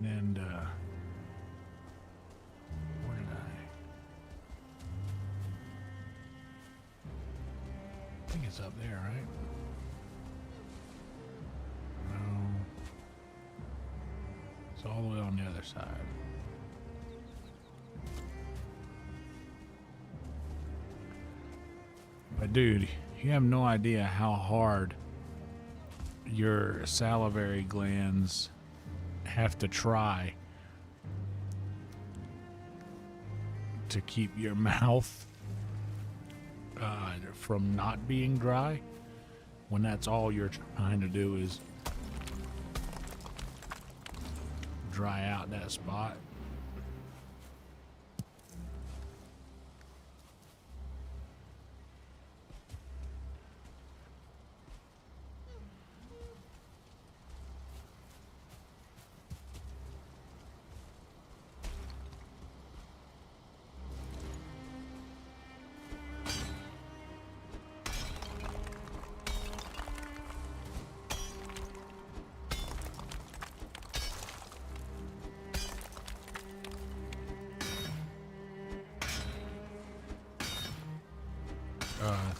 And where did I think it's up there, right? No. It's all the way on the other side. But dude, you have no idea how hard your salivary glands have to try to keep your mouth from not being dry when that's all you're trying to do is dry out that spot.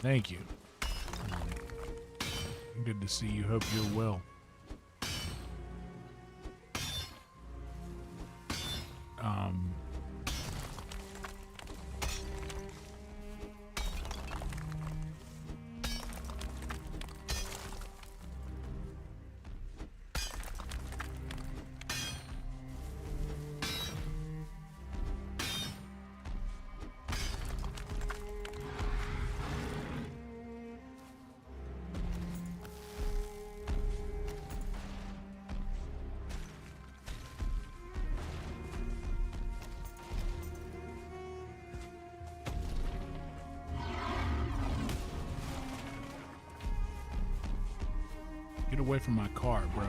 Thank you. Good to see you. Hope you're well. Get away from my car, bro.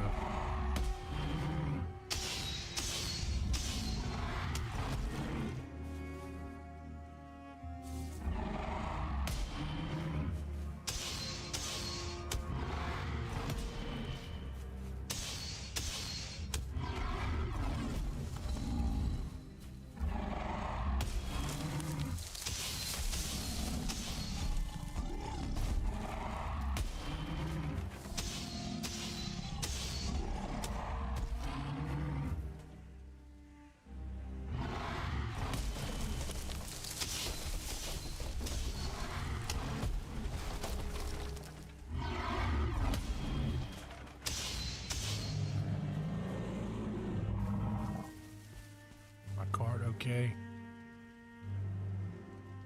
Card okay?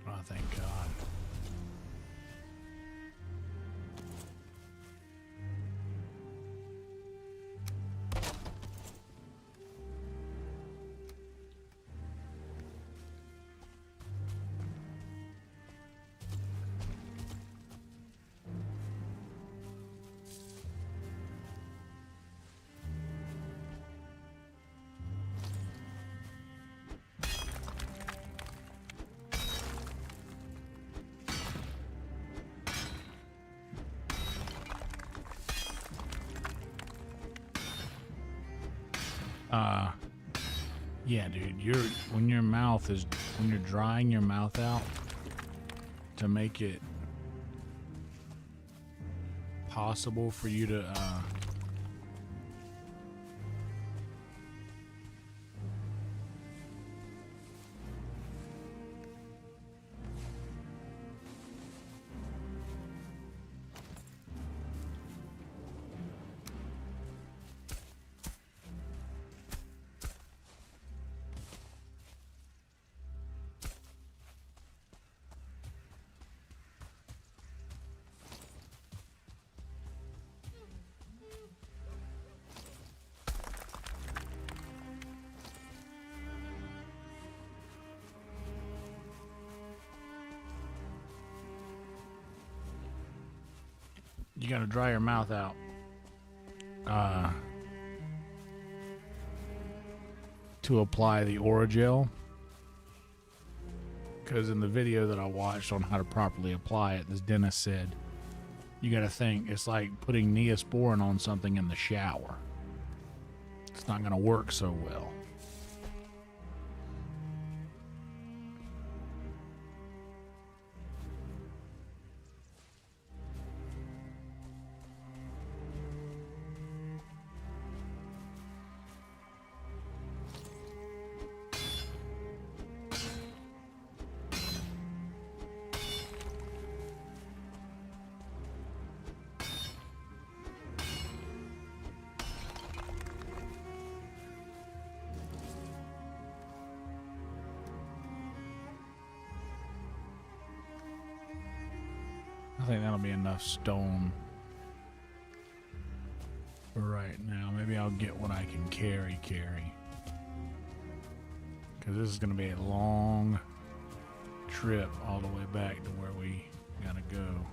Oh, thank God. Yeah, dude, when you're drying your mouth out to make it possible for you to you gotta dry your mouth out. To apply the Oragel, because in the video that I watched on how to properly apply it, this dentist said you gotta think it's like putting Neosporin on something in the shower. It's not gonna work so well. I think that'll be enough stone for right now. Maybe I'll get what I can carry. Because this is going to be a long trip all the way back to where we gotta go.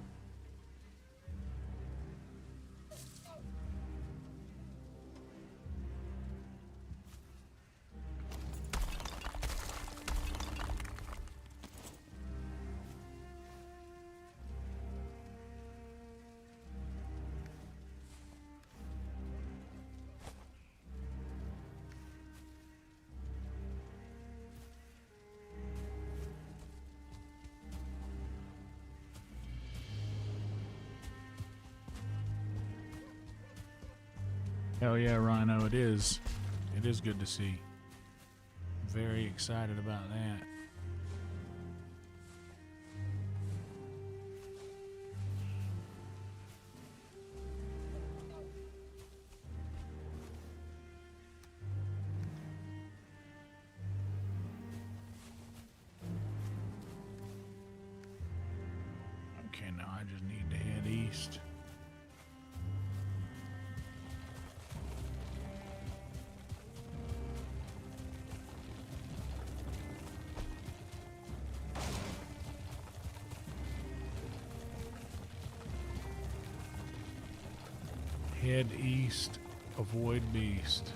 Hell yeah, Rhino, it is. It is good to see. Very excited about that. Okay, now I just need to head east. Head east, avoid beast.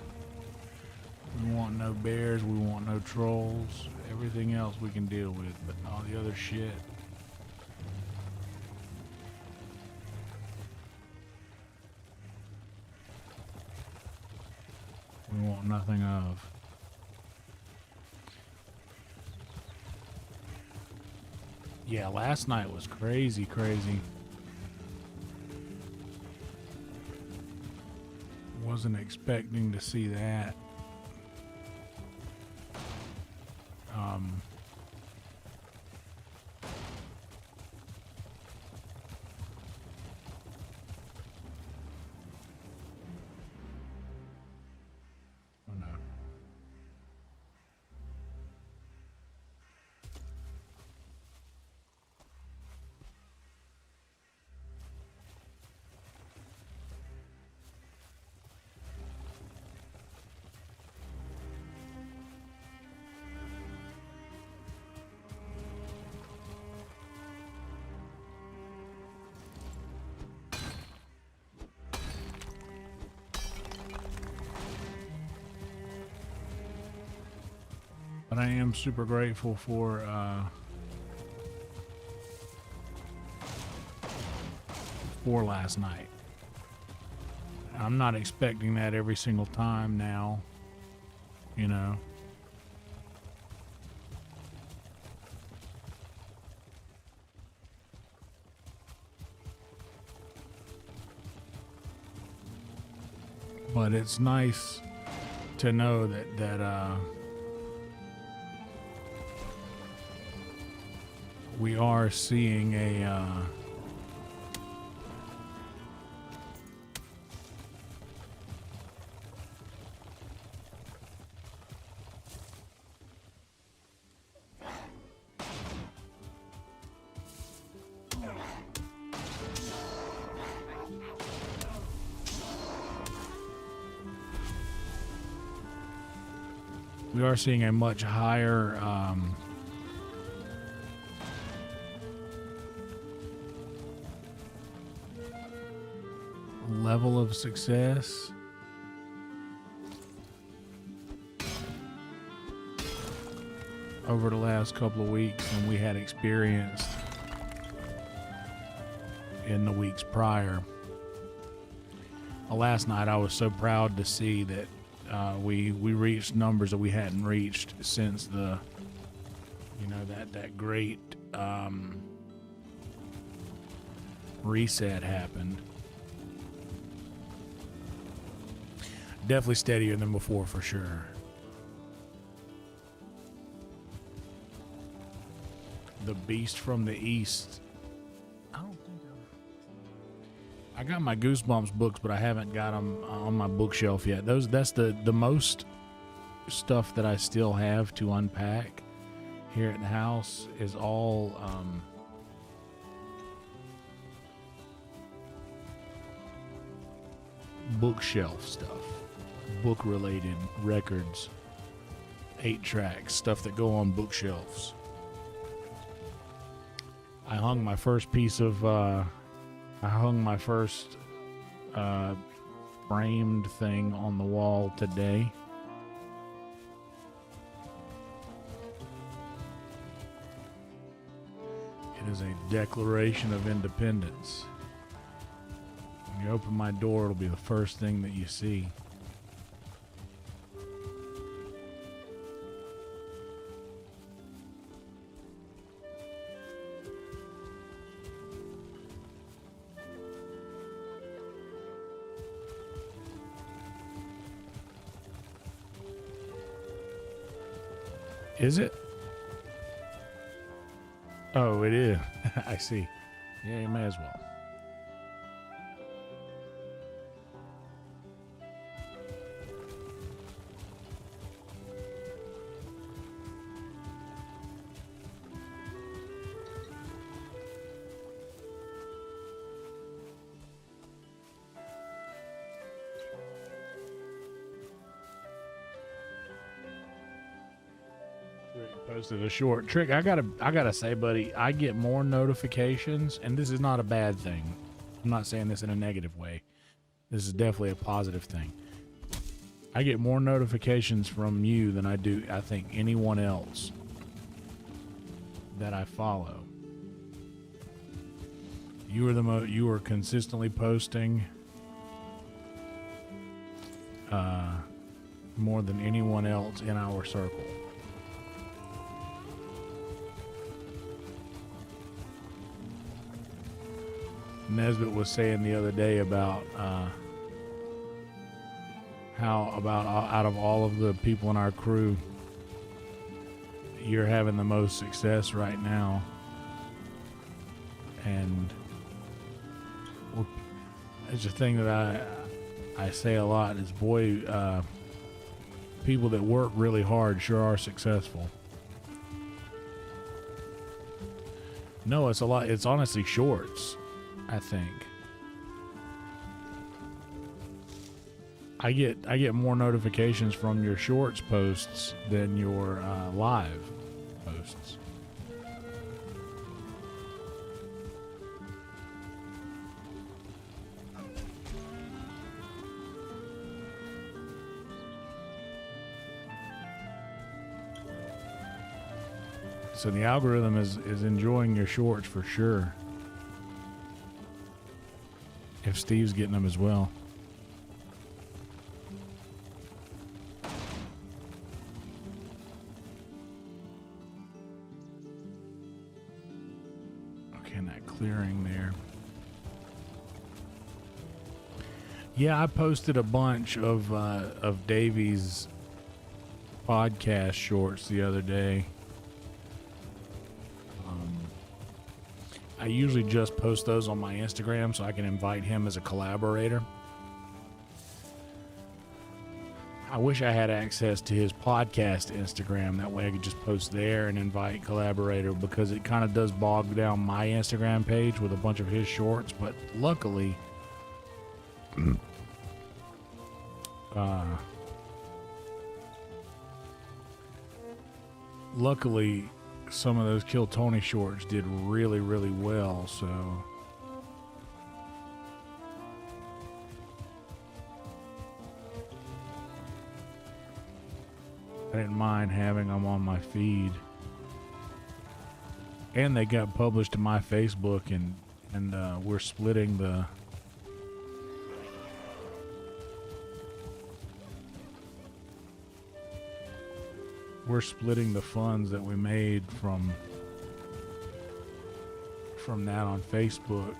We want no bears, we want no trolls. Everything else we can deal with, but all the other shit. We want nothing of. Yeah, last night was crazy. Wasn't expecting to see that. Oh no. But I am super grateful for last night. I'm not expecting that every single time now. you know. But it's nice to know that we are seeing a much higher level of success. Over the last couple of weeks than we had experienced in the weeks prior. Last night I was so proud to see that we reached numbers that we hadn't reached since the, you know, that great reset happened. Definitely steadier than before for sure. The Beast from the East. I don't think I got my Goosebumps books, but I haven't got them on my bookshelf yet. That's the most stuff that I still have to unpack here at the house is all bookshelf stuff, book related records, 8-tracks, stuff that go on bookshelves. I hung my first framed thing on the wall today. It is a Declaration of Independence. When you open my door, it'll be the first thing that you see. Is it? Oh, it is. I see. Yeah, you may as well. Posted a short trick. I gotta say, buddy, I get more notifications, and this is not a bad thing. I'm not saying this in a negative way. This is definitely a positive thing. I get more notifications from you than I do, I think, anyone else that I follow. You are consistently posting more than anyone else in our circle. Nesbitt was saying the other day about how out of all of the people in our crew, you're having the most success right now. And it's a thing that I say a lot is, boy, people that work really hard sure are successful. No, it's a lot. It's honestly shorts, I think. I get more notifications from your shorts posts than your live posts. So the algorithm is enjoying your shorts for sure. If Steve's getting them as well. that clearing there. Yeah, I posted a bunch of Davy's podcast shorts the other day. I usually just post those on my Instagram so I can invite him as a collaborator. I wish I had access to his podcast Instagram. That way I could just post there and invite collaborator, because it kind of does bog down my Instagram page with a bunch of his shorts. But luckily, some of those Kill Tony shorts did really, really well. So I didn't mind having them on my feed, and they got published to my Facebook, and we're splitting the funds that we made from that on Facebook.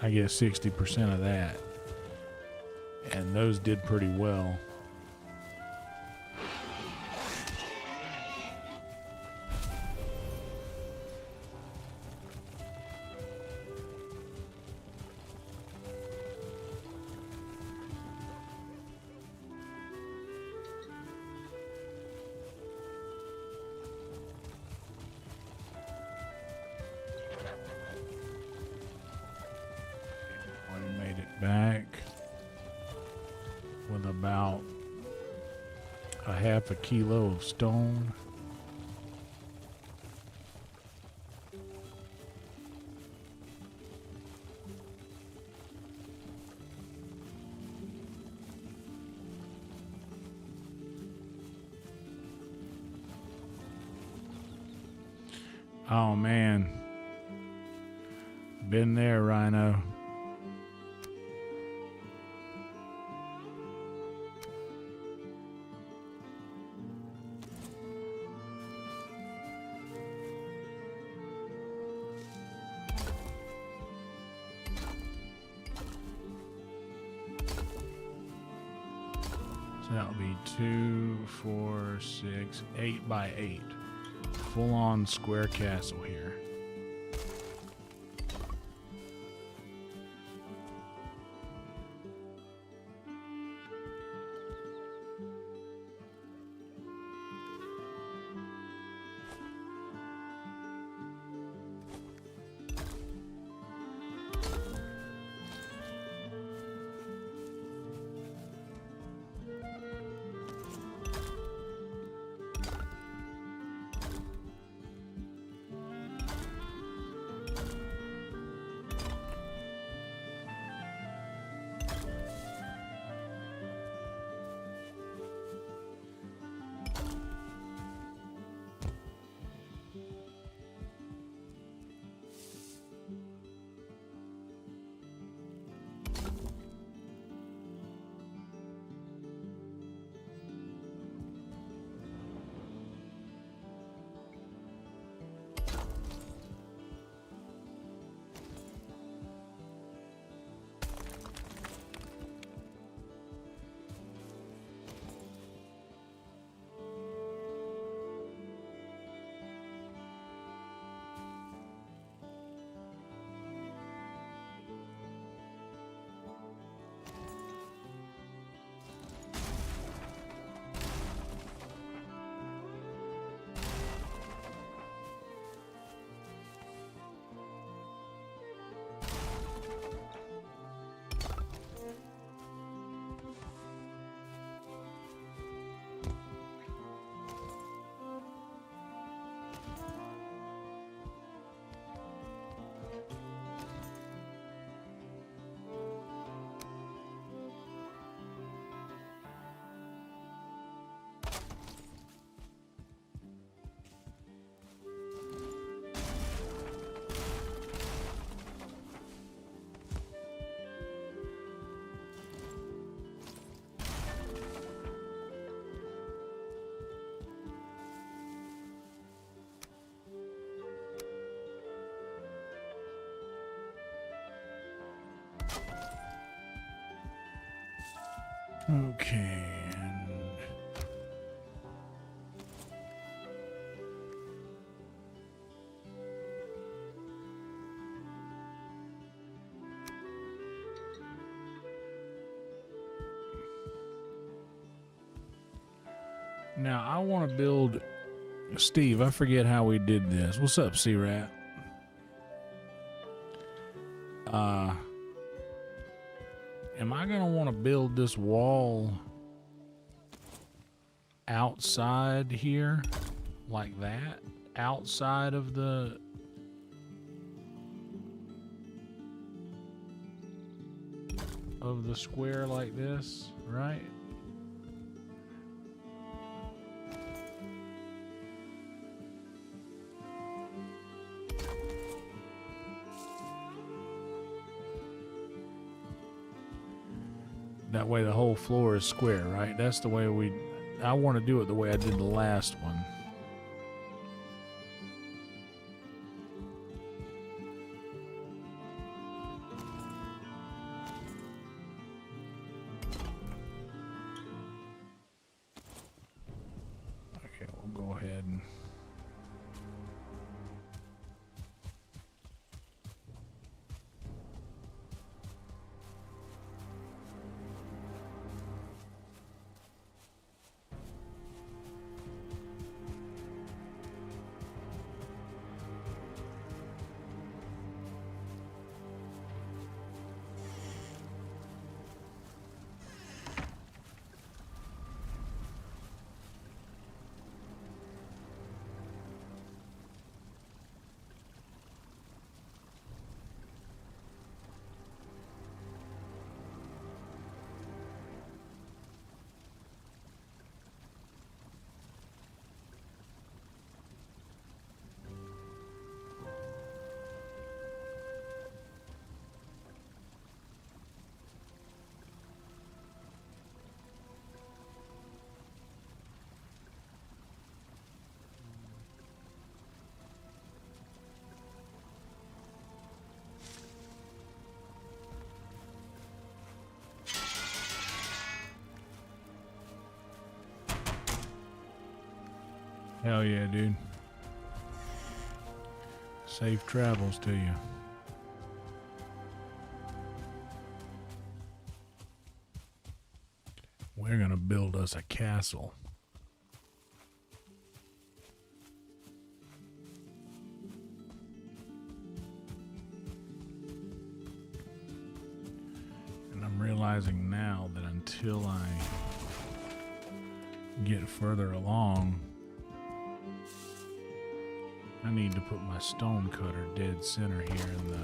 I get 60% of that, and those did pretty well. Back with about a half a kilo of stone. Oh man, been there, Rhino. So that would be 2, 4, 6, 8 by 8. Full on square castle here. Okay. Now I want to build. Steve, I forget how we did this. What's up, C-Rat? Am I gonna want to build this wall outside here, like that, outside of the square like this, right? That way the whole floor is square, right? That's the way I want to do it the way I did the last one. Okay, we'll go ahead and hell yeah, dude. Safe travels to you. We're gonna build us a castle. And I'm realizing now that until I get further along, I need to put my stone cutter dead center here in the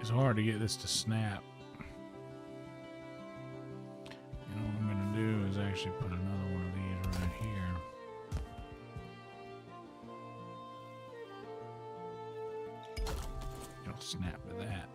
It's hard to get this to snap. You know what I'm gonna do? actually put another one of these right here. It'll snap to that.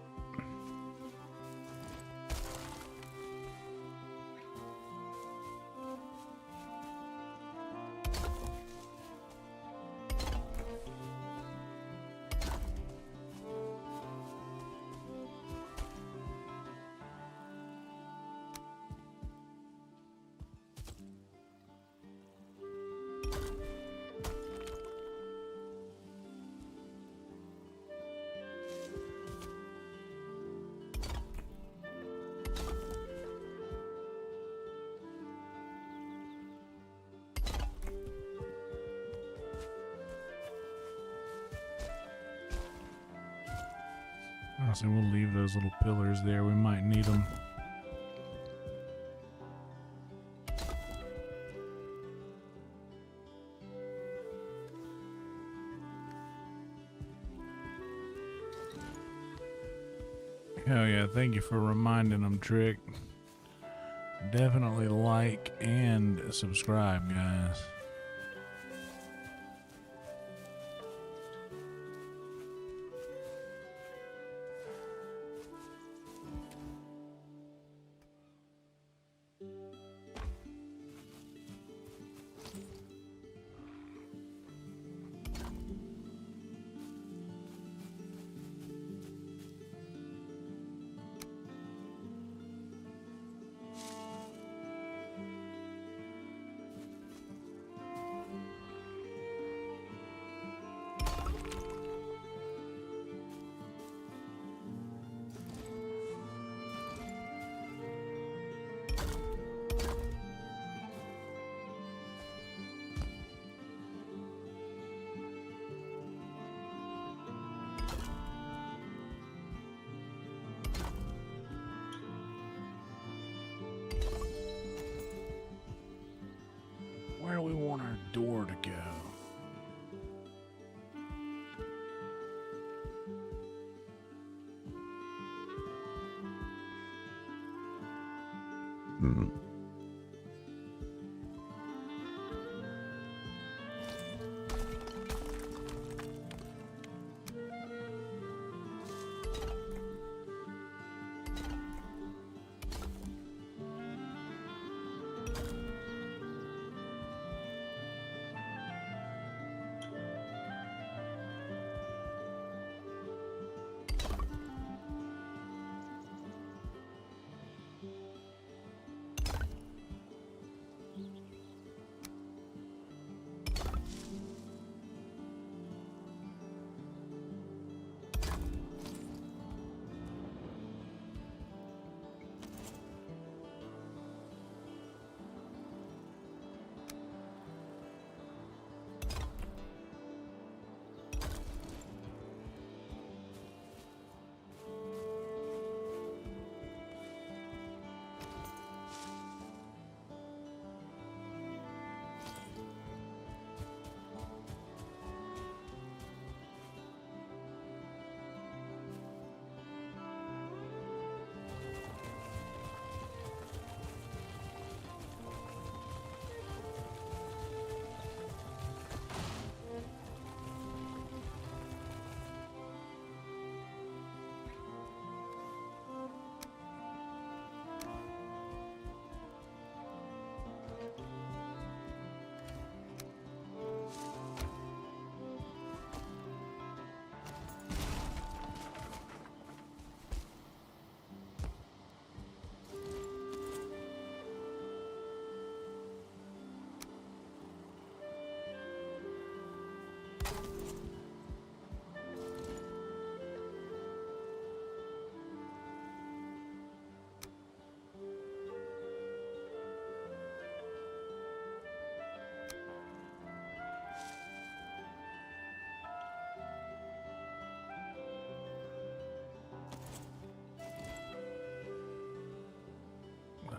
Honestly, we'll leave those little pillars there. We might need them. Hell yeah, thank you for reminding them, Trick. Definitely like and subscribe, guys. Where do we want our door to go?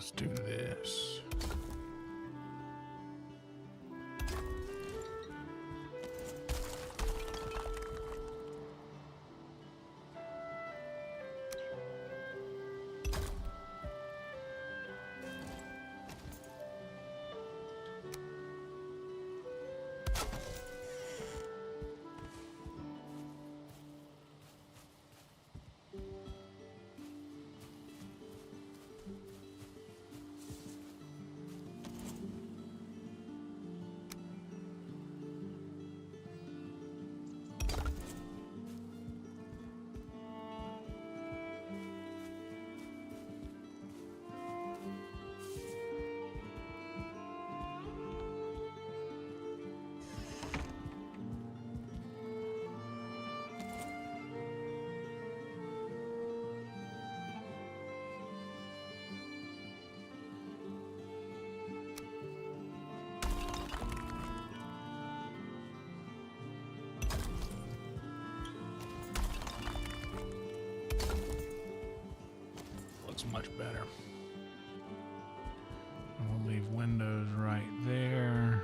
Let's do this. looks much better. We'll leave windows right there.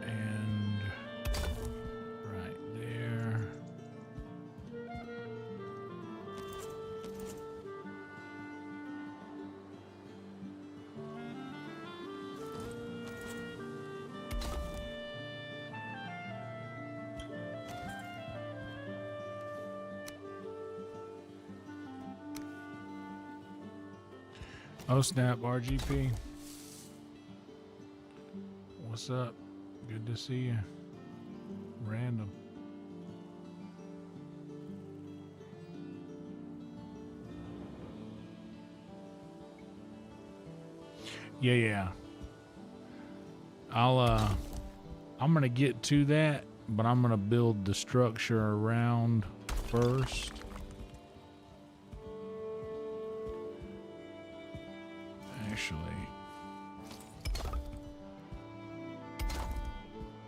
And right there. Oh snap, RGP. What's up? Good to see you. Random. Yeah. I'm gonna get to that, but I'm gonna build the structure around first. Actually,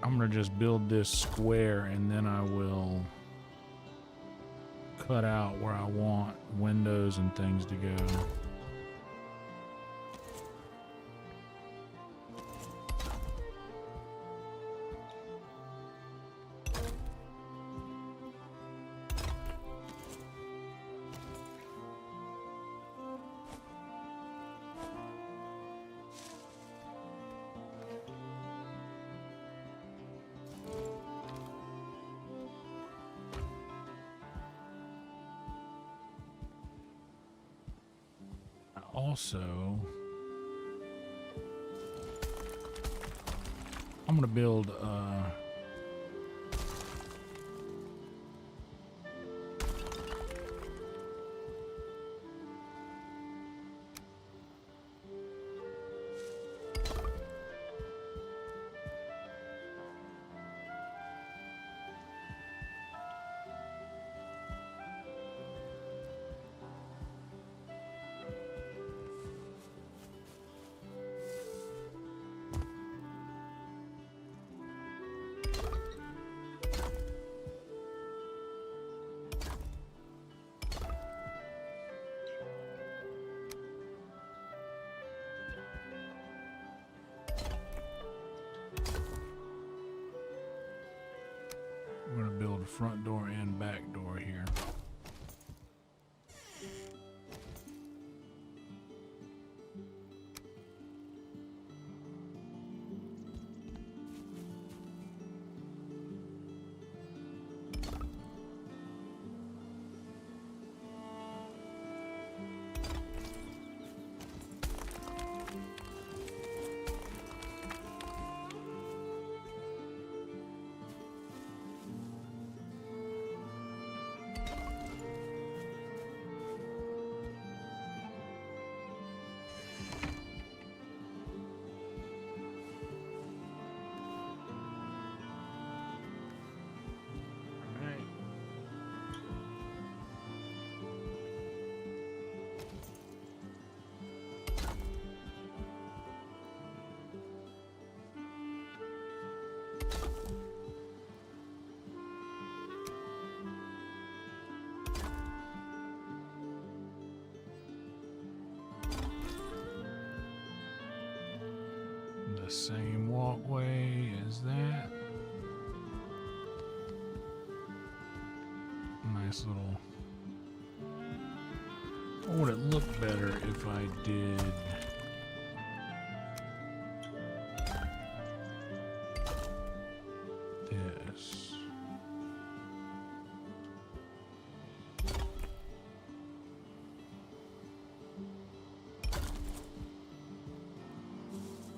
I'm gonna just build this square and then I will cut out where I want windows and things to go. Also, I'm gonna build we're gonna build a front door and back door here. The same walkway as that. Nice little. Or would it look better if I did this?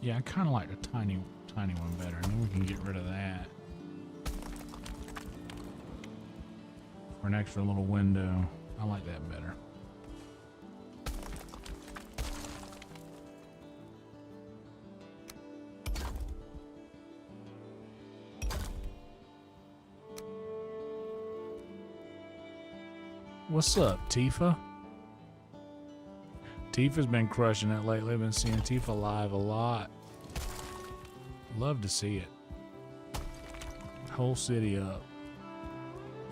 Yeah, I kind of like the tiny one better, and then we can get rid of that for an extra little window. I like that better. What's up, Tifa? Tifa's been crushing it lately. I've been seeing Tifa live a lot Love to see it. Whole city up.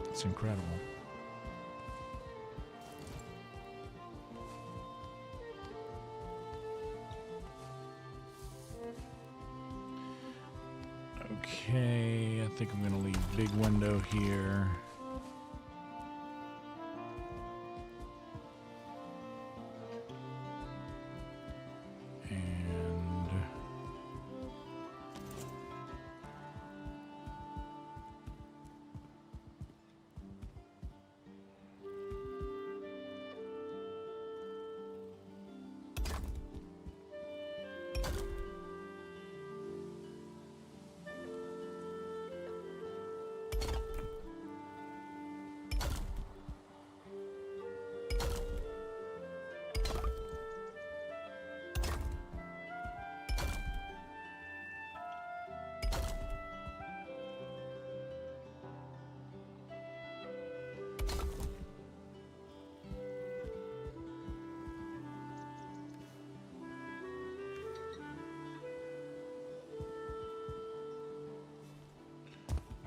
It's incredible. Okay, I think I'm gonna leave big window here.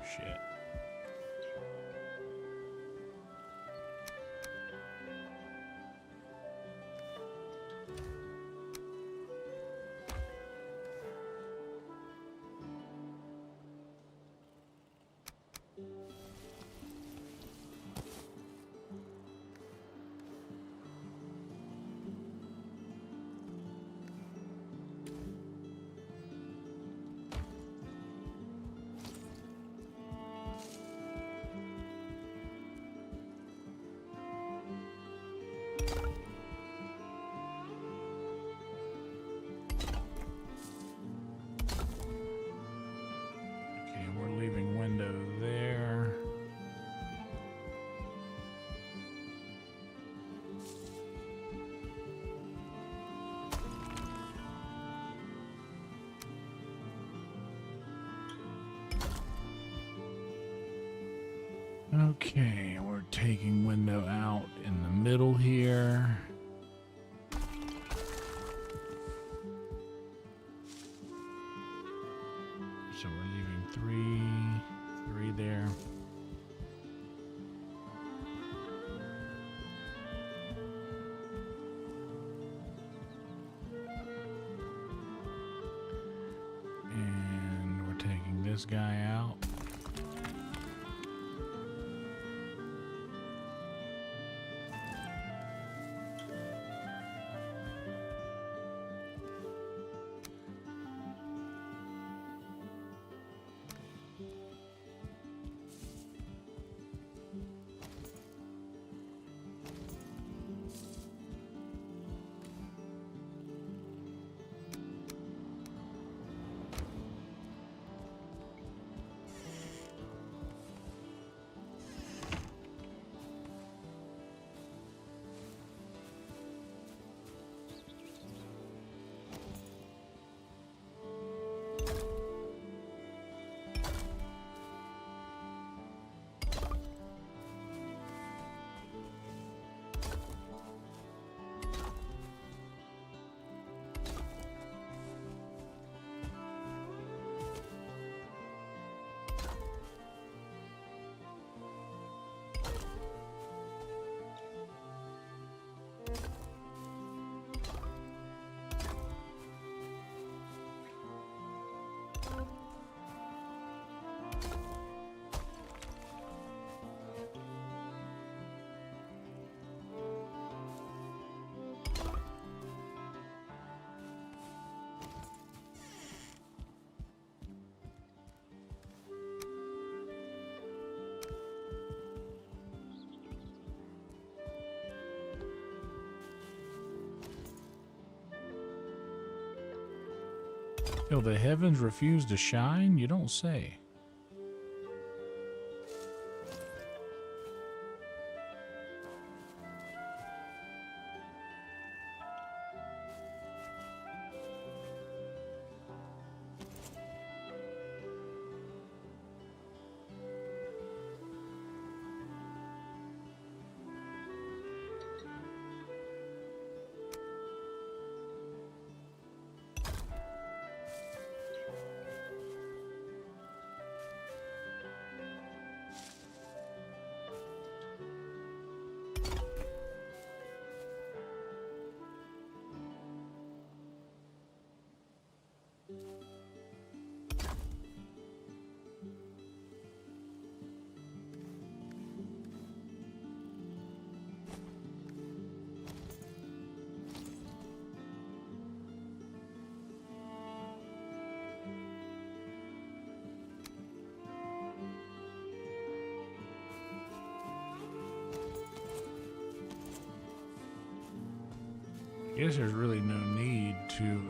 Shit. Okay, we're taking window out in the middle here. So we're leaving three there. And we're taking this guy out. Will the heavens refuse to shine? You don't say. guess there's really no need to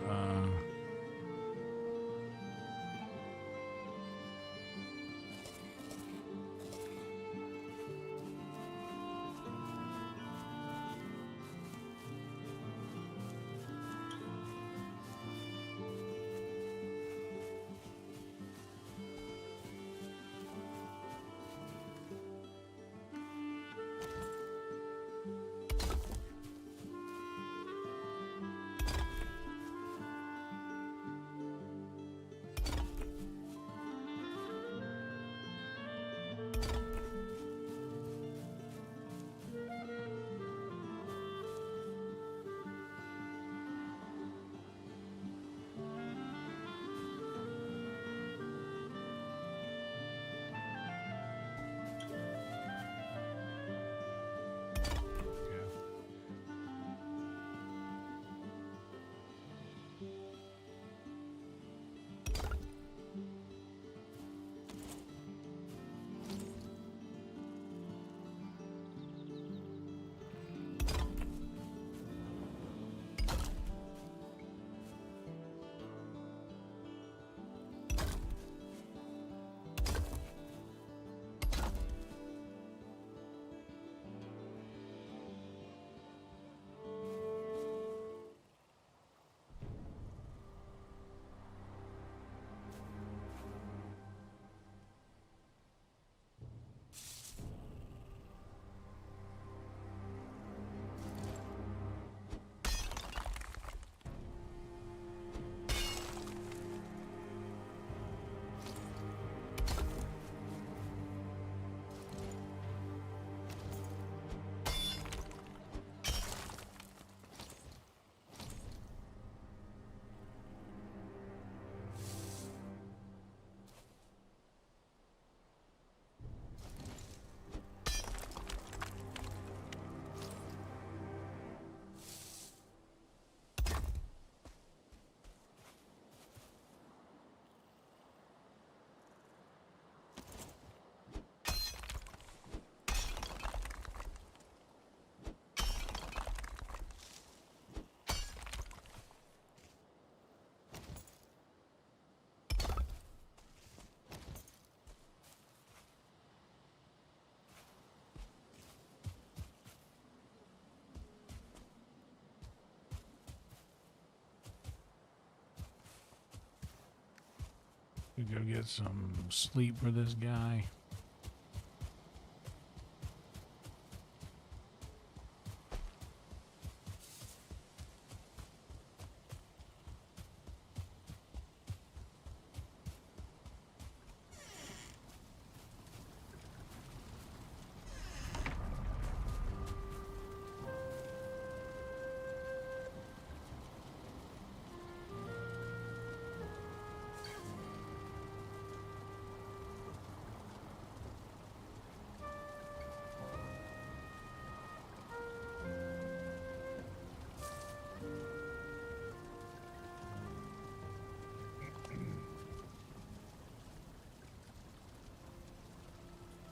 go get some sleep for this guy.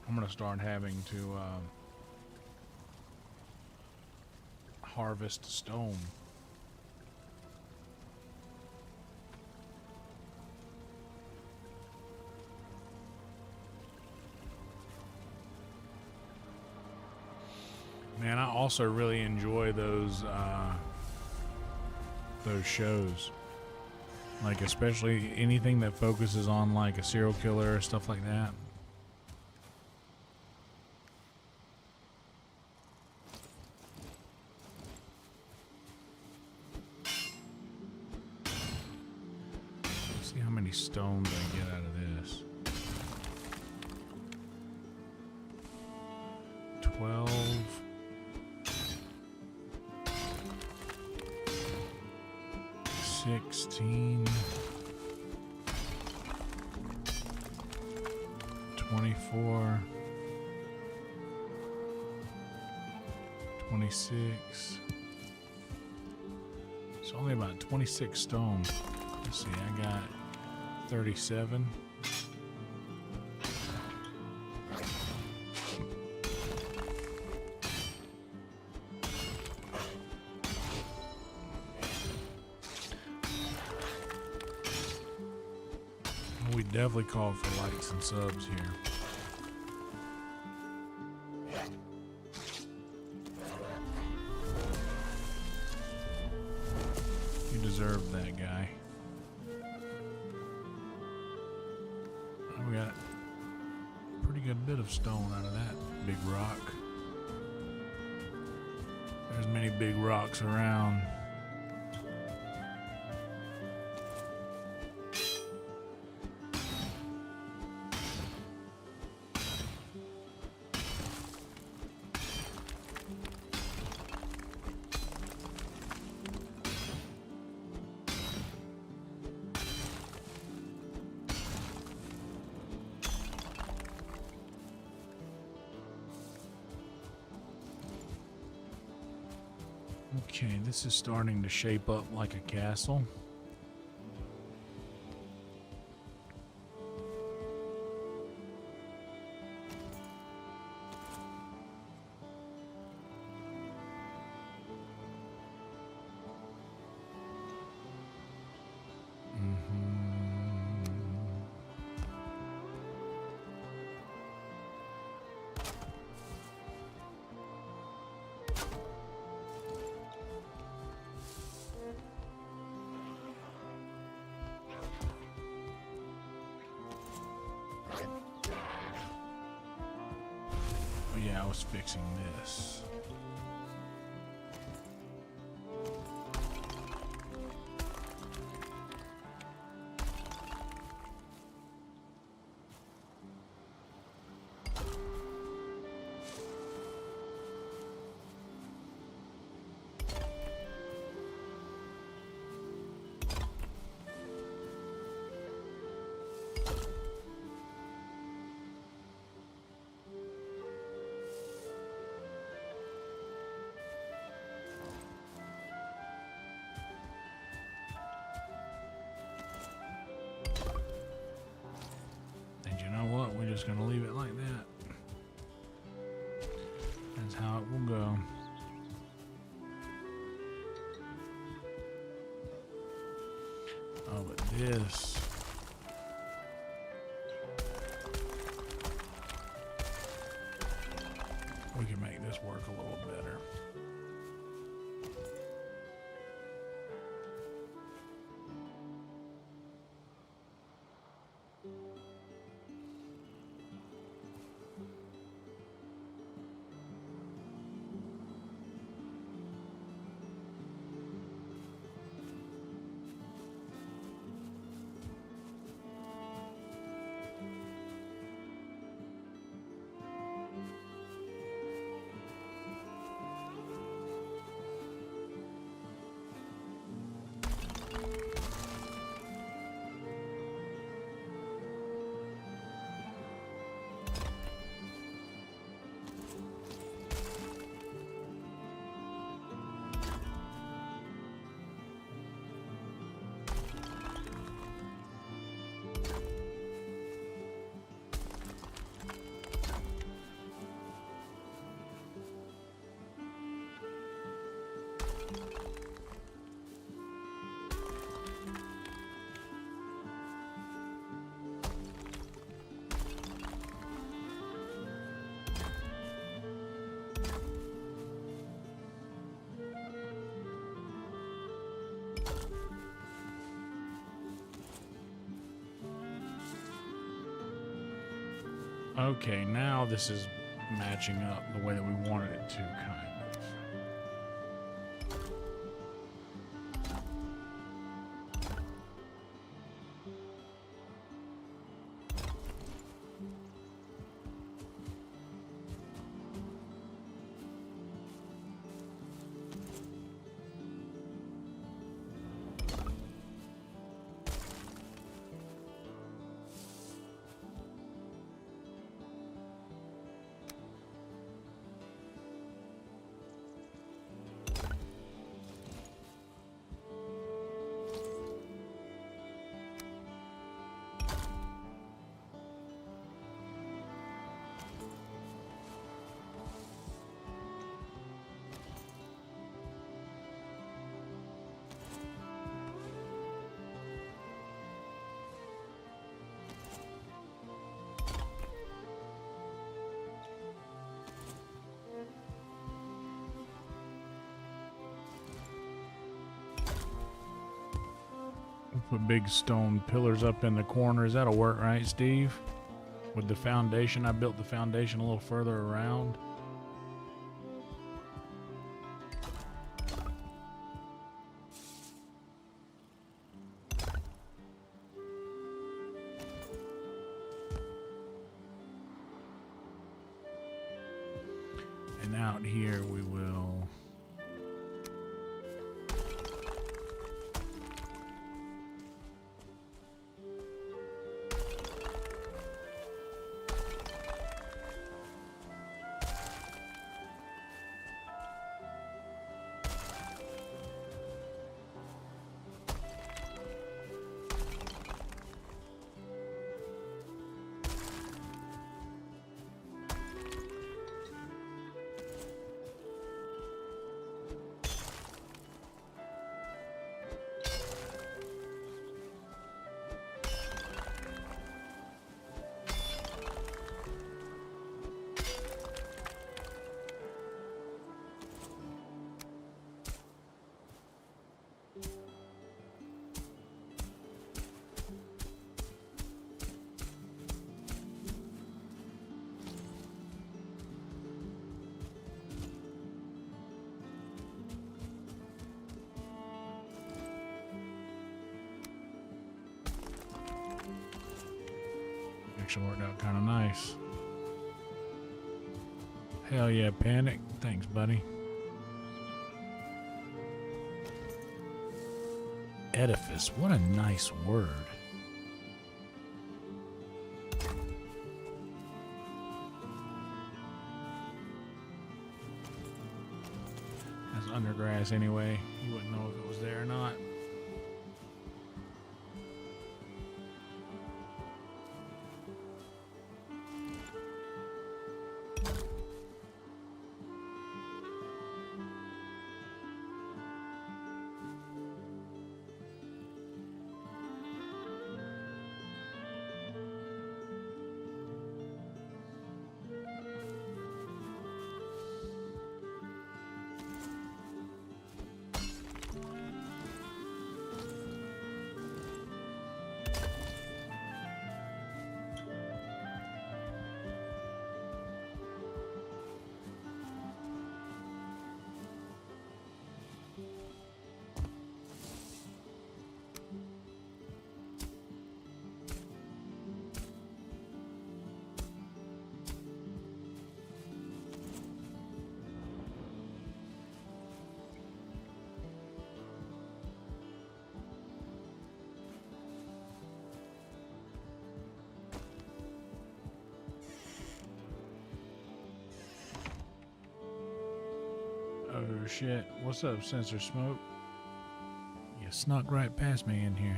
I'm going to start having to harvest stone. Man, I also really enjoy those shows. Like, especially anything that focuses on like a serial killer or stuff like that. See how many stones I get out of this. 12. 16. 24. 26. It's only about 26 stone. Let's see, I got 37. definitely call for likes and subs here. You deserve that, guy. We got a pretty good bit of stone out of that big rock. There's many big rocks around. Okay, this is starting to shape up like a castle. Yeah, I was fixing this. Just gonna leave it like that. That's how it will go. Oh, but this. We can make this work a little better. Okay, now this is matching up the way that we wanted it to, kind of. Put big stone pillars up in the corners. That'll work, right, Steve? With the foundation, I built the foundation a little further around. And out here we will... Actually worked out kind of nice. Hell yeah, Panic. Thanks, buddy. Edifice. What a nice word. That's undergrass anyway. You wouldn't know if it was there or not. Oh shit, what's up, Sensor Smoke? You snuck right past me in here.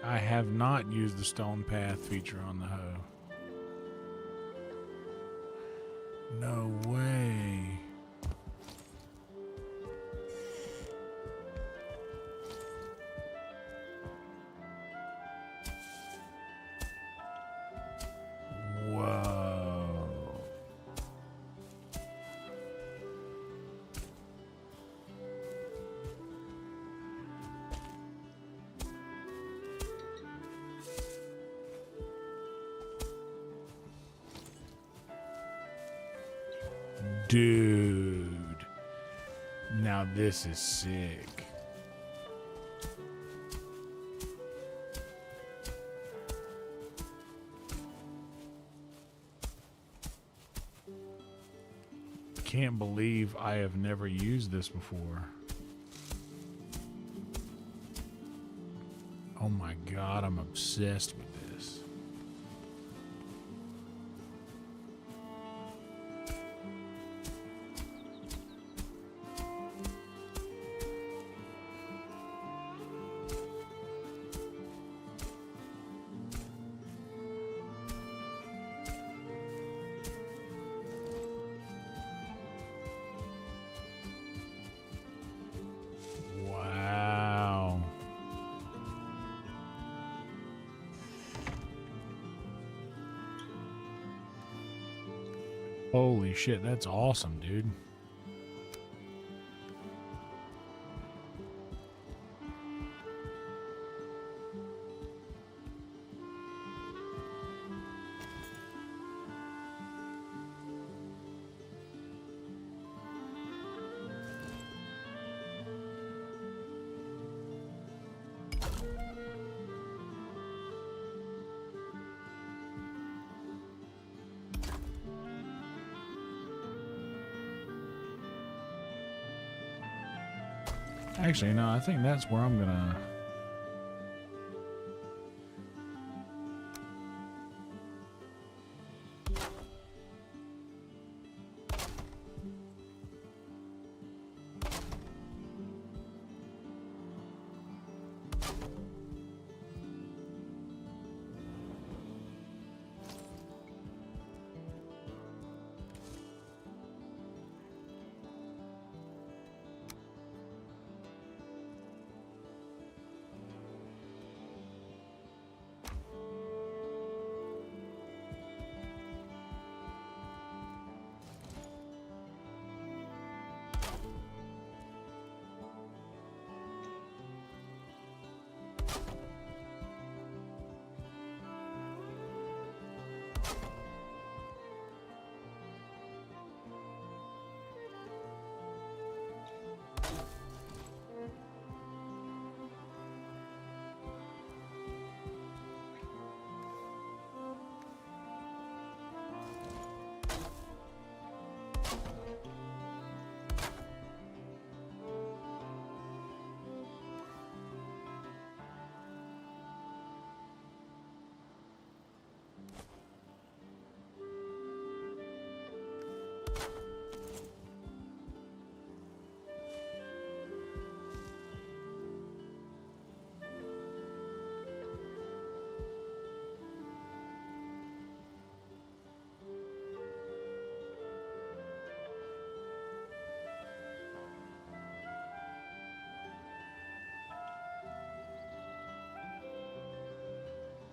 I have not used the stone path feature on the hoe. No way. Whoa. Dude, now this is sick. Can't believe I have never used this before. my God, I'm obsessed with this. Wow. Holy shit, that's awesome, dude. Actually, no, I think that's where I'm gonna...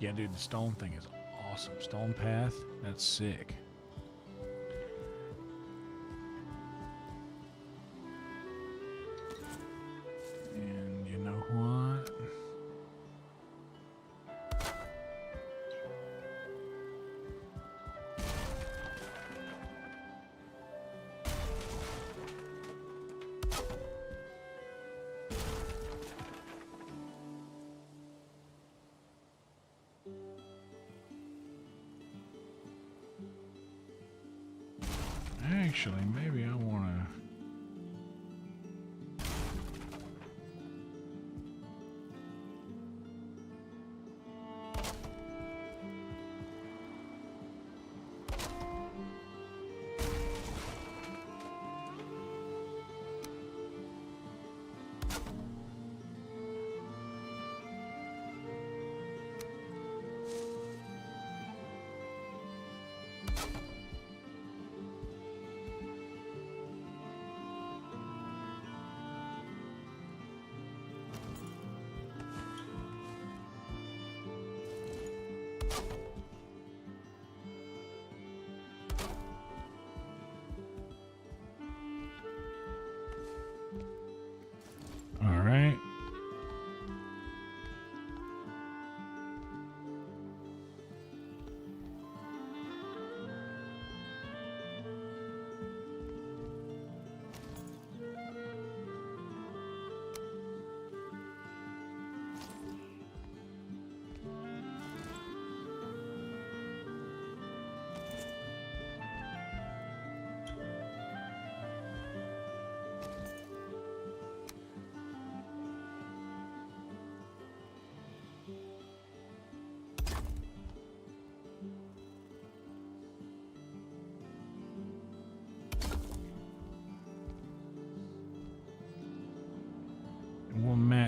Yeah, dude, the stone thing is awesome. Stone path, that's sick. And you know what? Actually, maybe I want to...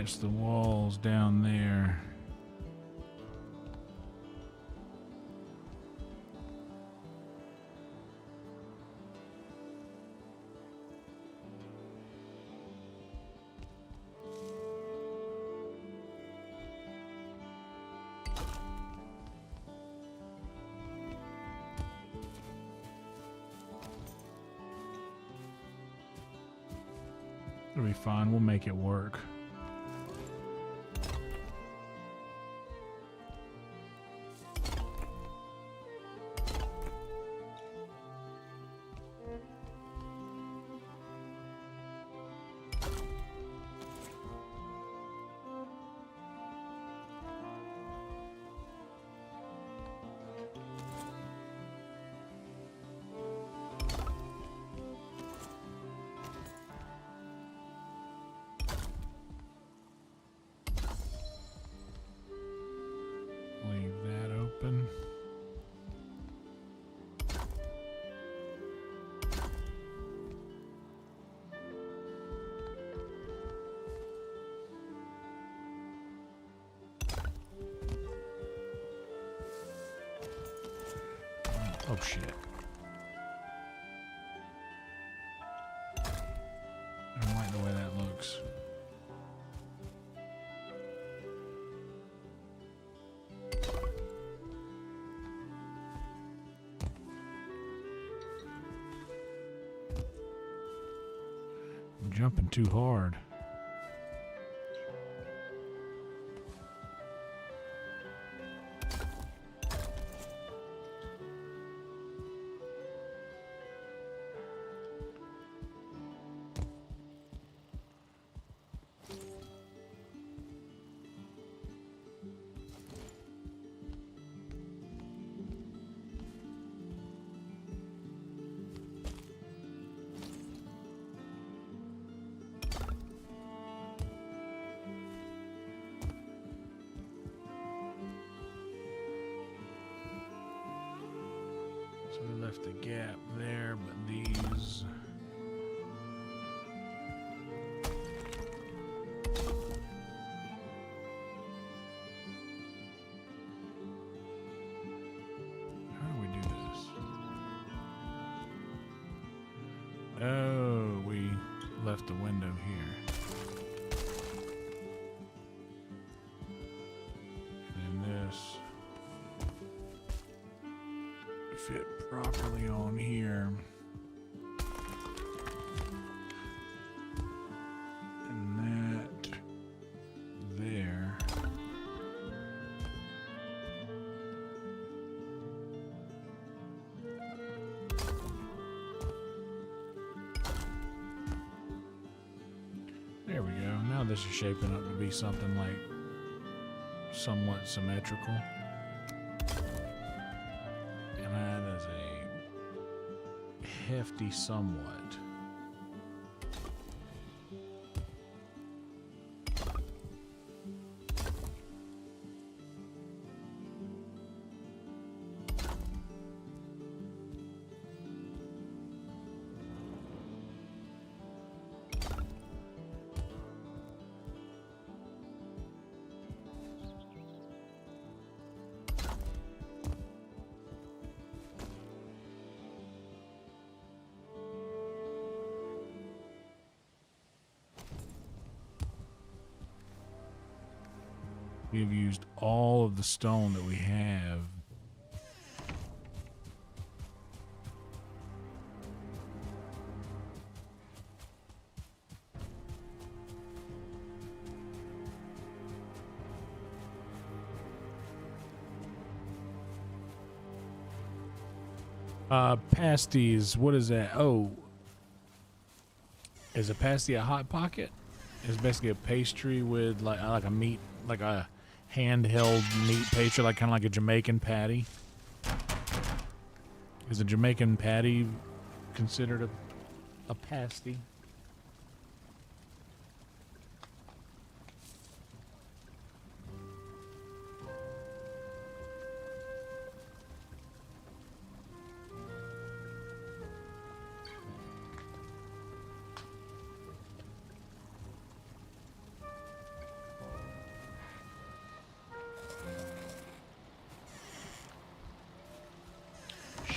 match the walls down there. It'll be fine. We'll make it work. Leave that open. Oh shit. I don't like the way that looks. I'm jumping too hard. So we left a gap there, but these... How do we do this? Oh, we left the window here. And then this fit properly on here. And that there. There we go. Now this is shaping up to be something like somewhat symmetrical. And that is a hefty somewhat. We have used all of the stone that we have. Pasties, what is that? Oh, is a pasty a hot pocket? It's basically a pastry with like a meat, like a handheld meat pastry, like kind of like a Jamaican patty. Is a Jamaican patty considered a pasty?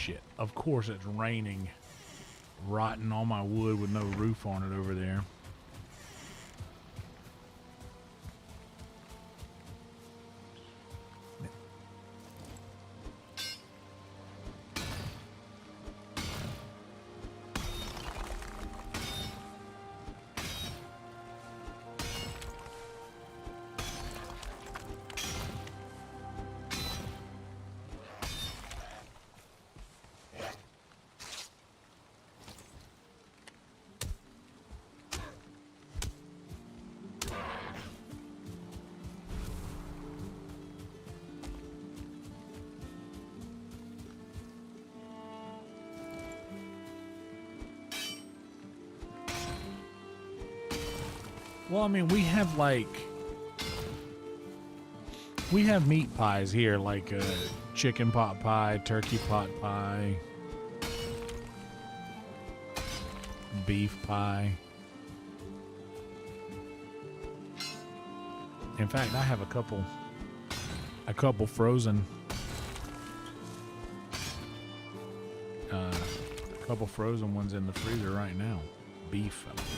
shit. Of course it's raining, rotting all my wood with no roof on it over there. Well, I mean, we have meat pies here, like chicken pot pie, turkey pot pie, beef pie. In fact, I have a couple frozen, ones in the freezer right now. Beef, I believe.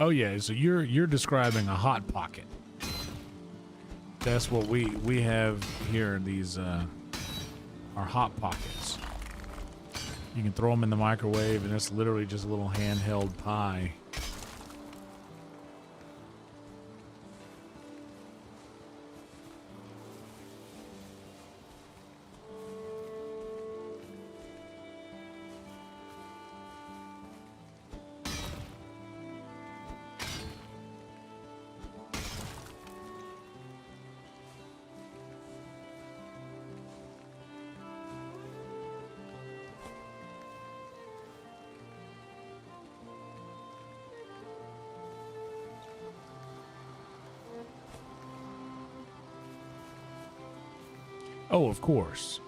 Oh yeah, so you're describing a hot pocket. That's what we have here. These are hot pockets. You can throw them in the microwave, and it's literally just a little handheld pie. Oh, of course.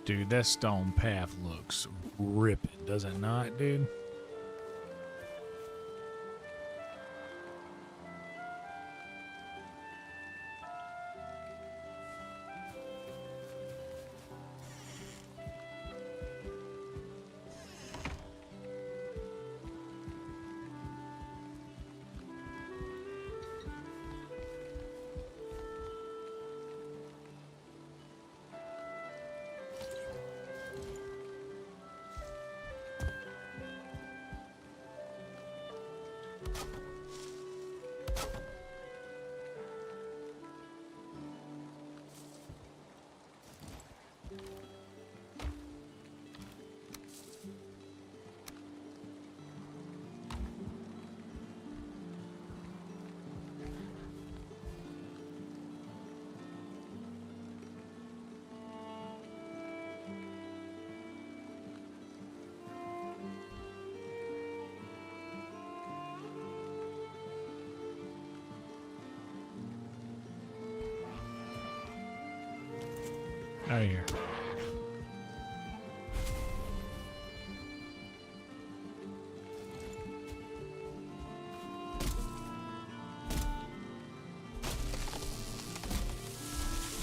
Dude, that stone path looks ripping, does it not, dude? Out of here.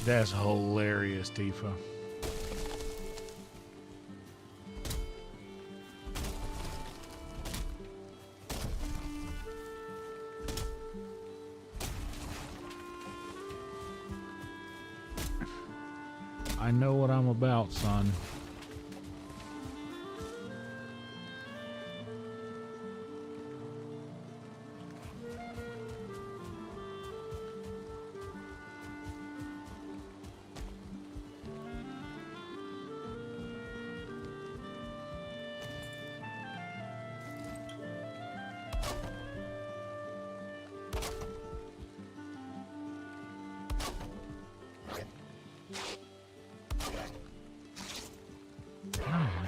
That's hilarious, Tifa. I know what I'm about, son.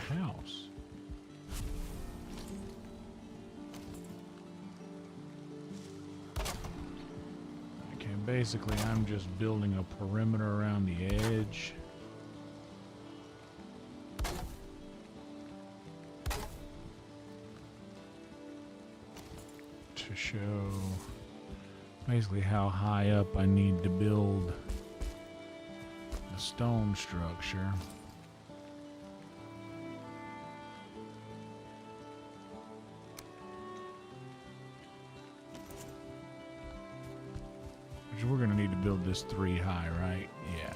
House. Okay, basically I'm just building a perimeter around the edge. To show basically how high up I need to build the stone structure. We're gonna need to build this 3 high, right? Yeah.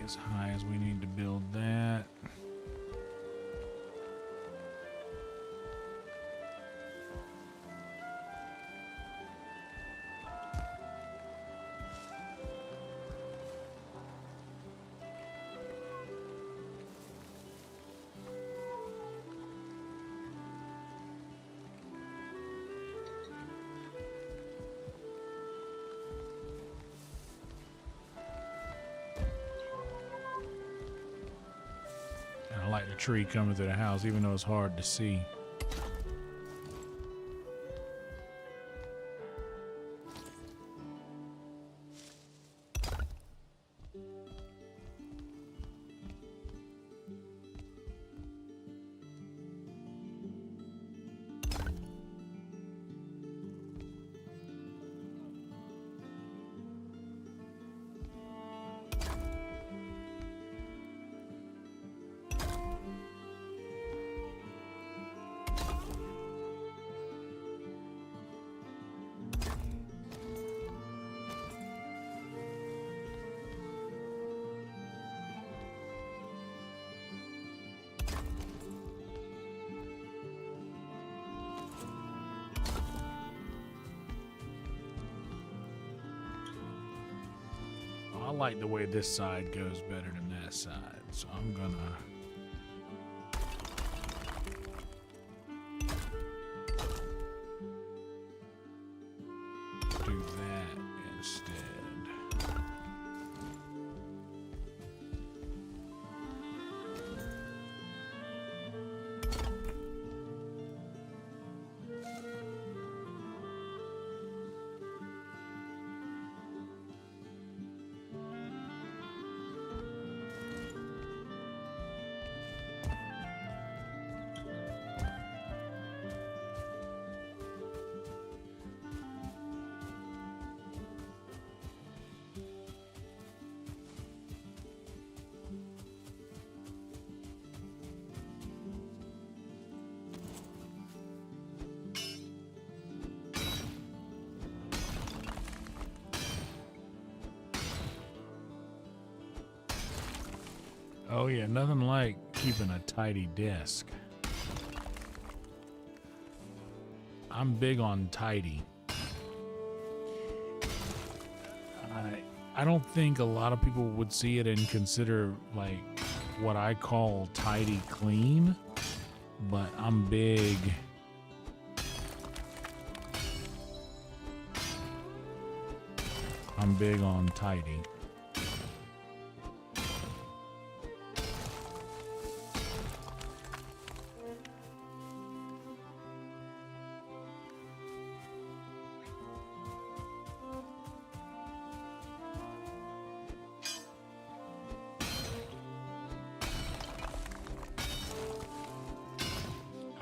As high as we need to build that. I like the tree coming through the house, even though it's hard to see. I like the way this side goes better than that side, so I'm gonna do that instead. Oh yeah, nothing like keeping a tidy desk. I'm big on tidy. I don't think a lot of people would see it and consider like what I call tidy clean, but I'm big. I'm big on tidy.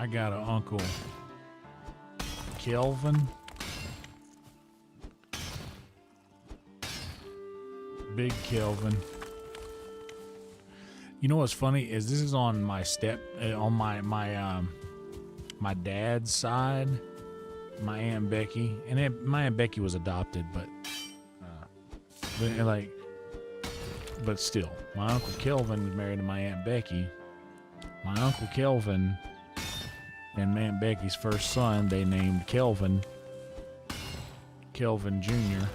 I got an Uncle Kelvin. Big Kelvin. You know what's funny is this is on my my dad's side, my Aunt Becky, and my Aunt Becky was adopted, but still, my Uncle Kelvin was married to my Aunt Becky. My Uncle Kelvin and Aunt Becky's first son, they named Kelvin Jr.,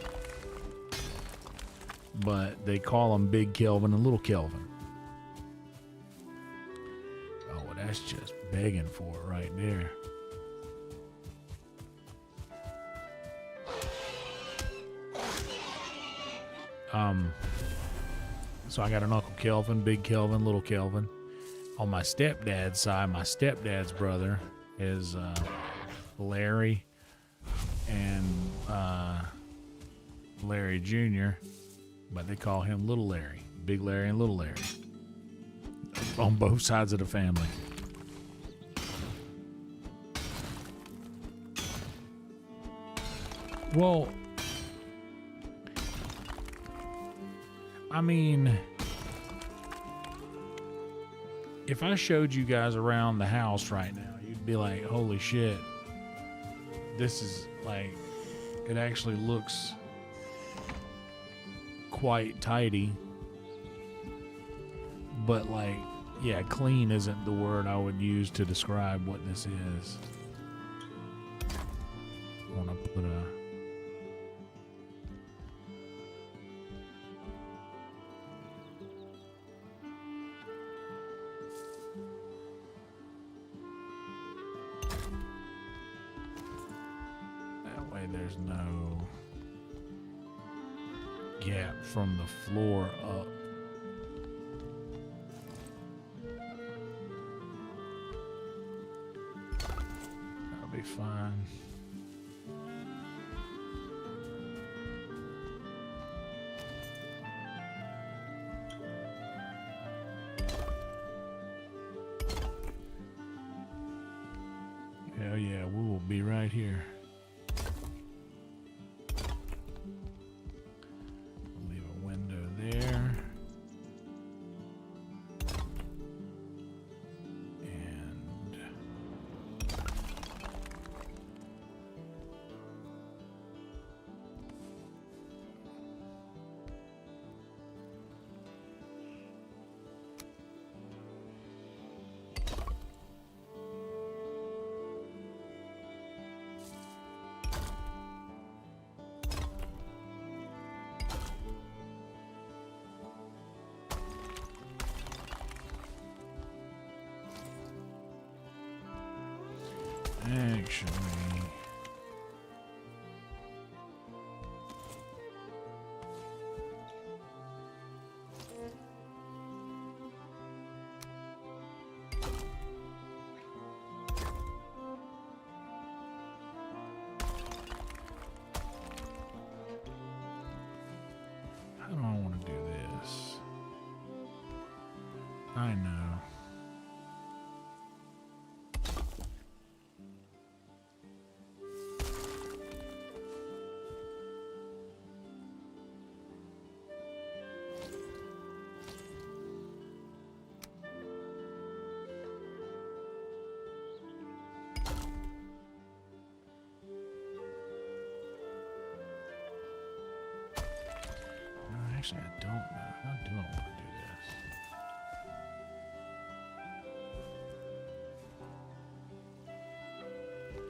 but they call him Big Kelvin and Little Kelvin. Oh, well, that's just begging for it right there. So I got an Uncle Kelvin, Big Kelvin, Little Kelvin. On my stepdad's side, my stepdad's brother is Larry and Larry Jr., but they call him Little Larry, Big Larry and Little Larry, on both sides of the family. Well, I mean, if I showed you guys around the house right now, you'd be like, holy shit, this is like, it actually looks quite tidy. But like, yeah, clean isn't the word I would use to describe what this is. I want to put a... There's no gap from the floor up. That'll be fine. Hell yeah, we will be right here. Actually, how do I want to do this? I know. Actually, I don't know. How do I want to do this?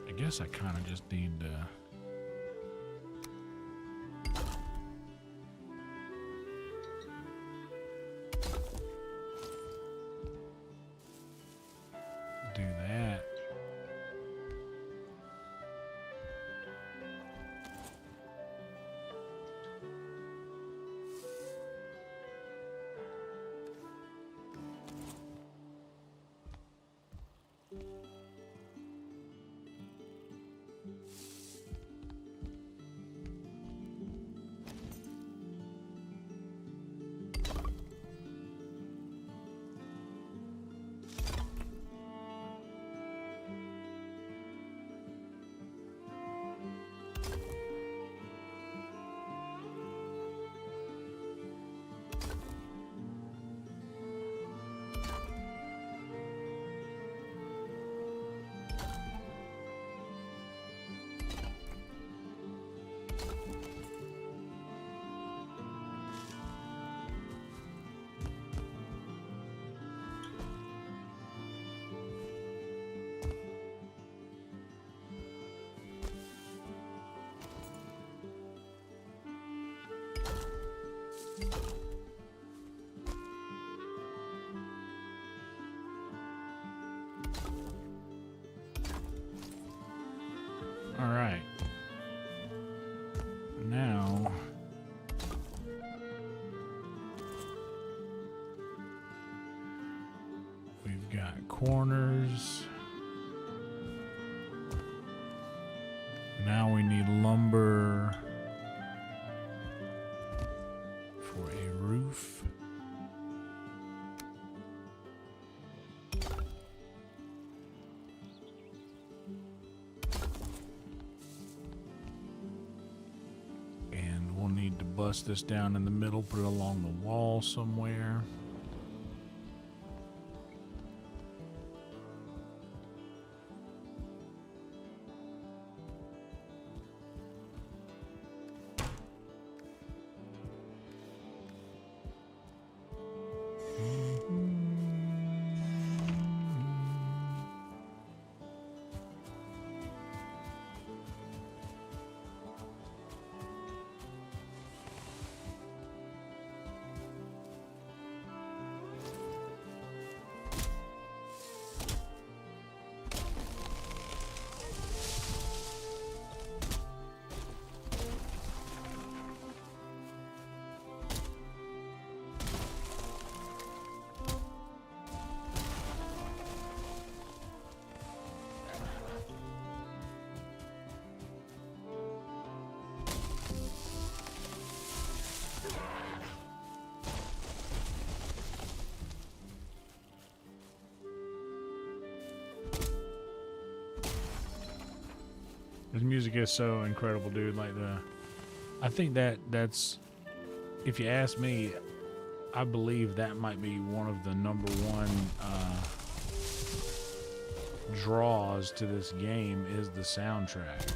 I guess I kind of just need to... do that. All right. Now we've got corners. Now we need lumber for a roof. And we'll need to bust this down in the middle, put it along the wall somewhere. This music is so incredible, dude. Like I think that's, if you ask me, I believe that might be one of the #1 draws to this game is the soundtrack.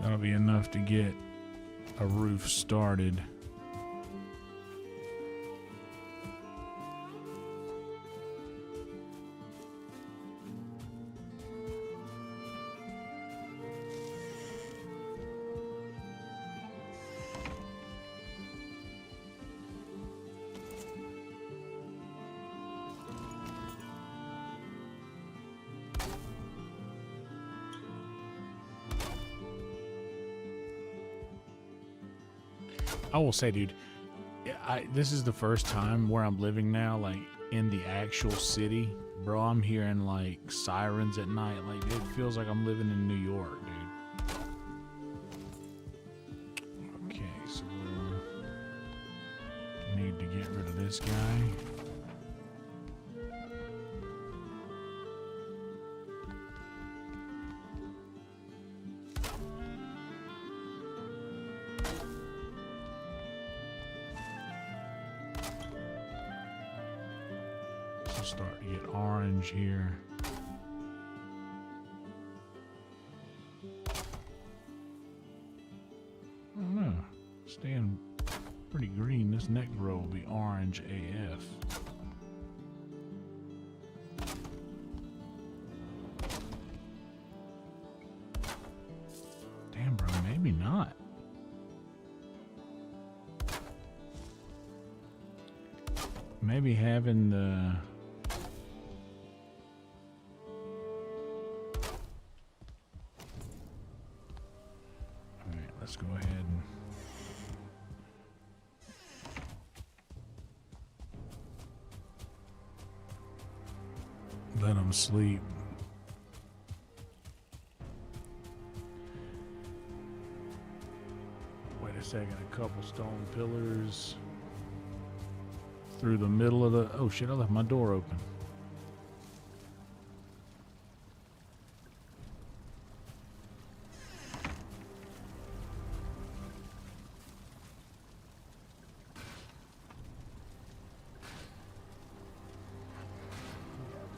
That'll be enough to get a roof started. I will say, dude, this is the first time where I'm living now, like in the actual city, bro. I'm hearing like sirens at night. Like it feels like I'm living in New York, dude. Okay, so we'll need to get rid of this guy. Start to get orange here. I don't know. Staying pretty green. This next row will be orange AF. Damn, bro, maybe not. Maybe having the let's go ahead and let them sleep. Wait a second, a couple stone pillars. through the middle of the... Oh shit, I left my door open.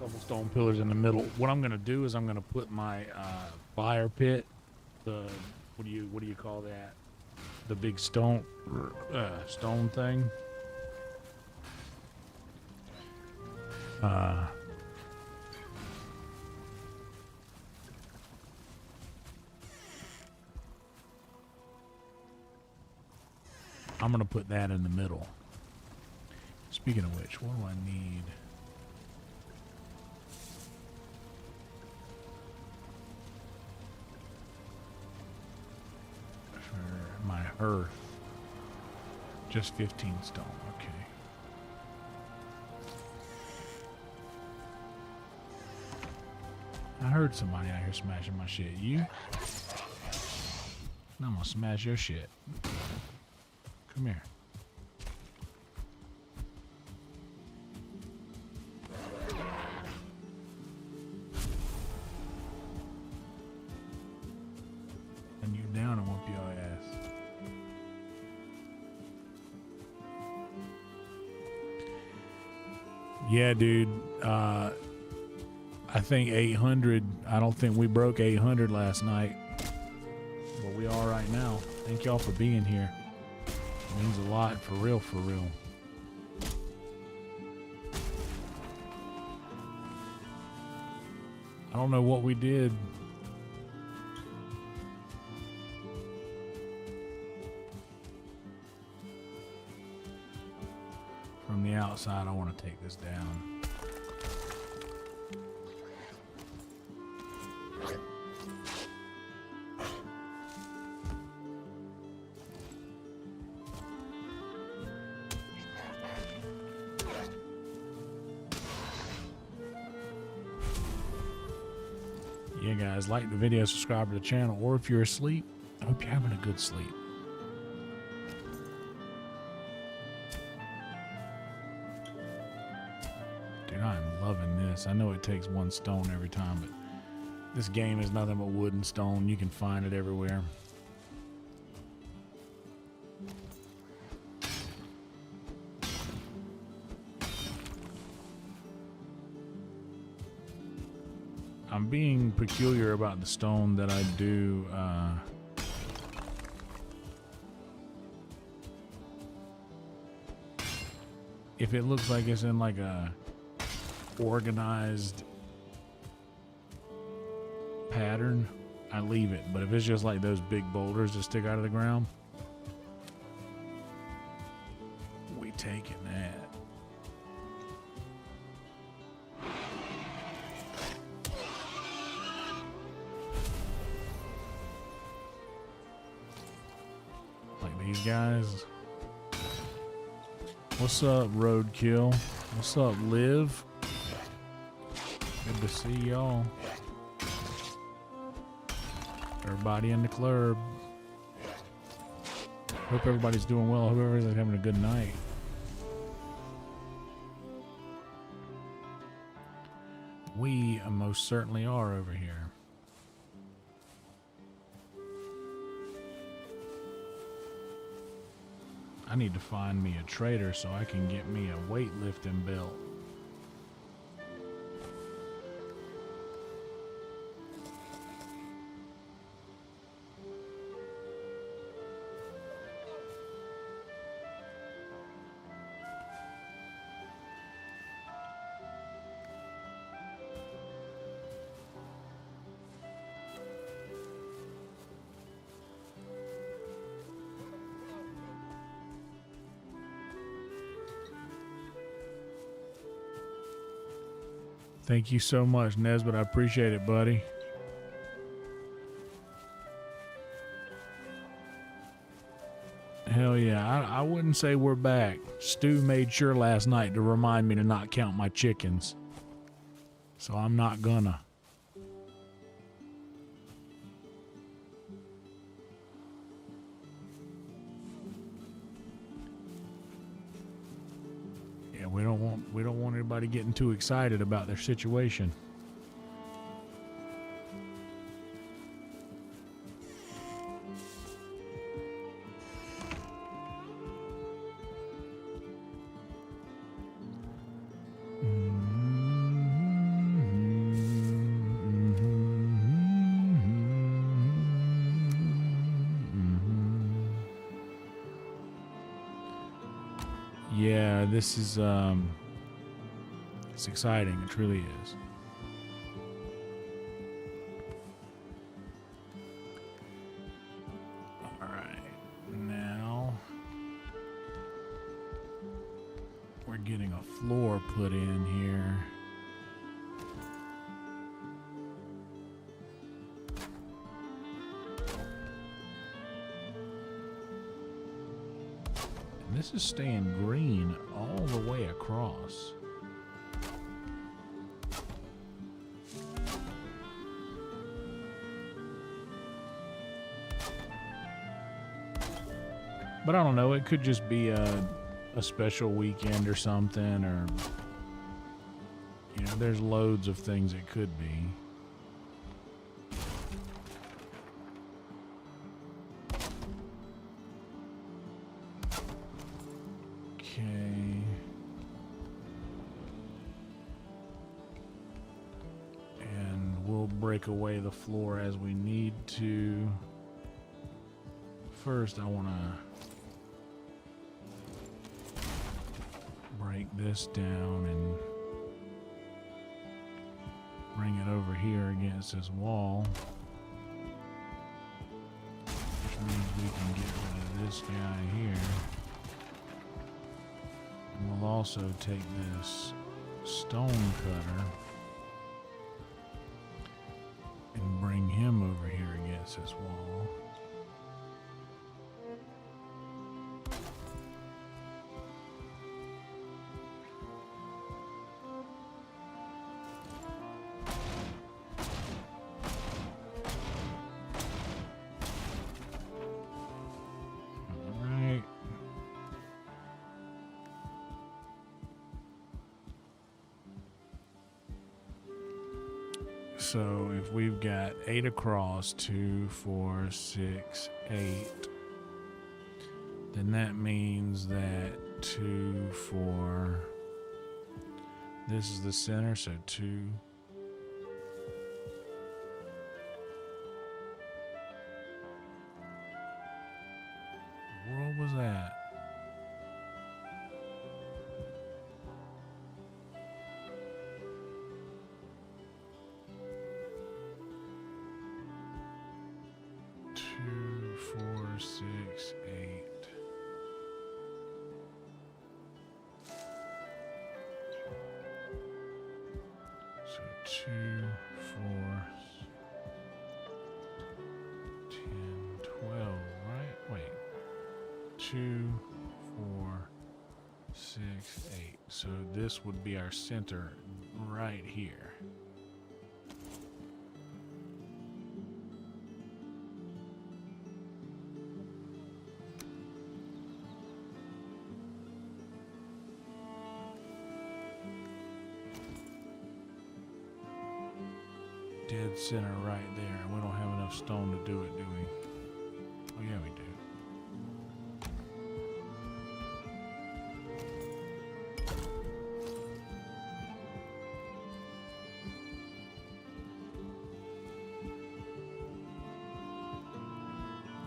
Couple stone pillars in the middle. What I'm gonna do is I'm gonna put my fire pit, the what do you call that? The big stone thing. I'm gonna put that in the middle. Speaking of which, what do I need? For my hearth. Just 15 stone, okay. I heard somebody out here smashing my shit. You? I'm gonna smash your shit. Come here. And you down and whoop your ass. Yeah, dude. I think 800. I don't think we broke 800 last night. But we are right now. Thank y'all for being here. It means a lot, for real, for real. I don't know what we did. From the outside, I want to take this down. Yeah, guys, like the video, subscribe to the channel, or if you're asleep, I hope you're having a good sleep. Dude, I'm loving this. I know it takes one stone every time, but this game is nothing but wood and stone. You can find it everywhere. I'm being peculiar about the stone that I do. If it looks like it's in like a organized pattern, I leave it. But if it's just like those big boulders that stick out of the ground, we taking that. These guys. What's up, Roadkill? What's up, Liv? Good to see y'all. Everybody in the club. Hope everybody's doing well. Hope everybody's having a good night. We most certainly are over here. I need to find me a trader so I can get me a weightlifting belt. Thank you so much, Nesbitt. I appreciate it, buddy. Hell yeah. I wouldn't say we're back. Stu made sure last night to remind me to not count my chickens. So I'm not gonna. we don't want anybody getting too excited about their situation. Yeah, this is it's exciting. It truly is. All right, now we're getting a floor put in here. This is staying green all the way across. But I don't know, it could just be a special weekend or something, or, you know, there's loads of things it could be. Break away the floor as we need to. First, I want to break this down and bring it over here against this wall, which means we can get rid of this guy here. And we'll also take this stone cutter and bring him over here against this wall. All right. So if we've got 8 across, 2, 4, 6, 8, then that means that 2, 4, this is the center, so 2. What world was that? So 2, 4, 10, 12, right? Wait. 2, 4, 6, 8. So this would be our center right here. Dead center right there. We don't have enough stone to do it, do we? Oh yeah, we do.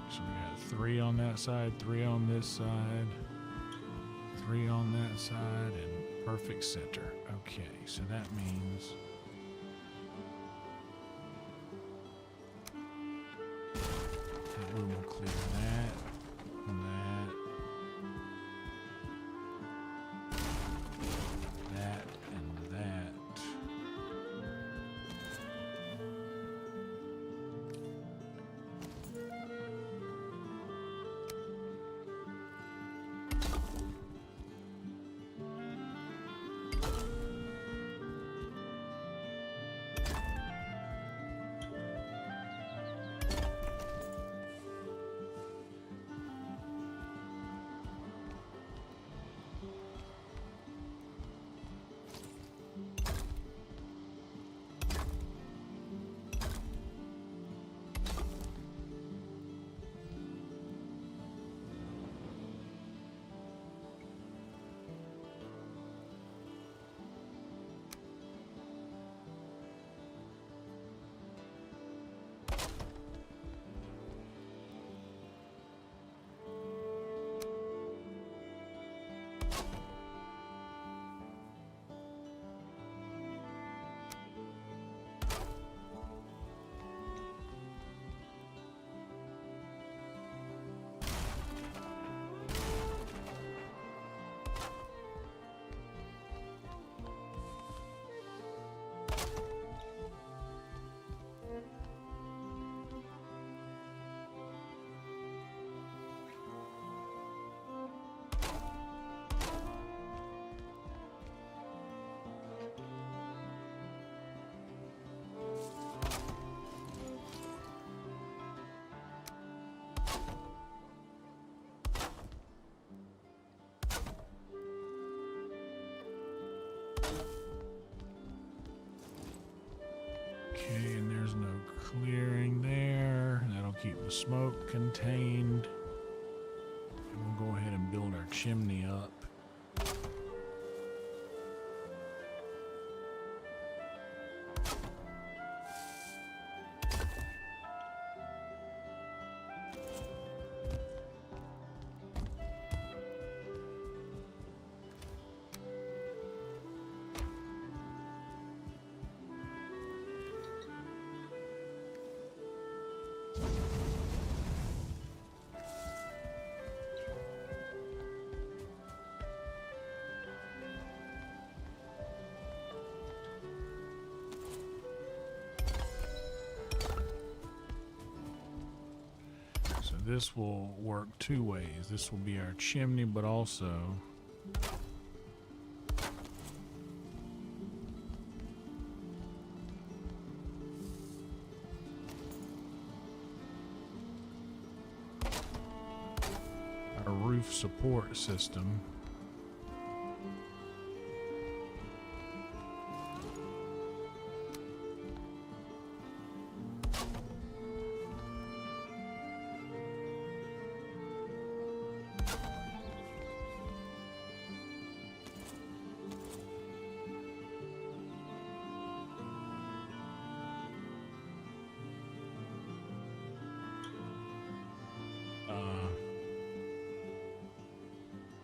So we got 3 on that side, 3 on this side, 3 on that side, and perfect center. Okay, so that means we will clear that, and that. Okay, and there's no clearing there. That'll keep the smoke contained. And we'll go ahead and build our chimney up. This will work two ways. This will be our chimney, but also our roof support system.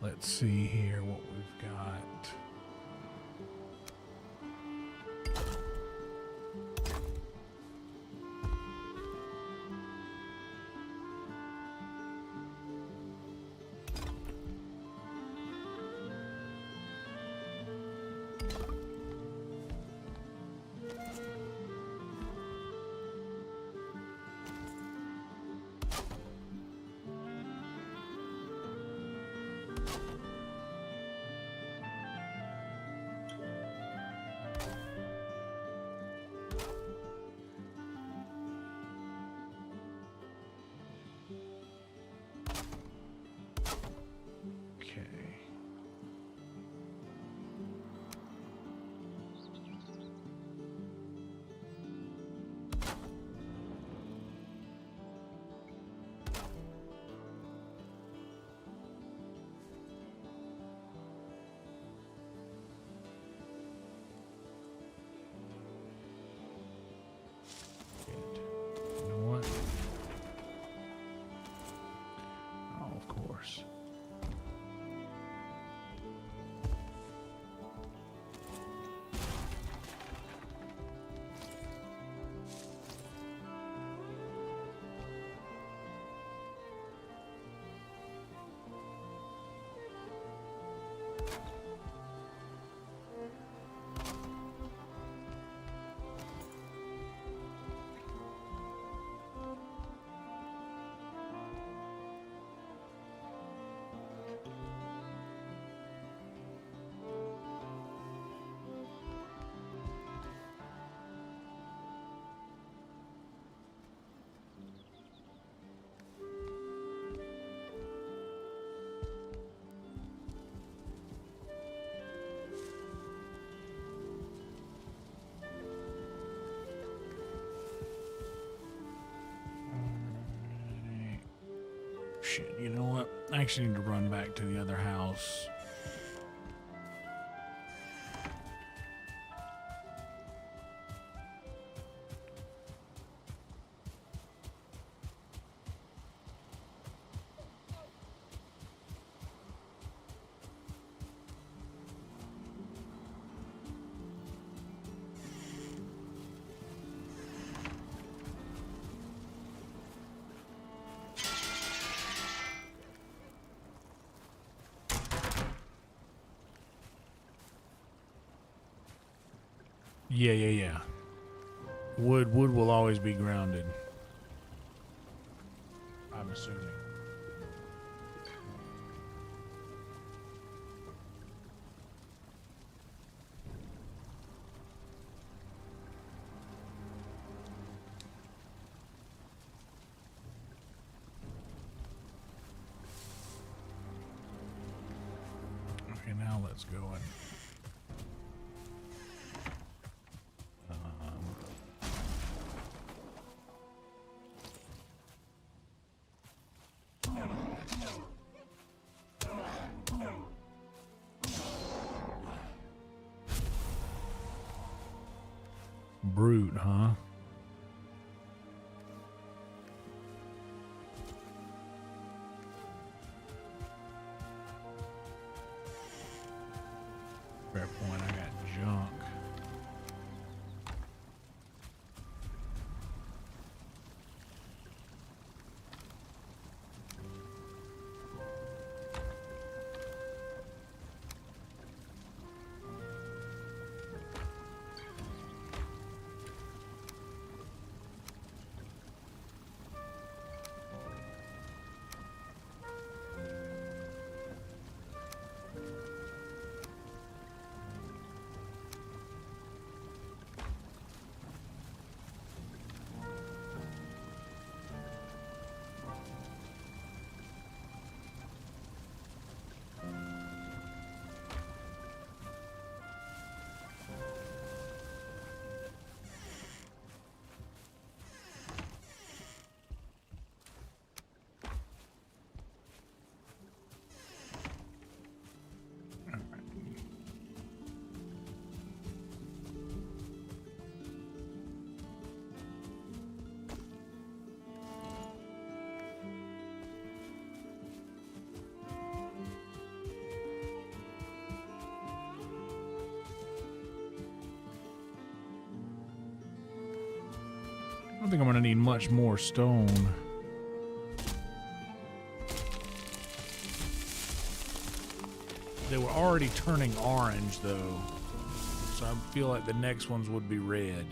Let's see here what we've got. Shit, you know what? I actually need to run back to the other house. Yeah. Wood will always be grounded, I'm assuming. Okay, now let's go and Brute, huh? Fair point, I got junk. I don't think I'm going to need much more stone. They were already turning orange, though, so I feel like the next ones would be red.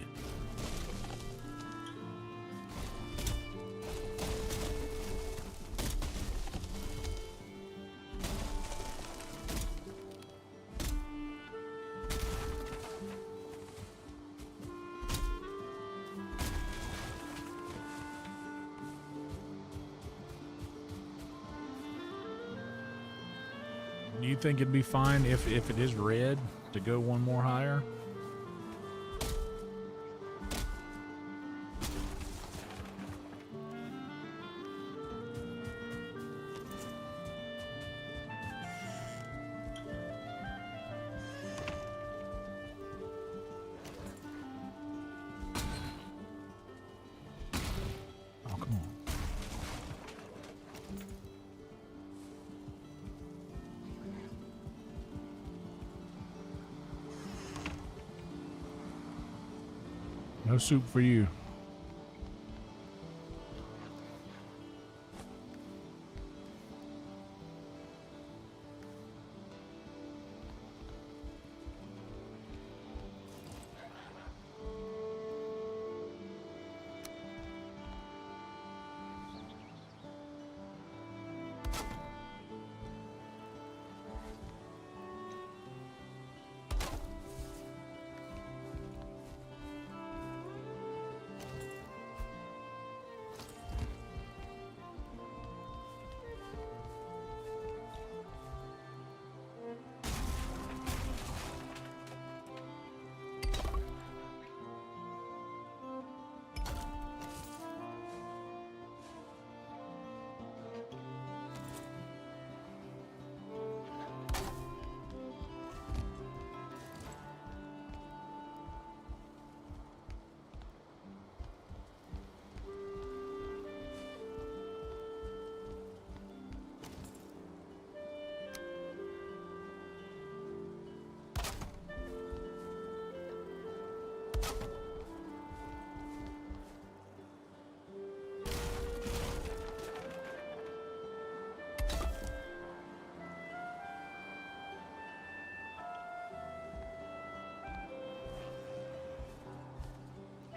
Do you think it'd be fine if it is red to go one more higher? Oh, come on. No soup for you.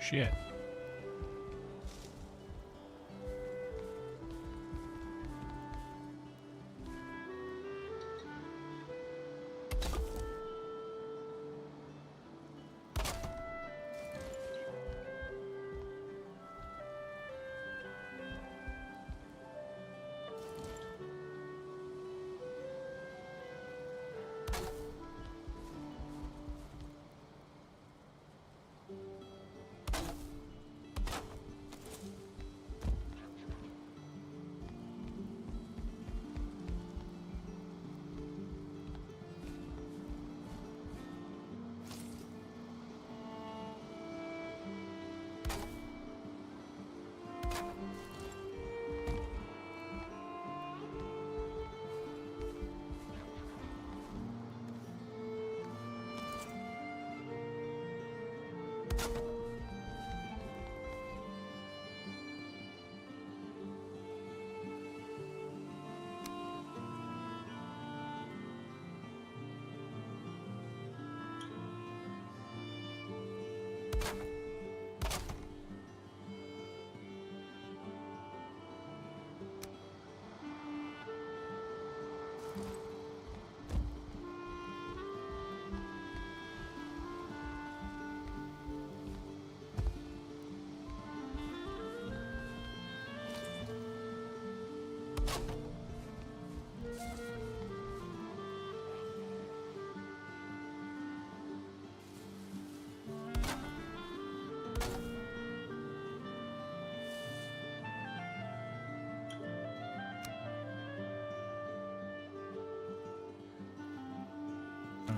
Shit.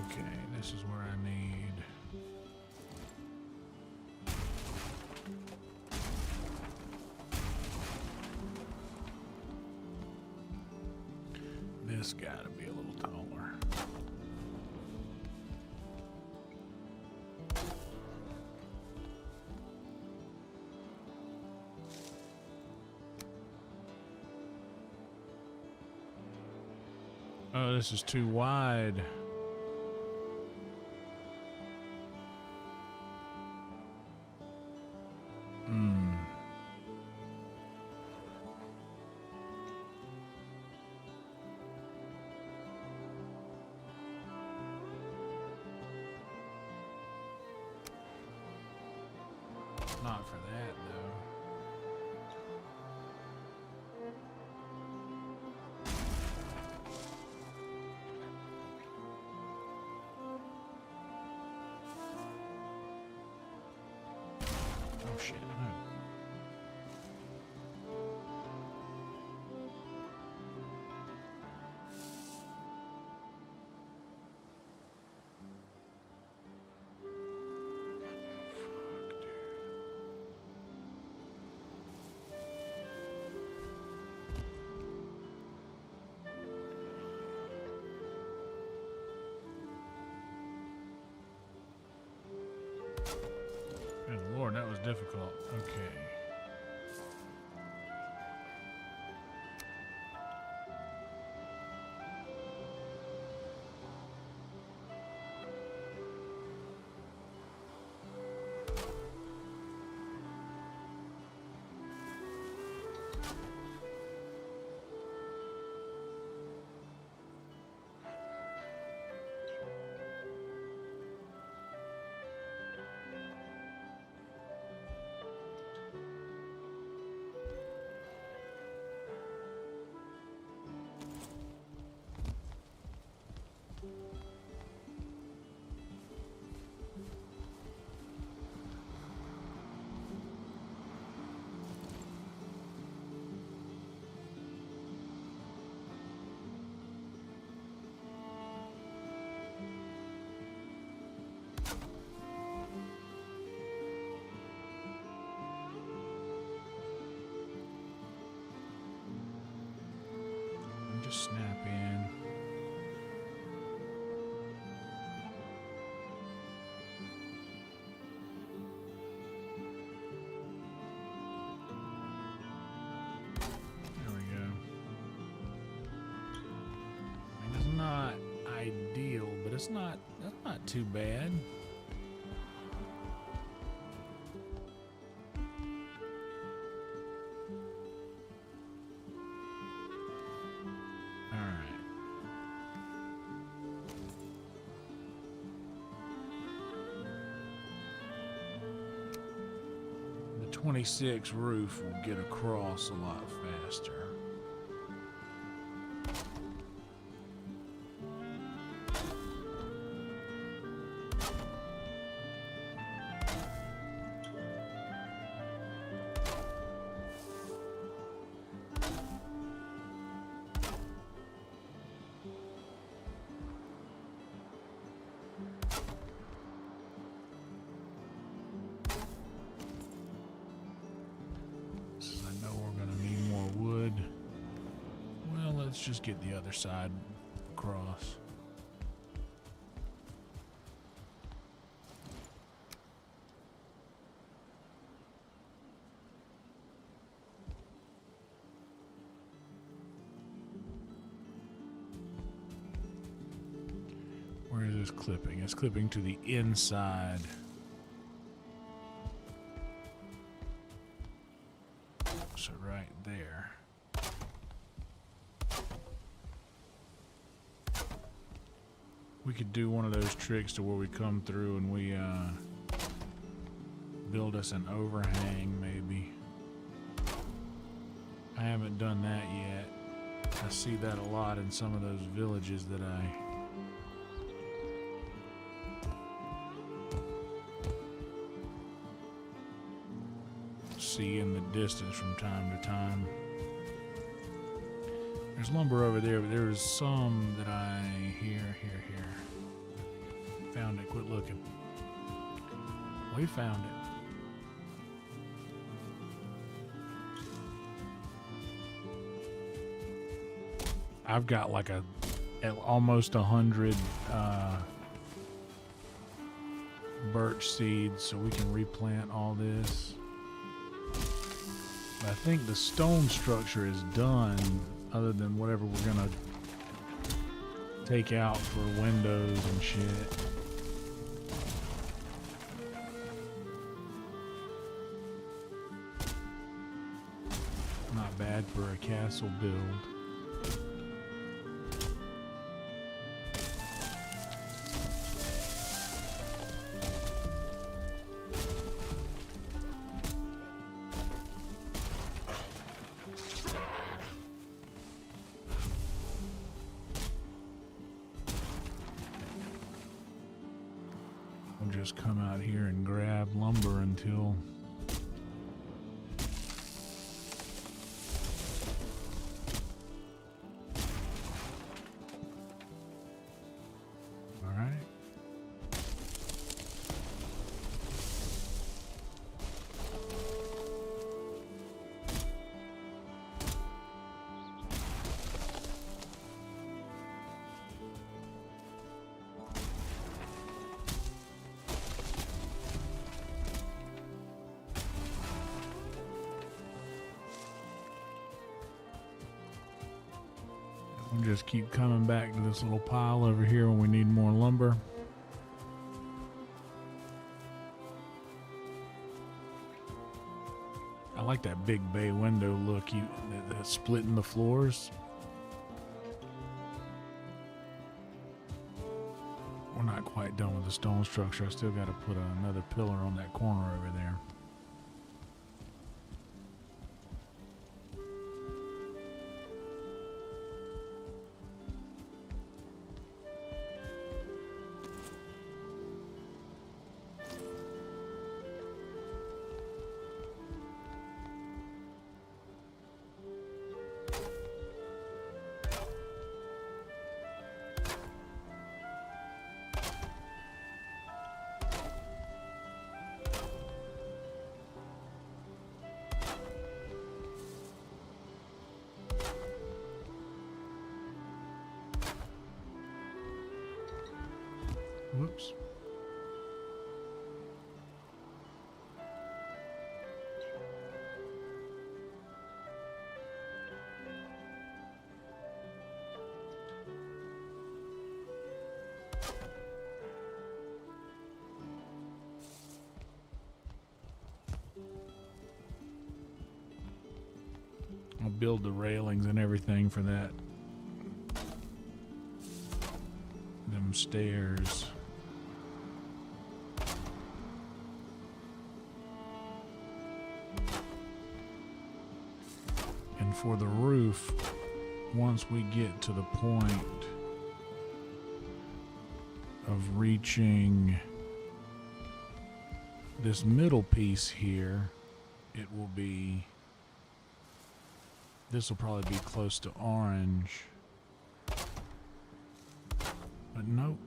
Okay, this is where I need. This gotta be a little taller. Oh, this is too wide. Not for that, though. Oh, shit. No. Good Lord, that was difficult. Okay. Just snap in. There we go. I mean, it's not ideal, but that's not too bad. The 26 roof will get across a lot faster. Let's just get the other side across. is clipping? It's clipping to the inside. So right there. We could do one of those tricks to where we come through and we build us an overhang maybe. I haven't done that yet. I see that a lot in some of those villages that I see in the distance from time to time. There's lumber over there, but there's some that I hear. Found it, quit looking. We found it. I've got like almost 100 birch seeds, so we can replant all this. But I think the stone structure is done, other than whatever we're gonna take out for windows and shit. Not bad for a castle build. We'll just come out here and grab lumber until we'll just keep coming back to this little pile over here when we need more lumber. I like that big bay window look, that's splitting the floors. We're not quite done with the stone structure. I still got to put another pillar on that corner over there. Whoops. I'll build the railings and everything for that. Them stairs. And for the roof, once we get to the point of reaching this middle piece here, it will be, this will probably be close to orange. But nope,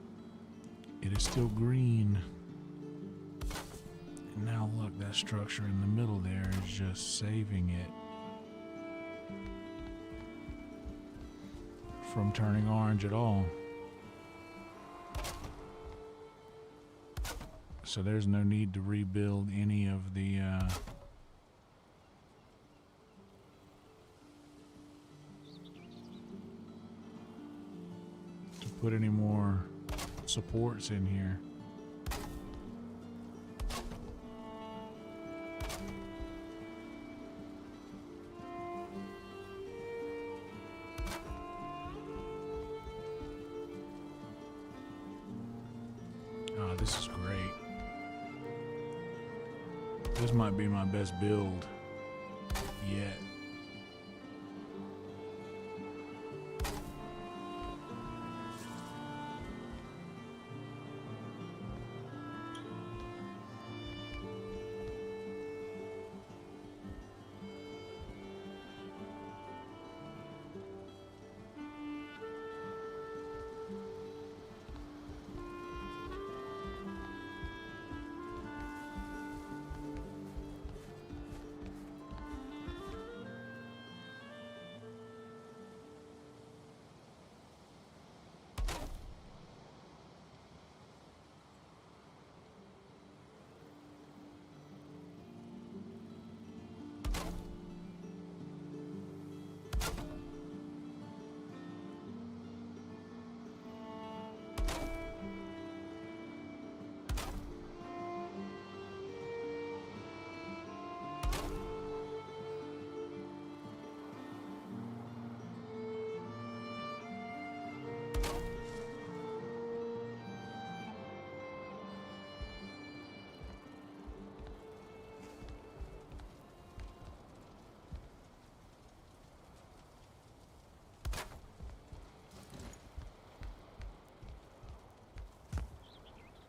it is still green. And now look, that structure in the middle there is just saving it from turning orange at all. So there's no need to rebuild any of the to put any more supports in here. Oh, this is great. This might be my best build yet.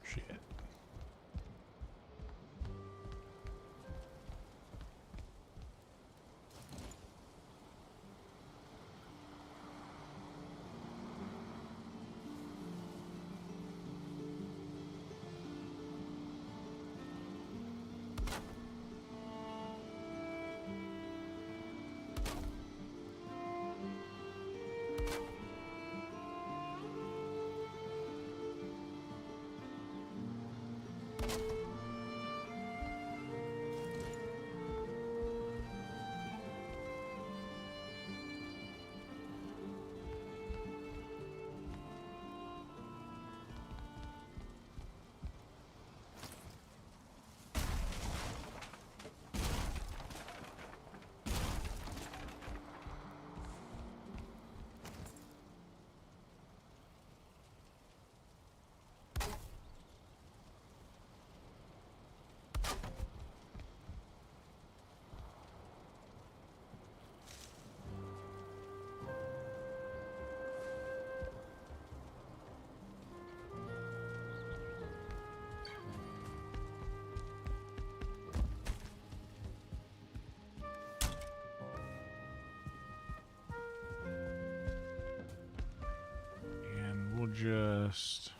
Shit. Just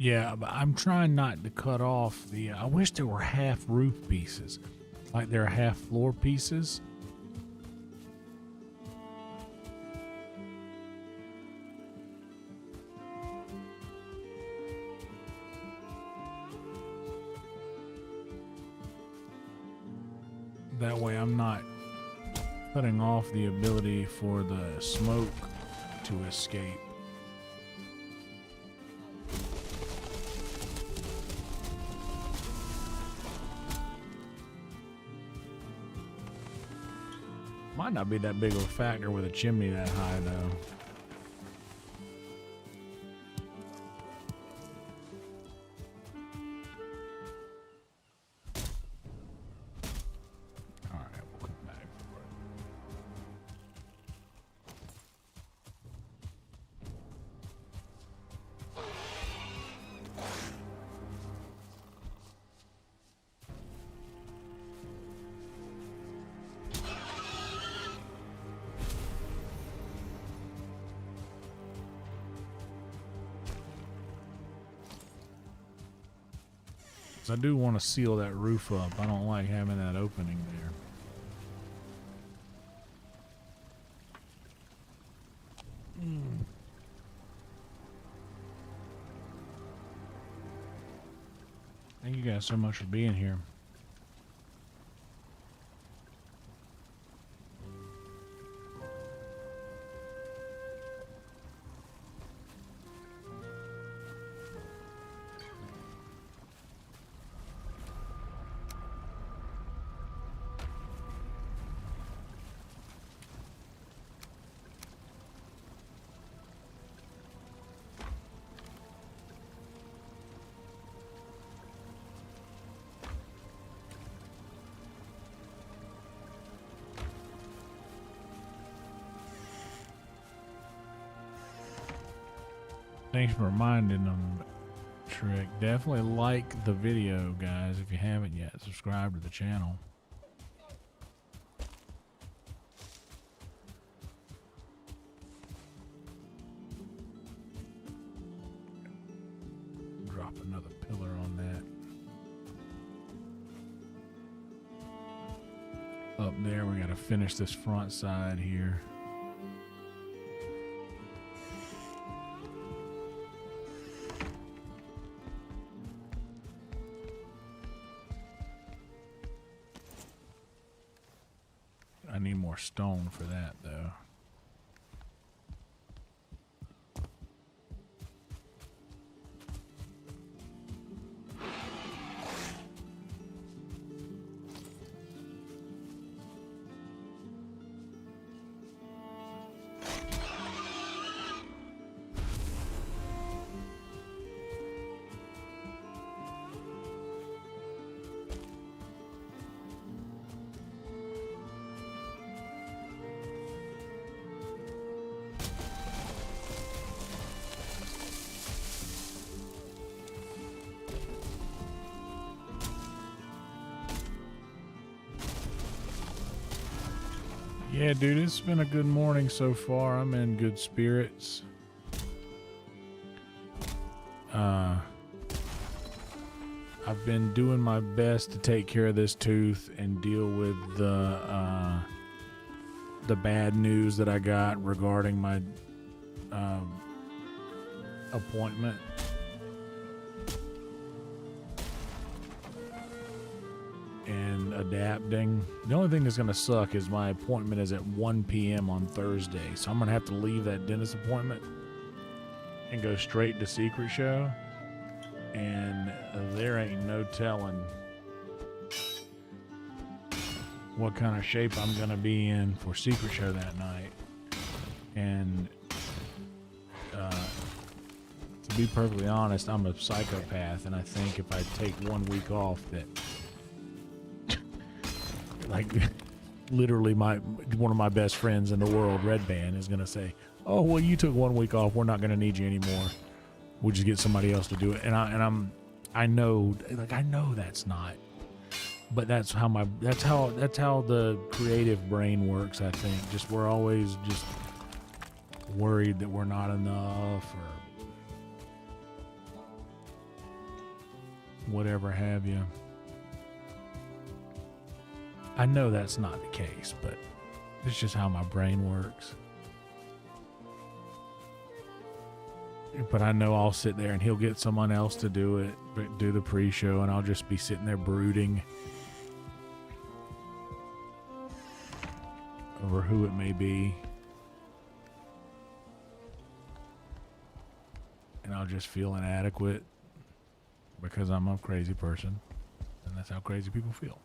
yeah, but I'm trying not to cut off the. I wish there were half roof pieces, like there are half floor pieces. That way I'm not cutting off the ability for the smoke to escape. My Might not be that big of a factor with a chimney that high, though. All right, we'll come back for it. I do want to seal that roof up. I don't like having that opening there. Thank you guys so much for being here. Thanks for reminding them, Trick. Definitely like the video, guys, if you haven't yet. Subscribe to the channel. Drop another pillar on that. Up there, we got to finish this front side here. I need more stone for that, though. Yeah, dude, it's been a good morning so far. I'm in good spirits. I've been doing my best to take care of this tooth and deal with the bad news that I got regarding my appointment. And adapting. The only thing that's going to suck is my appointment is at 1 p.m. on Thursday. So I'm going to have to leave that dentist appointment and go straight to Secret Show. And there ain't no telling what kind of shape I'm going to be in for Secret Show that night. And to be perfectly honest, I'm a psychopath. And I think if I take 1 week off that... like literally one of my best friends in the world, Red Band, is gonna say, "Oh well, you took 1 week off. We're not gonna need you anymore. We'll just get somebody else to do it." And I know that's not, but that's how the creative brain works. I think just we're always just worried that we're not enough or whatever have you. I know that's not the case, but it's just how my brain works. But I know I'll sit there and he'll get someone else to do it, do the pre-show, and I'll just be sitting there brooding over who it may be. And I'll just feel inadequate because I'm a crazy person, and that's how crazy people feel.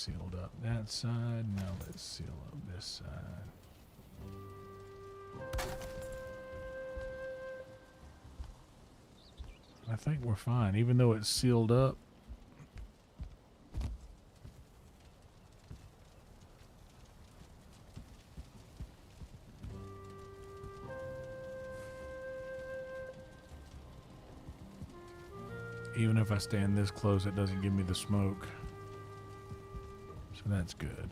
sealed up that side. Now let's seal up this side. I think we're fine, even though it's sealed up. Even if I stand this close, it doesn't give me the smoke. So that's good.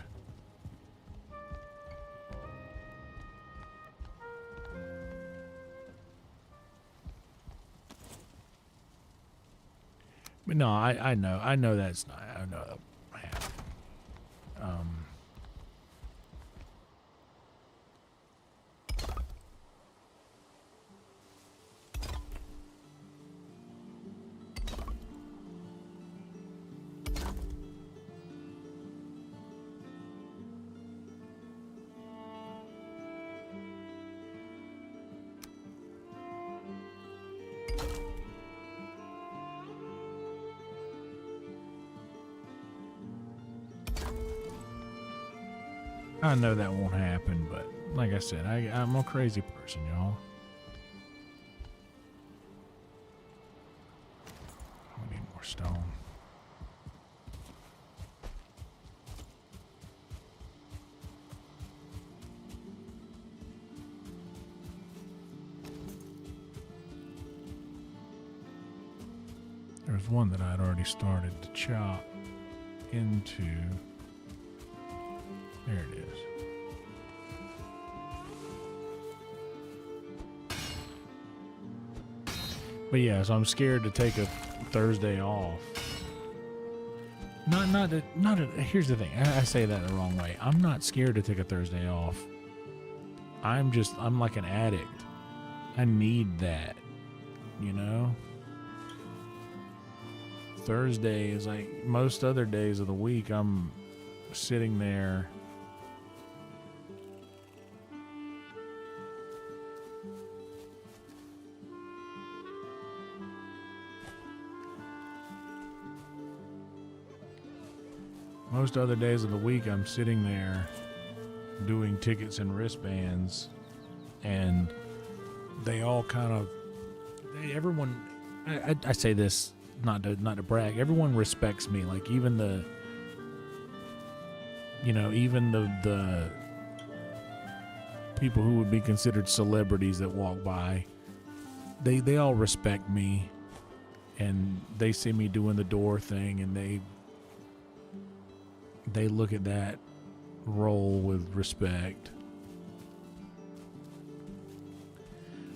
But no, I know that's not, I know that won't happen. I know that won't happen, but like I said, I'm a crazy person, y'all. We need more stone. There's one that I'd already started to chop into. There it is. But yeah, so I'm scared to take a Thursday off. Here's the thing. I say that the wrong way. I'm not scared to take a Thursday off. I'm like an addict. I need that, you know? Thursday is like most other days of the week. I'm sitting there most other days of the week. I'm sitting there doing tickets and wristbands, and they all kind of everyone. I say this not to brag. Everyone respects me. Like even the people who would be considered celebrities that walk by, they all respect me, and they see me doing the door thing, and they look at that role with respect.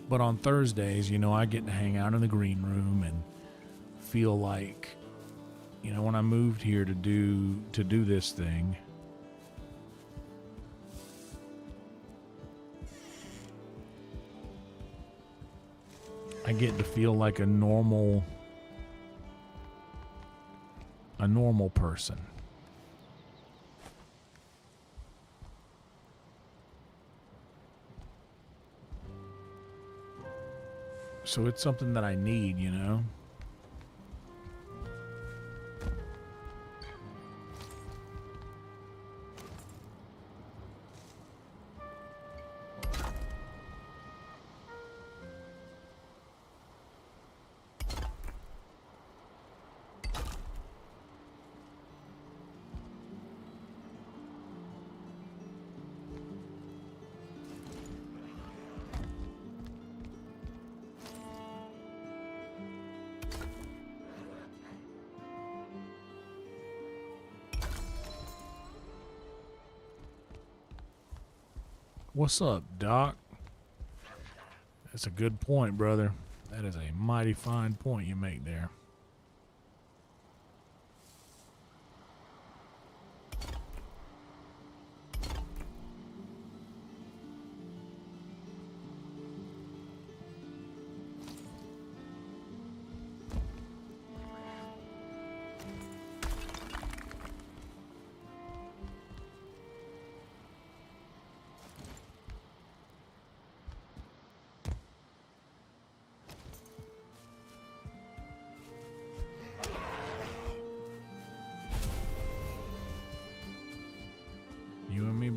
But on Thursdays, I get to hang out in the green room and feel like, when I moved here to do this thing, I get to feel like a normal person. So it's something that I need, What's up, Doc? That's a good point, brother. That is a mighty fine point you make there.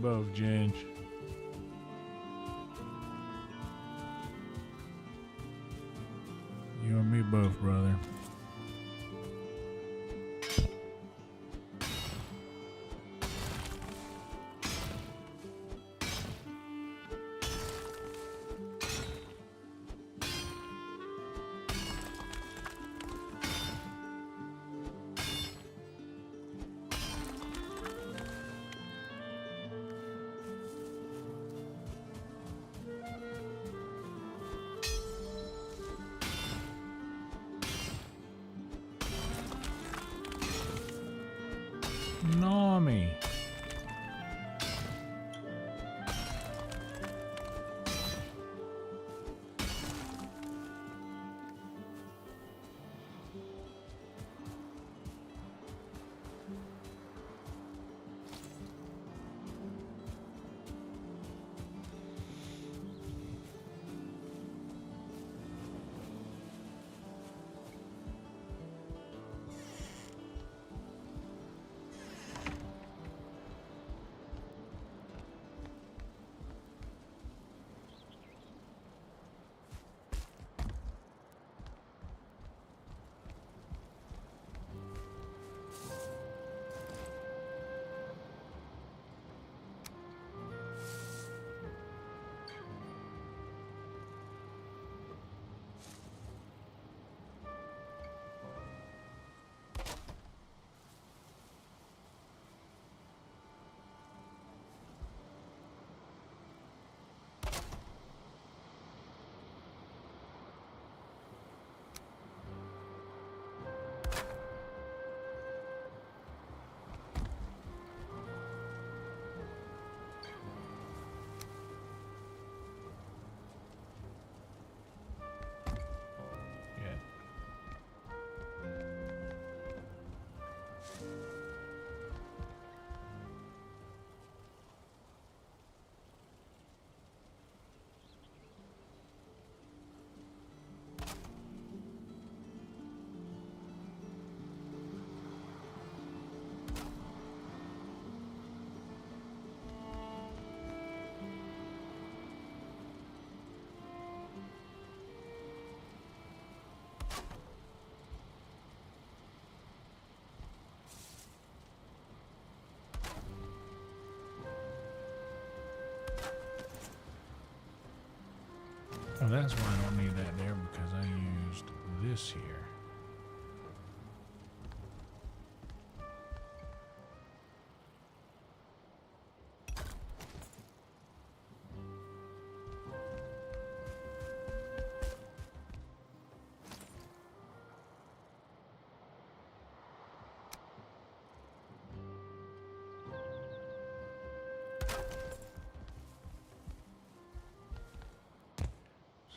both, Ginge. You and me both, brother. Normie. Oh, that's why I don't need that there, because I used this here.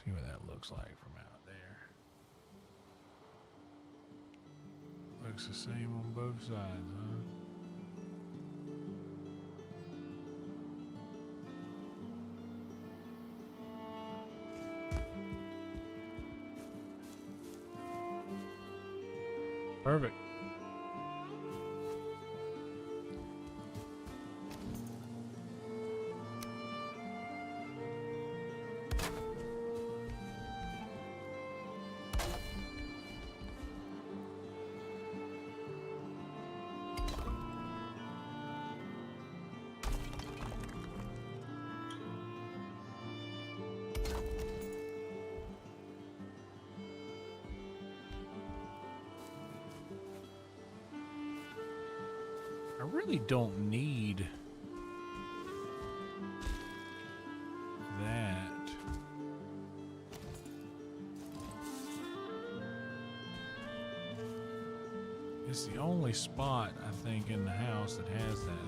See what that looks like from out there. Looks the same on both sides, huh? Perfect. I really don't need that. It's the only spot, I think, in the house that has that thing.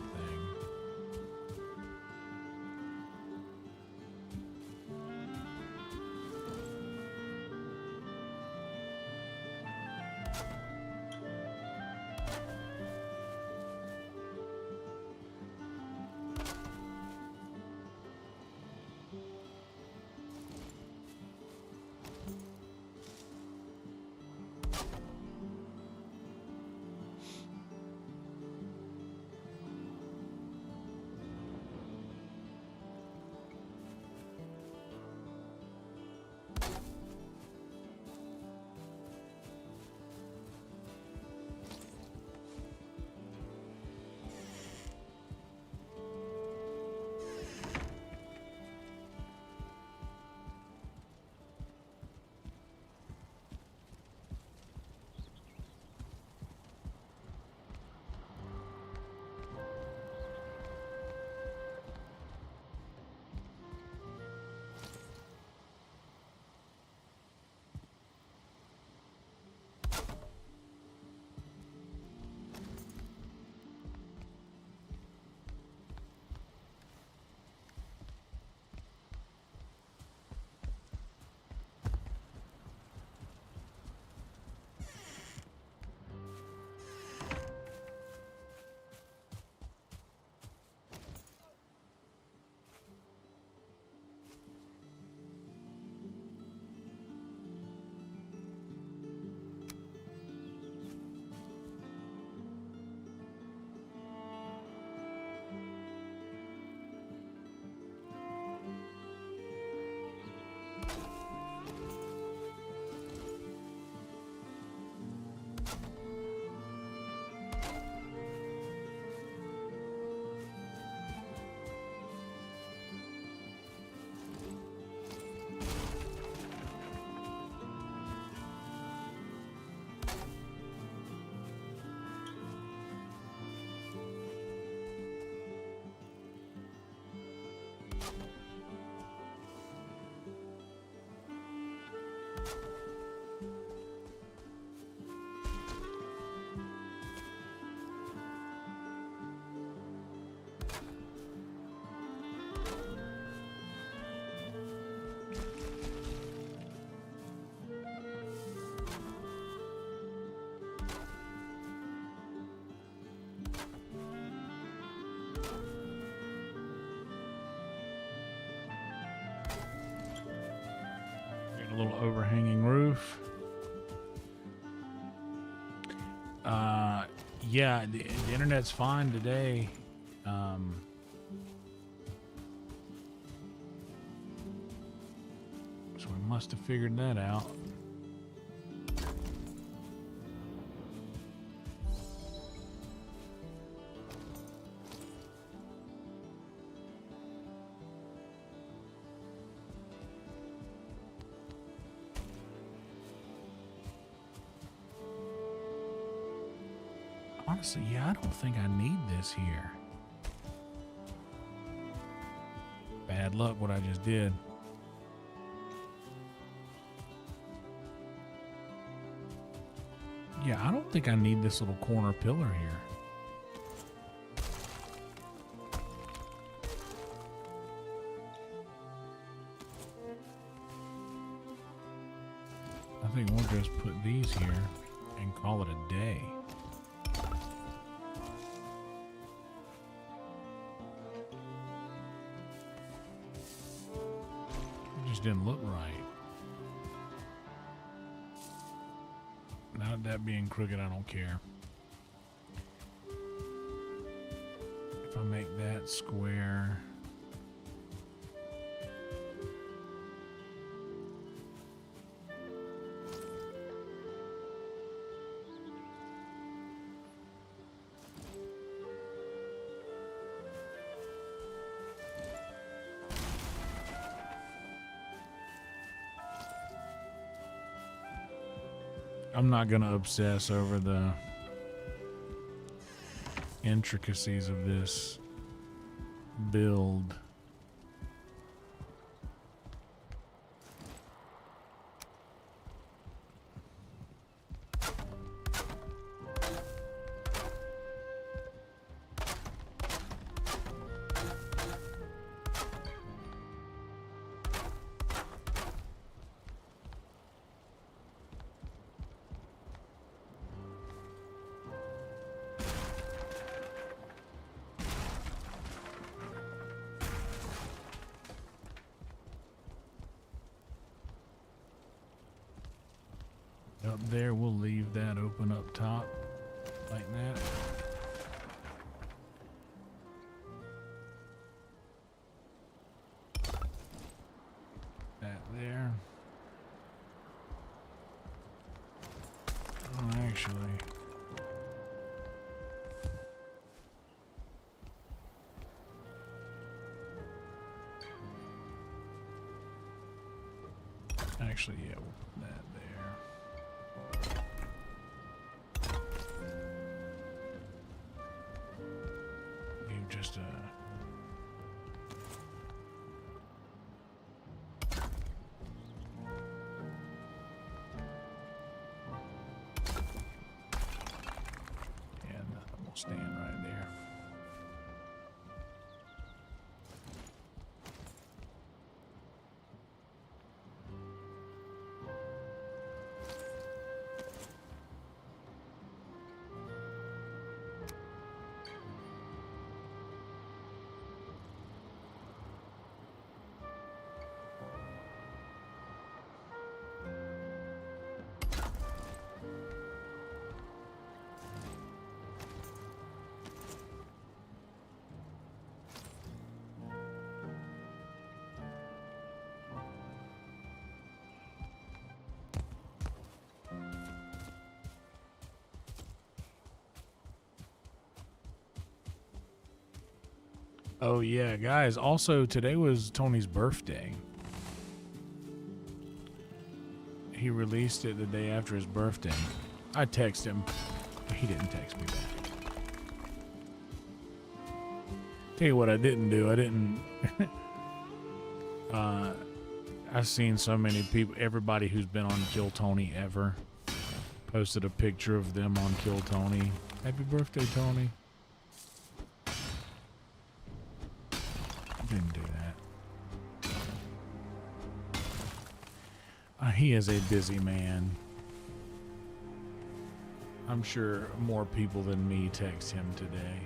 little overhanging roof. Yeah, the internet's fine today. So we must have figured that out. Honestly, yeah, I don't think I need this here. Bad luck what I just did. Yeah, I don't think I need this little corner pillar here. I think we'll just put these here and call it a day. Didn't look right. Now that being crooked, I don't care. If I make that square, I'm not going to obsess over the intricacies of this build. Up there, we'll leave that open up top like that. That there. Oh, actually. Actually, yeah, we'll put that there. Just yeah, nothing will stand right there. Oh yeah, guys, also today was Tony's birthday. He released it the day after his birthday. I texted him. He didn't text me back. Tell you what I didn't do. I didn't I've seen so many people, everybody who's been on Kill Tony ever posted a picture of them on Kill Tony. Happy birthday, Tony. Didn't do that. He is a busy man. I'm sure more people than me text him today.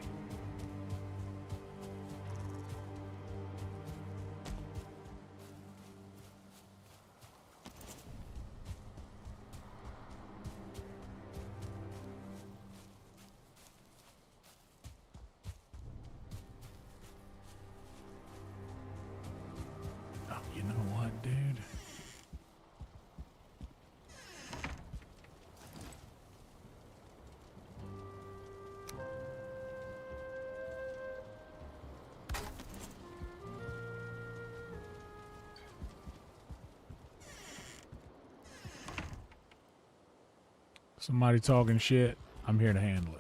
Somebody talking shit, I'm here to handle it.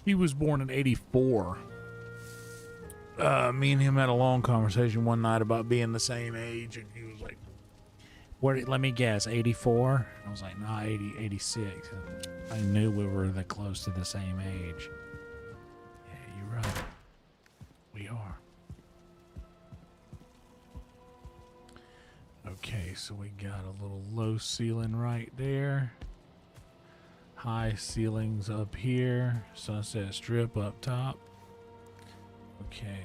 He was born in 84. Me and him had a long conversation one night about being the same age, and he was like, "What? Let me guess, 84?" I was like, "Nah, 80, 86." I knew we were that close to the same age. Yeah, you're right. We are. Okay, so we got a little low ceiling right there. High ceilings up here. Sunset Strip up top. Okay.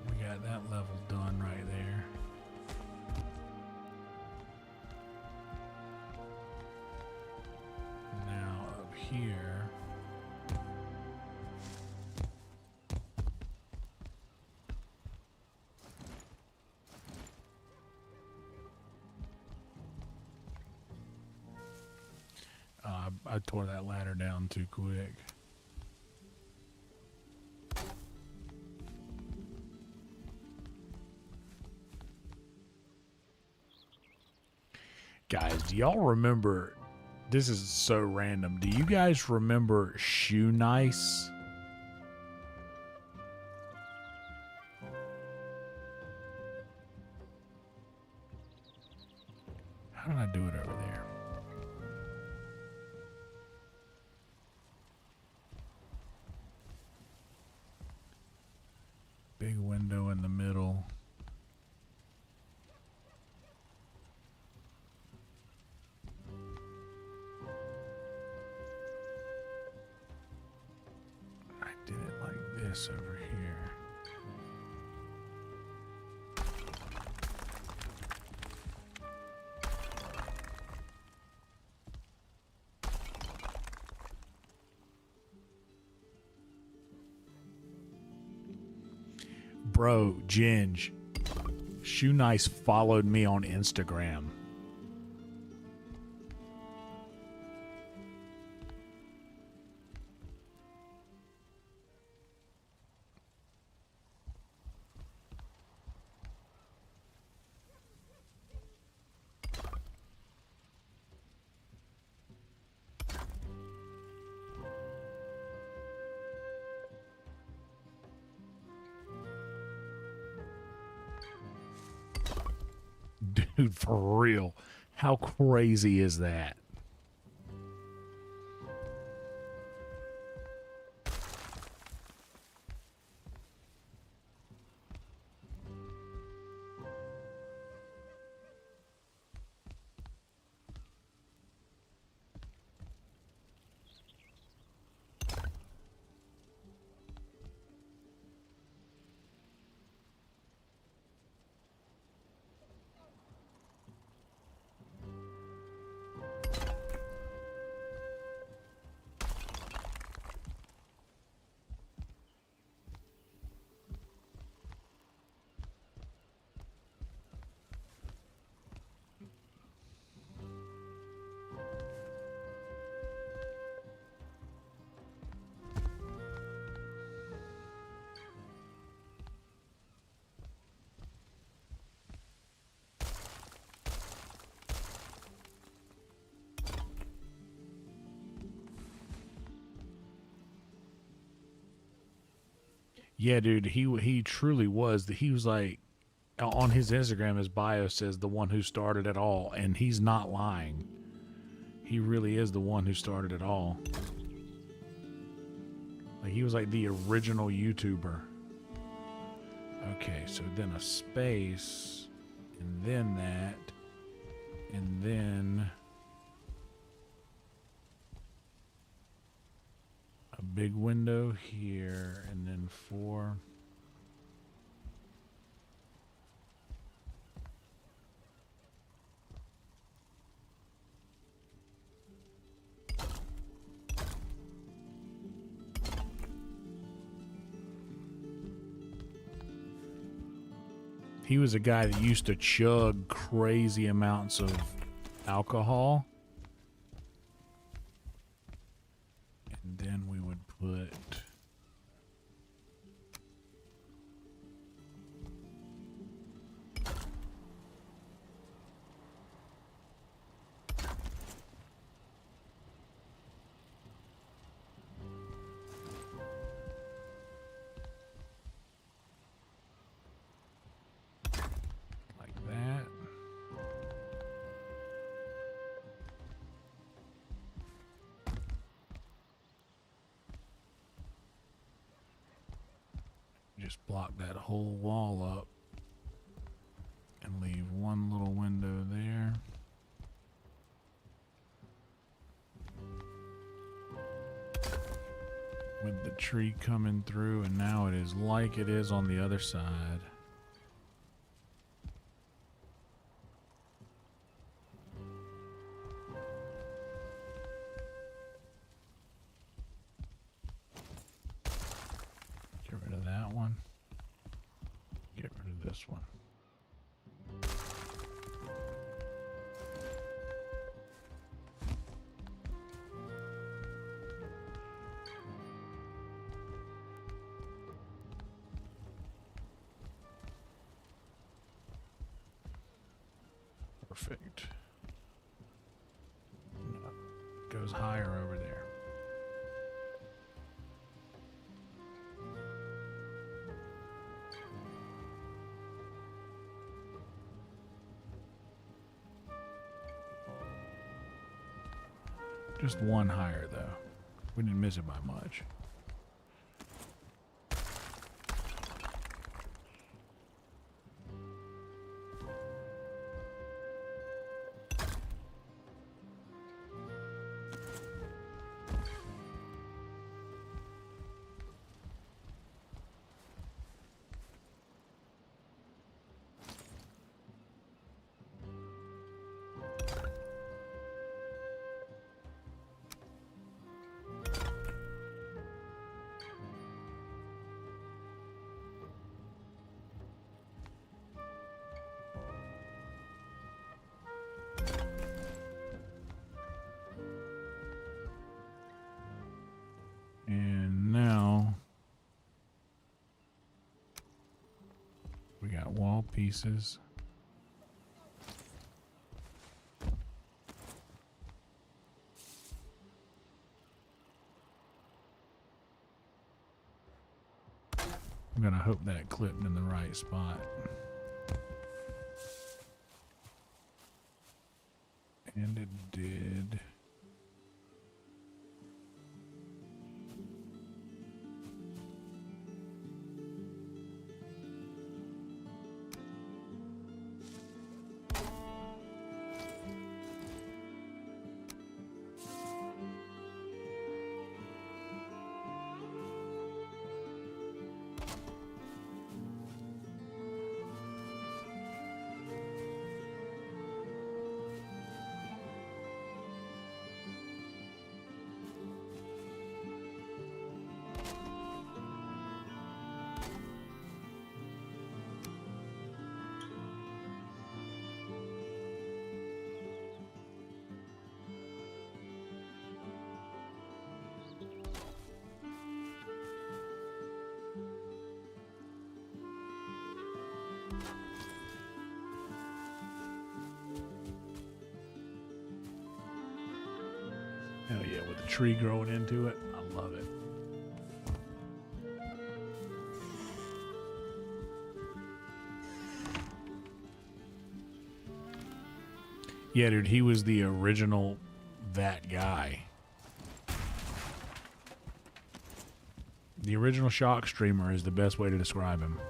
We got that level done right there. Now up here. I tore that ladder down too quick. Guys, do y'all remember, this is so random, do you guys remember Shoe Nice? How did I do it over there? Big window in the middle. I did it like this over here. Bro, Ginge, Shoe Nice followed me on Instagram. Dude, for real. How crazy is that? Yeah, dude, he truly was. He was like, on his Instagram, his bio says the one who started it all, and he's not lying. He really is the one who started it all. Like, he was like the original YouTuber. Okay, so then a space, and then that, and then a big window here, and then 4. He was a guy that used to chug crazy amounts of alcohol. And then we would put... just block that whole wall up and leave one little window there. With the tree coming through, and now it is like it is on the other side. Get rid of that one. Get rid of this one. Perfect. No, goes higher over there. Just one higher though. We didn't miss it by much. And now we got wall pieces. I'm gonna hope that it clipped in the right spot. And it did. Hell yeah, with the tree growing into it. I love it. Yeah, dude, he was the original that guy. The original shock streamer is the best way to describe him.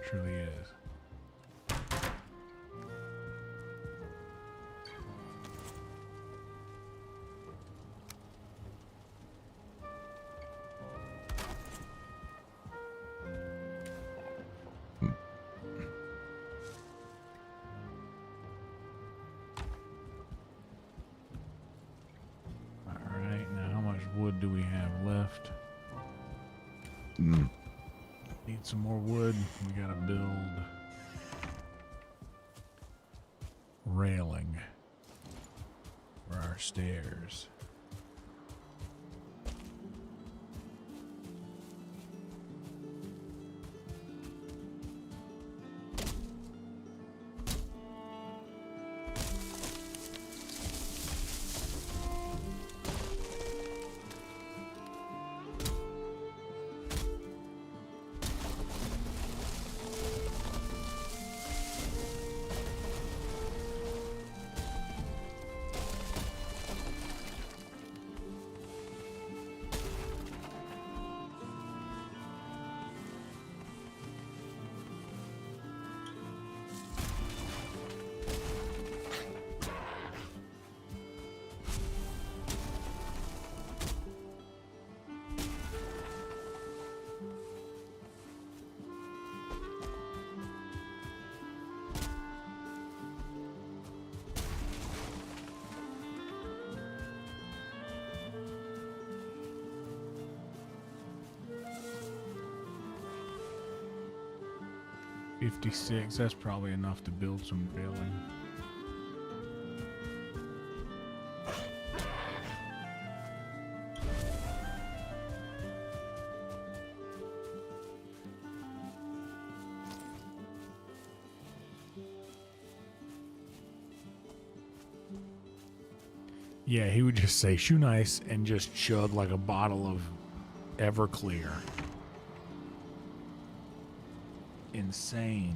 Truly is. Need some more wood. We gotta build railing for our stairs. $56, that's probably enough to build some railing. Yeah, he would just say, "Shoe nice," and just chug like a bottle of Everclear. Insane,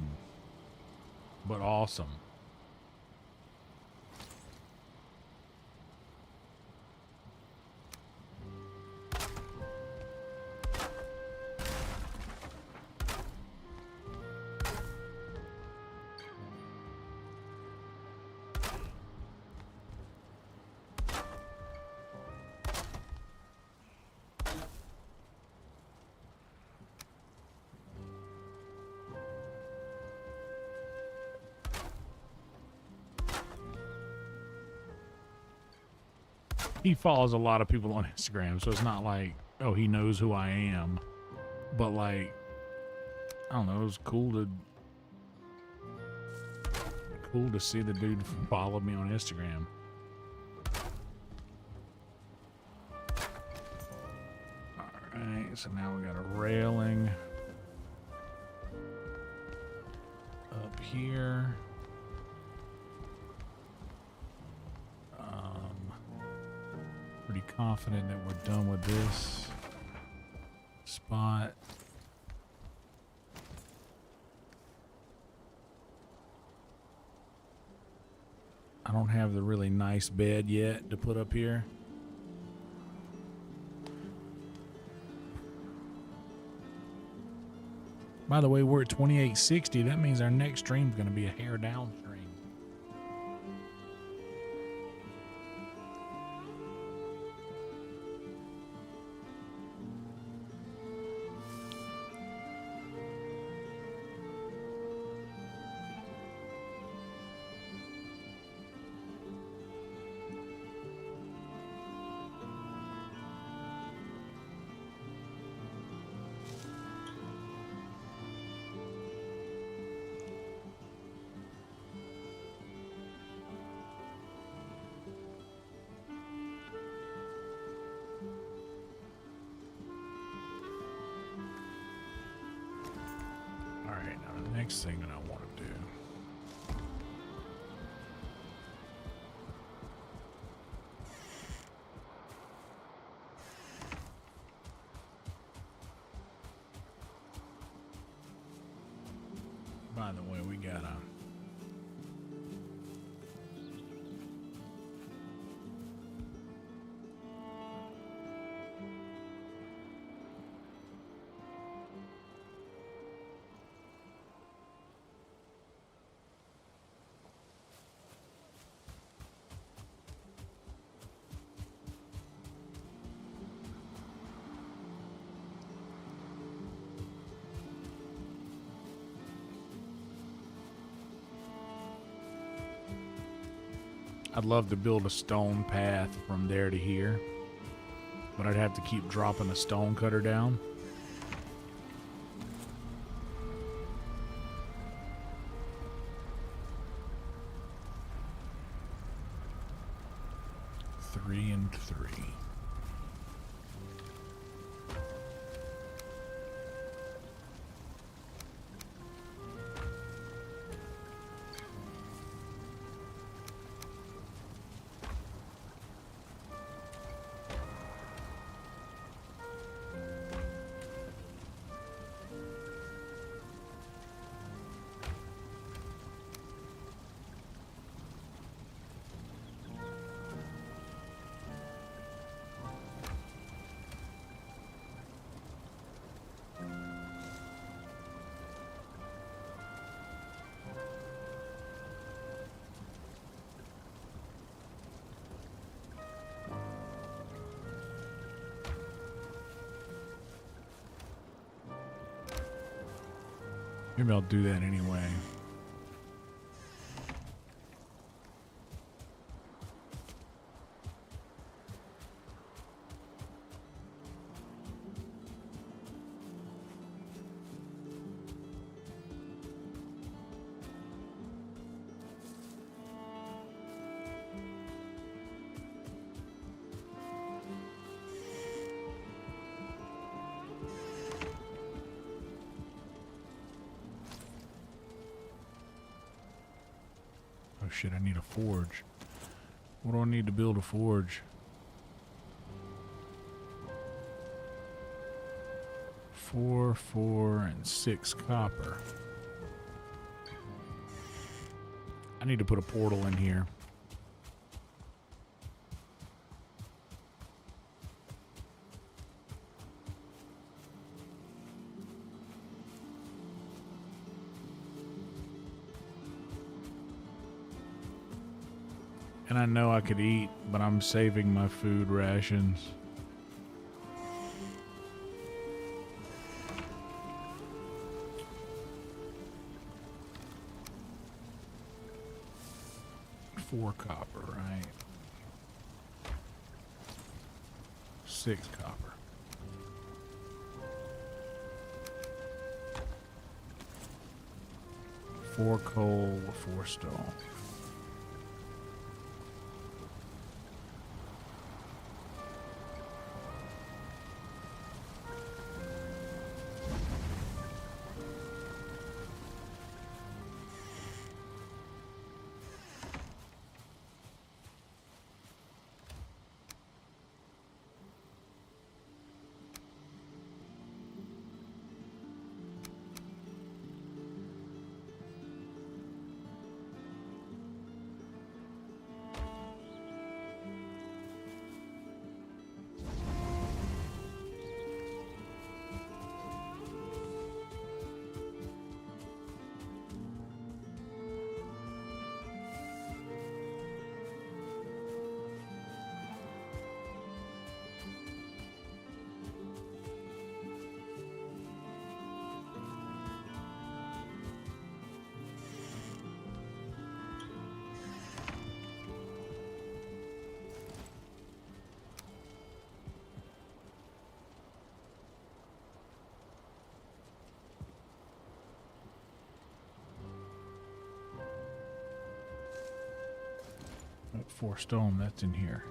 but awesome. He follows a lot of people on Instagram, so it's not like, oh, he knows who I am. But like, I don't know, it was cool to see the dude follow me on Instagram. Alright, so now we got a railing up here. Pretty confident that we're done with this spot. I don't have the really nice bed yet to put up here. By the way, we're at 2860. That means our next stream is going to be a hair down stream. Next thing that I want to do. By the way, we got a I'd love to build a stone path from there to here, but I'd have to keep dropping the stone cutter down. 3 and 3. Maybe I'll do that anyway. Oh shit, I need a forge. What do I need to build a forge? 4, 4, and 6 copper. I need to put a portal in here. And I know I could eat, but I'm saving my food rations. Four copper, right? 6 copper. 4 coal, 4 stone. Oh, 4 stone, that's in here.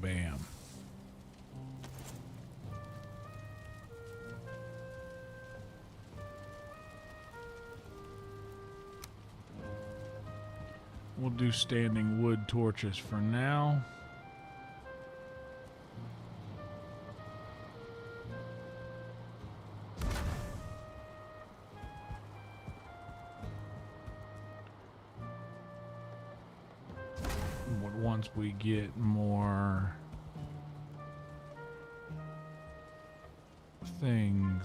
Bam. We'll do standing wood torches for now. once we get more things.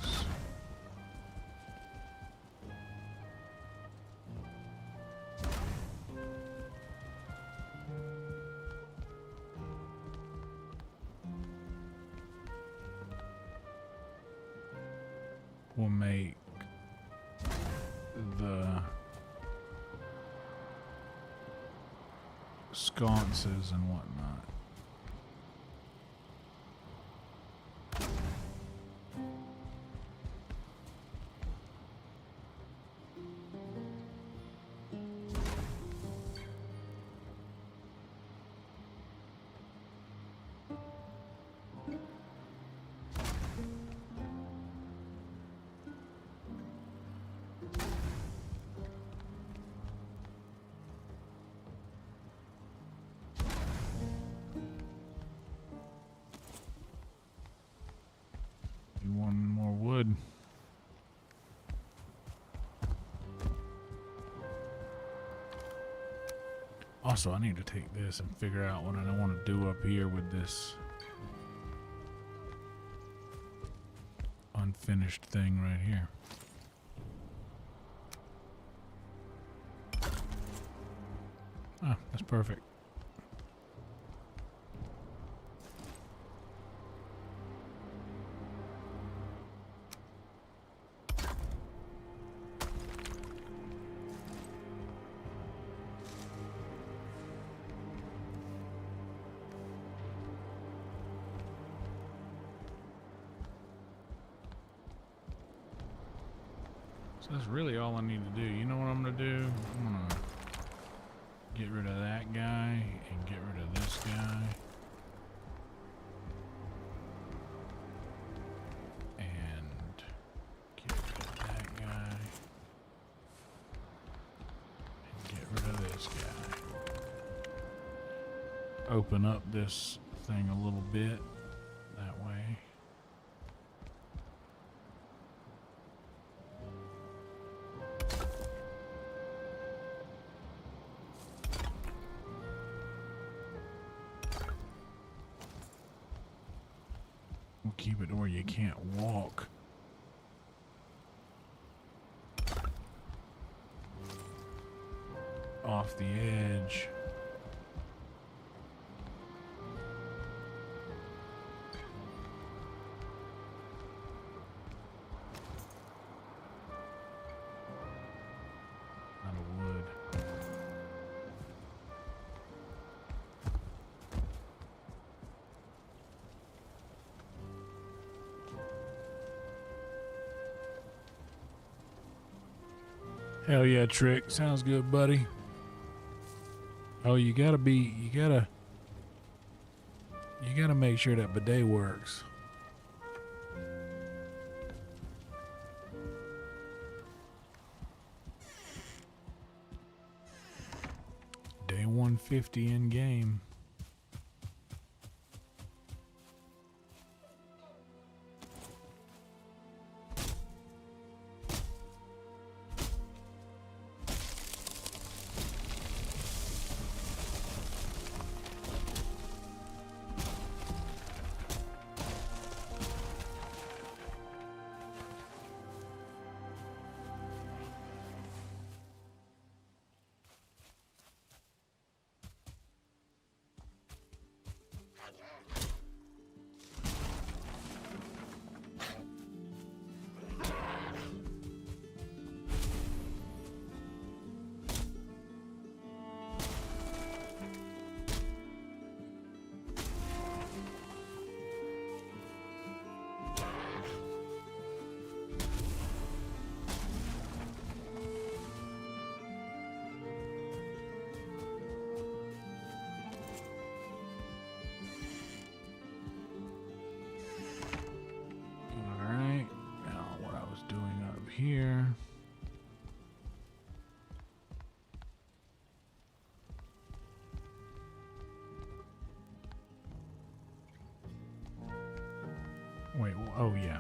We'll make the sconces and whatnot. One more wood. Also, I need to take this and figure out what I want to do up here with this unfinished thing right here. Ah, that's perfect. So that's really all I need to do. You know what I'm going to do? I'm going to get rid of that guy and get rid of this guy. And get rid of that guy. And get rid of this guy. Open up this thing a little bit that way. We'll keep it to where you can't walk. Off the edge. Out of wood. Hell yeah, Trick. Sounds good, buddy. Oh, you gotta make sure that bidet works. Day 150 in game. Here. Wait, oh yeah.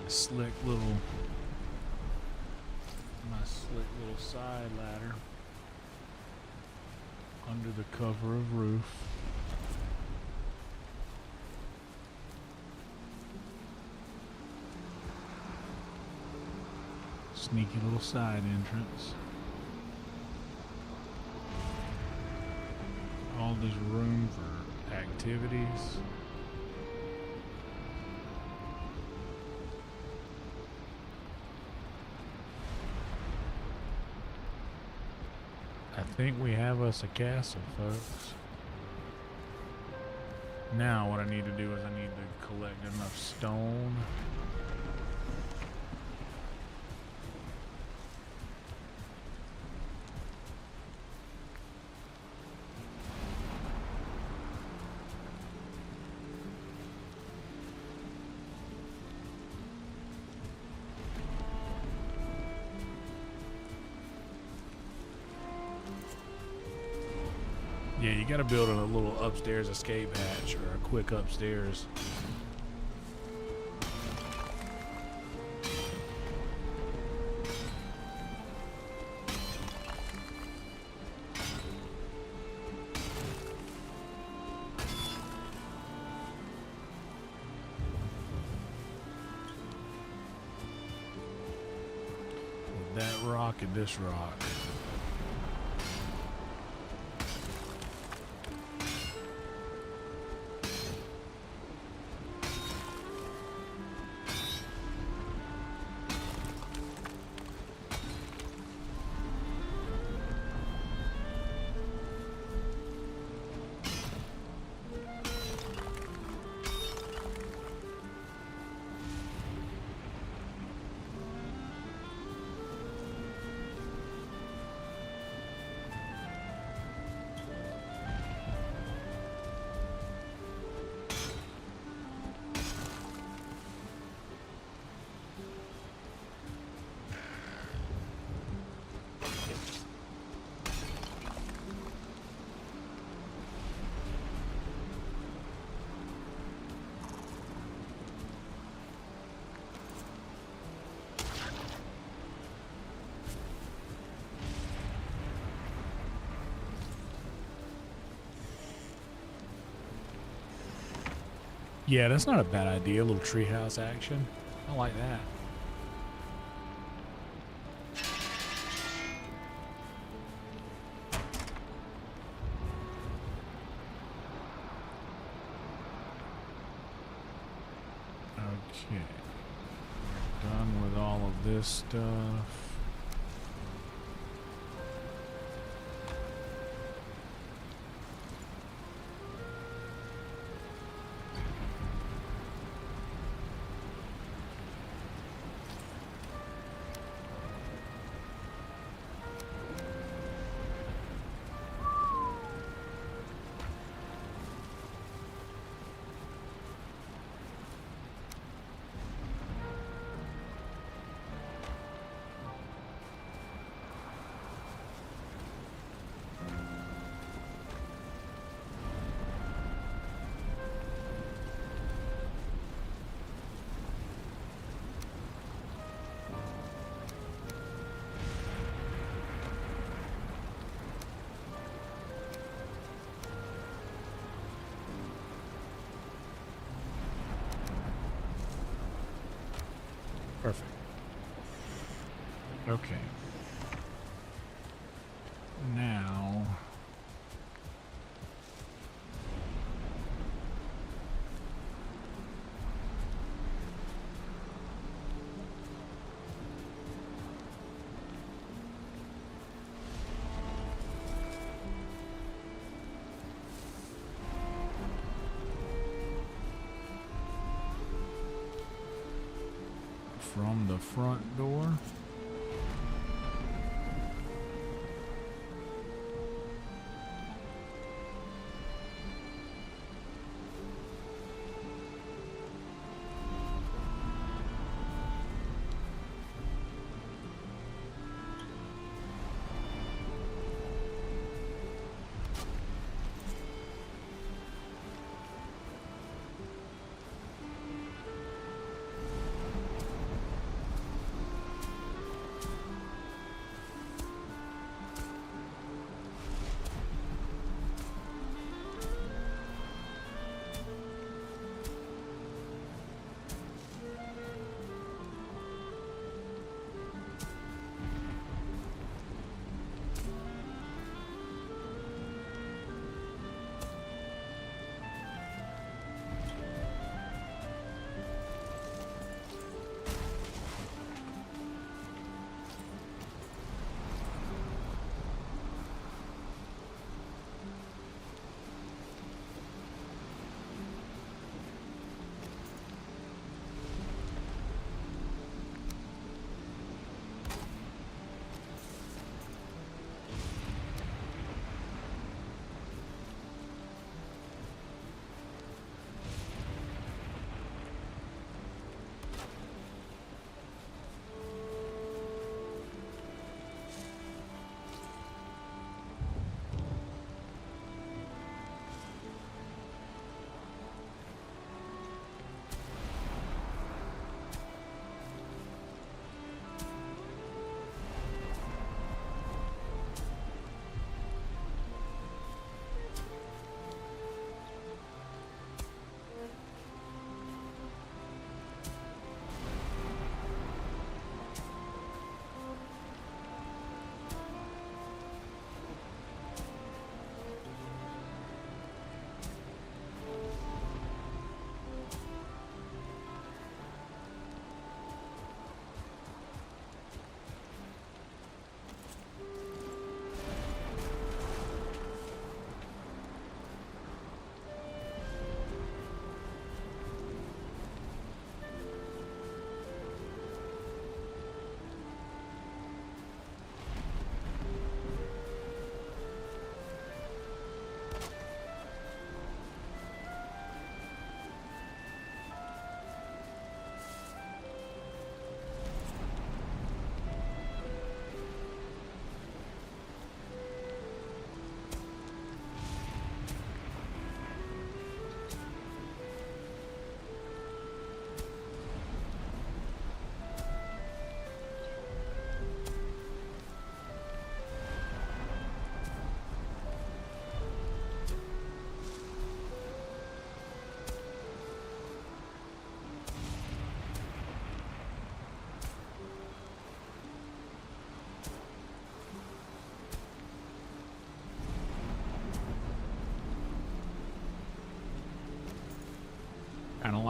slick little side ladder under the cover of roof. Sneaky little side entrance. All this room for activities. I think we have us a castle, folks. Now what I need to do is I need to collect enough stone. Yeah, you gotta build a little upstairs escape hatch or a quick upstairs. With that rock and this rock. Yeah, that's not a bad idea. A little treehouse action. I like that. Okay. We're done with all of this stuff. Perfect. Okay. Now, from the front door.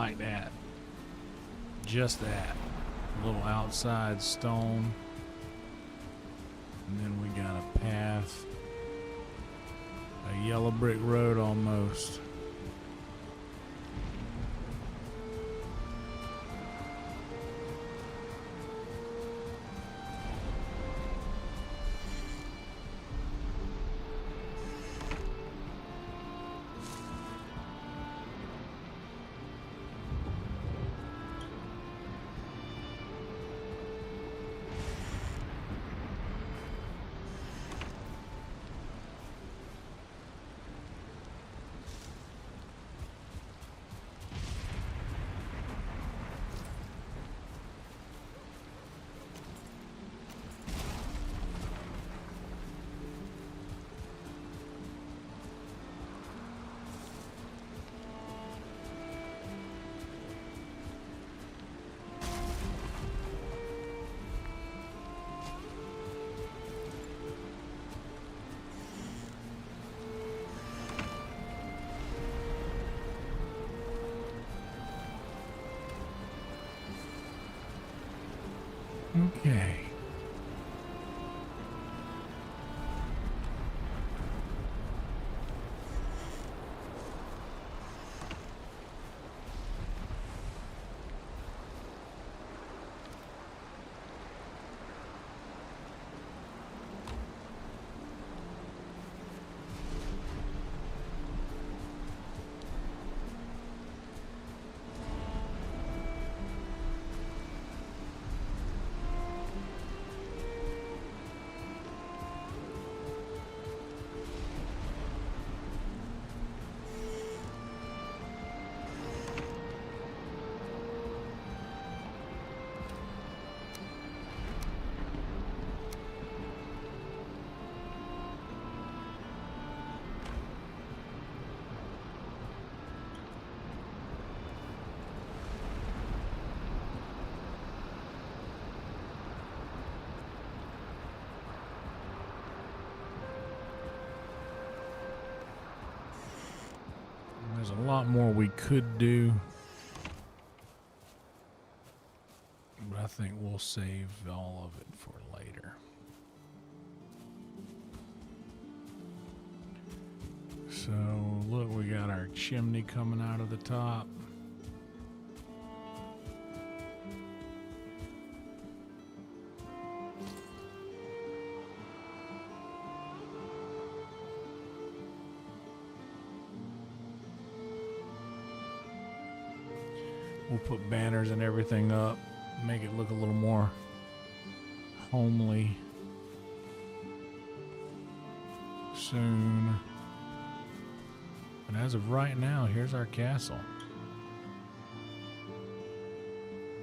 like that. Just that. A little outside stone. And then we got a path. A yellow brick road almost. Okay. There's a lot more we could do, but I think we'll save all of it for later. So look, we got our chimney coming out of the top. We'll put banners and everything up, make it look a little more homely soon. But as of right now, here's our castle.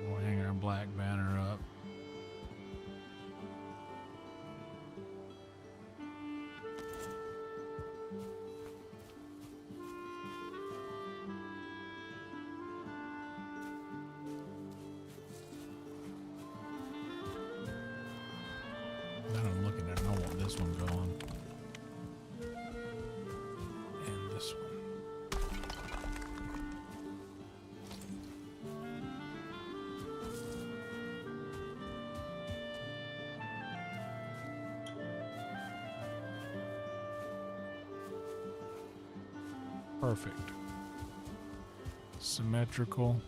We'll hang our black banner up. This one going, and this one. Perfect. Symmetrical.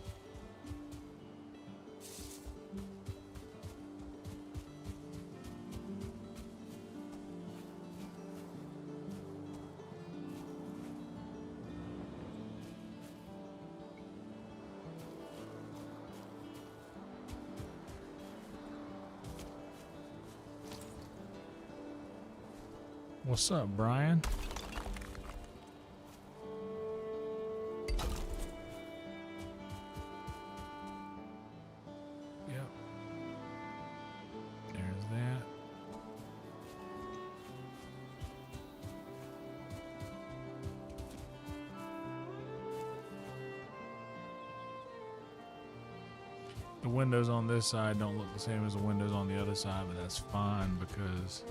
What's up, Brian? Yep. There's that. The windows on this side don't look the same as the windows on the other side, but that's fine because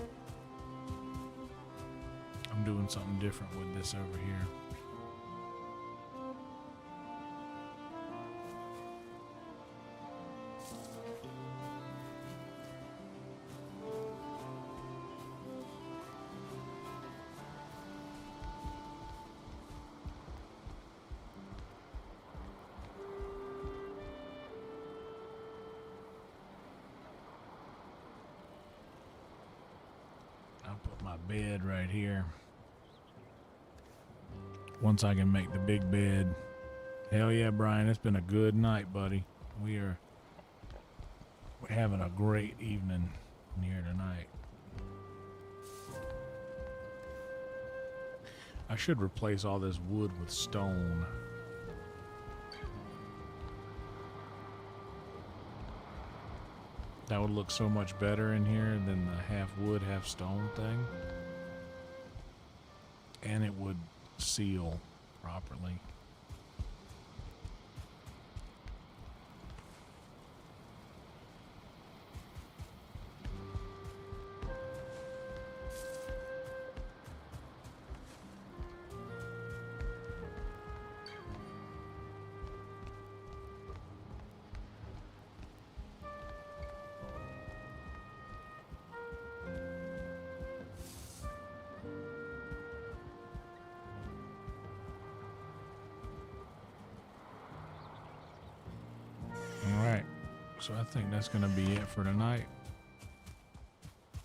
I'm doing something different with this over here. Put my bed right here. Once I can make the big bed. Hell yeah, Brian, it's been a good night, buddy. We're having a great evening here tonight. I should replace all this wood with stone. That would look so much better in here than the half wood, half stone thing. And it would seal properly. So I think that's going to be it for tonight.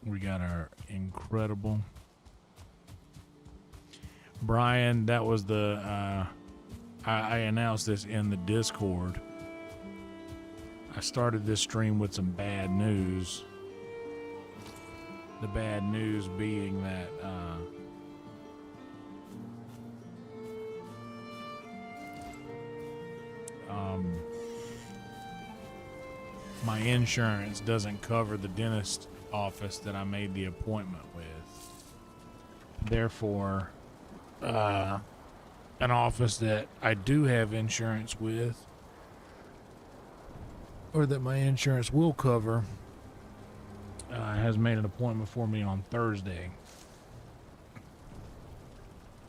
We got our incredible Brian. That was the I announced this in the Discord. I started this stream with some bad news. The bad news being that my insurance doesn't cover the dentist office that I made the appointment with. Therefore, an office that I do have insurance with, or that my insurance will cover, has made an appointment for me on Thursday.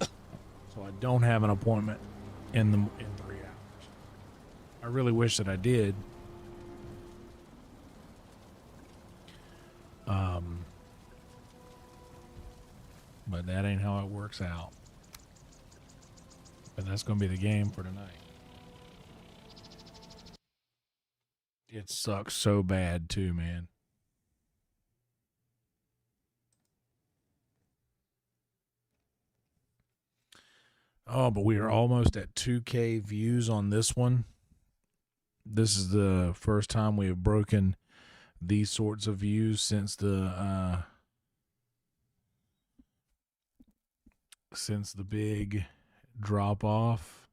So I don't have an appointment in 3 hours. I really wish that I did. But that ain't how it works out. But that's going to be the game for tonight. It sucks so bad too, man. Oh, but we are almost at 2K views on this one. This is the first time we have broken these sorts of views since the big drop off.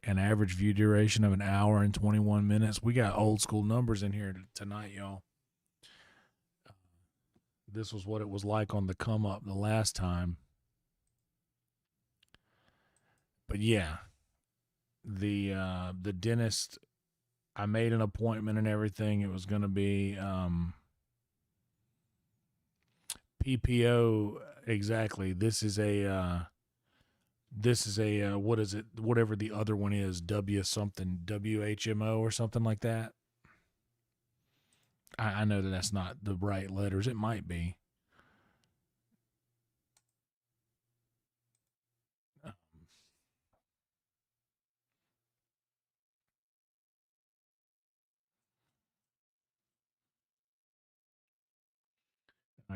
An average view duration of 1 hour and 21 minutes. We got old school numbers in here tonight, y'all. This was what it was like on the come up the last time. But yeah, the dentist, I made an appointment and everything. It was going to be PPO. Exactly. This is a what is it? Whatever the other one is, WHMO or something like that. I know that that's not the right letters. It might be.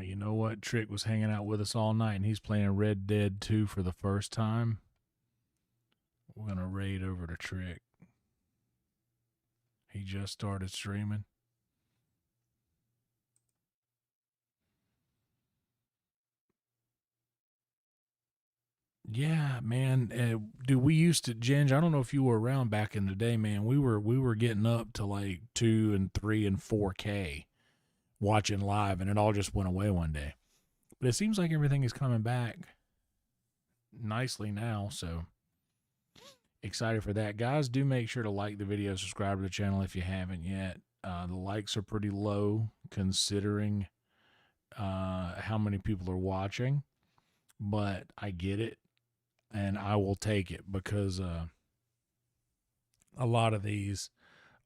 You know what? Trick was hanging out with us all night, and he's playing Red Dead 2 for the first time. We're going to raid over to Trick. He just started streaming. Yeah, man. Dude, we used to, Ginge, I don't know if you were around back in the day, man. We were getting up to like 2 and 3 and 4K watching live, and it all just went away one day. But it seems like everything is coming back nicely now, so excited for that. Guys, do make sure to like the video, subscribe to the channel if you haven't yet. The likes are pretty low considering how many people are watching, but I get it, and I will take it because a lot of these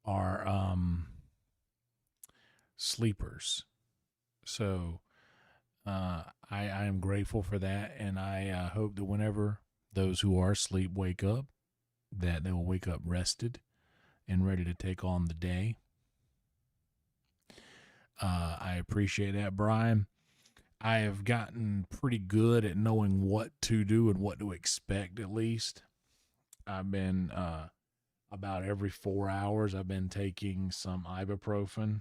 are sleepers. So I am grateful for that, and I hope that whenever those who are asleep wake up, that they will wake up rested and ready to take on the day. I appreciate that, Brian. I have gotten pretty good at knowing what to do and what to expect, at least. I've been, about every 4 hours, I've been taking some ibuprofen.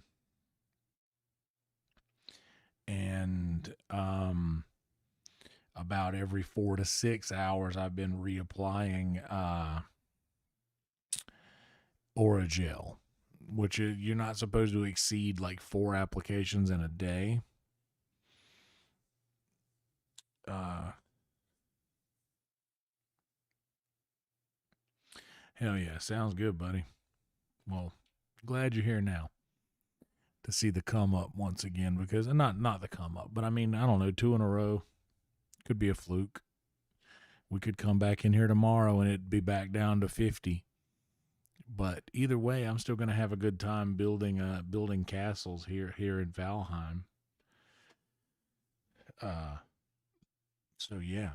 And, about every 4 to 6 hours, I've been reapplying, Oragel, which you're not supposed to exceed like 4 applications in a day. Hell yeah, sounds good, buddy. Well, glad you're here now to see the come up once again, because not the come up, but I mean, I don't know, 2 in a row could be a fluke. We could come back in here tomorrow and it'd be back down to 50. But either way, I'm still going to have a good time building castles here in Valheim. So yeah.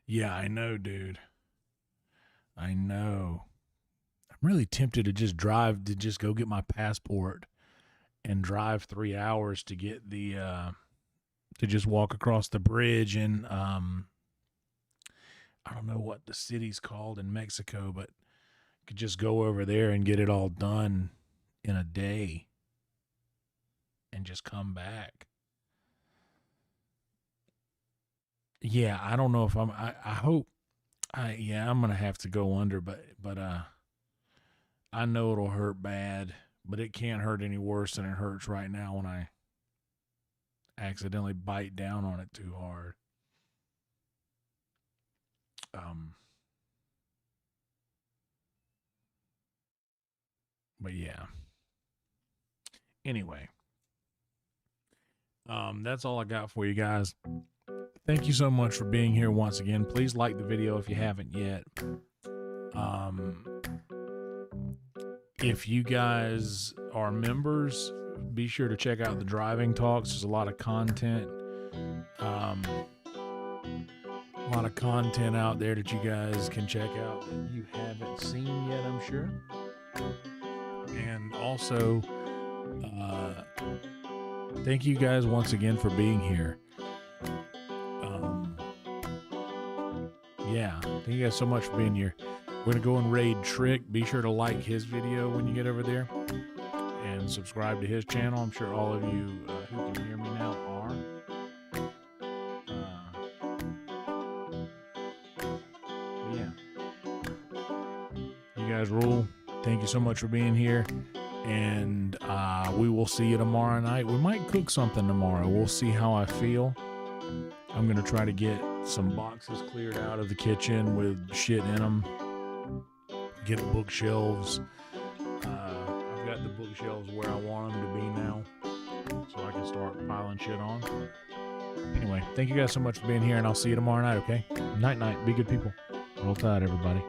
Yeah, I know, dude. I know. I'm really tempted to just go get my passport and drive 3 hours to get to just walk across the bridge and I don't know what the city's called in Mexico, but could just go over there and get it all done in a day and just come back. Yeah, I don't know if I hope I'm gonna have to go under, but I know it'll hurt bad, but it can't hurt any worse than it hurts right now when I accidentally bite down on it too hard. But yeah. Anyway, that's all I got for you guys. Thank you so much for being here once again. Please like the video if you haven't yet. If you guys are members, be sure to check out the driving talks. There's a lot of content. A lot of content out there that you guys can check out that you haven't seen yet, I'm sure. And also, thank you guys once again for being here. Yeah, thank you guys so much for being here. We're going to go and raid Trick. Be sure to like his video when you get over there and subscribe to his channel. I'm sure all of you who can hear me now are. Yeah. You guys rule. Thank you so much for being here. And we will see you tomorrow night. We might cook something tomorrow. We'll see how I feel. I'm going to try to get some boxes cleared out of the kitchen with shit in them. Get bookshelves. I've got the bookshelves where I want them to be now, so I can start piling shit on. Anyway, thank you guys so much for being here, and I'll see you tomorrow night, okay? Night, night. Be good people. Roll Tide, everybody.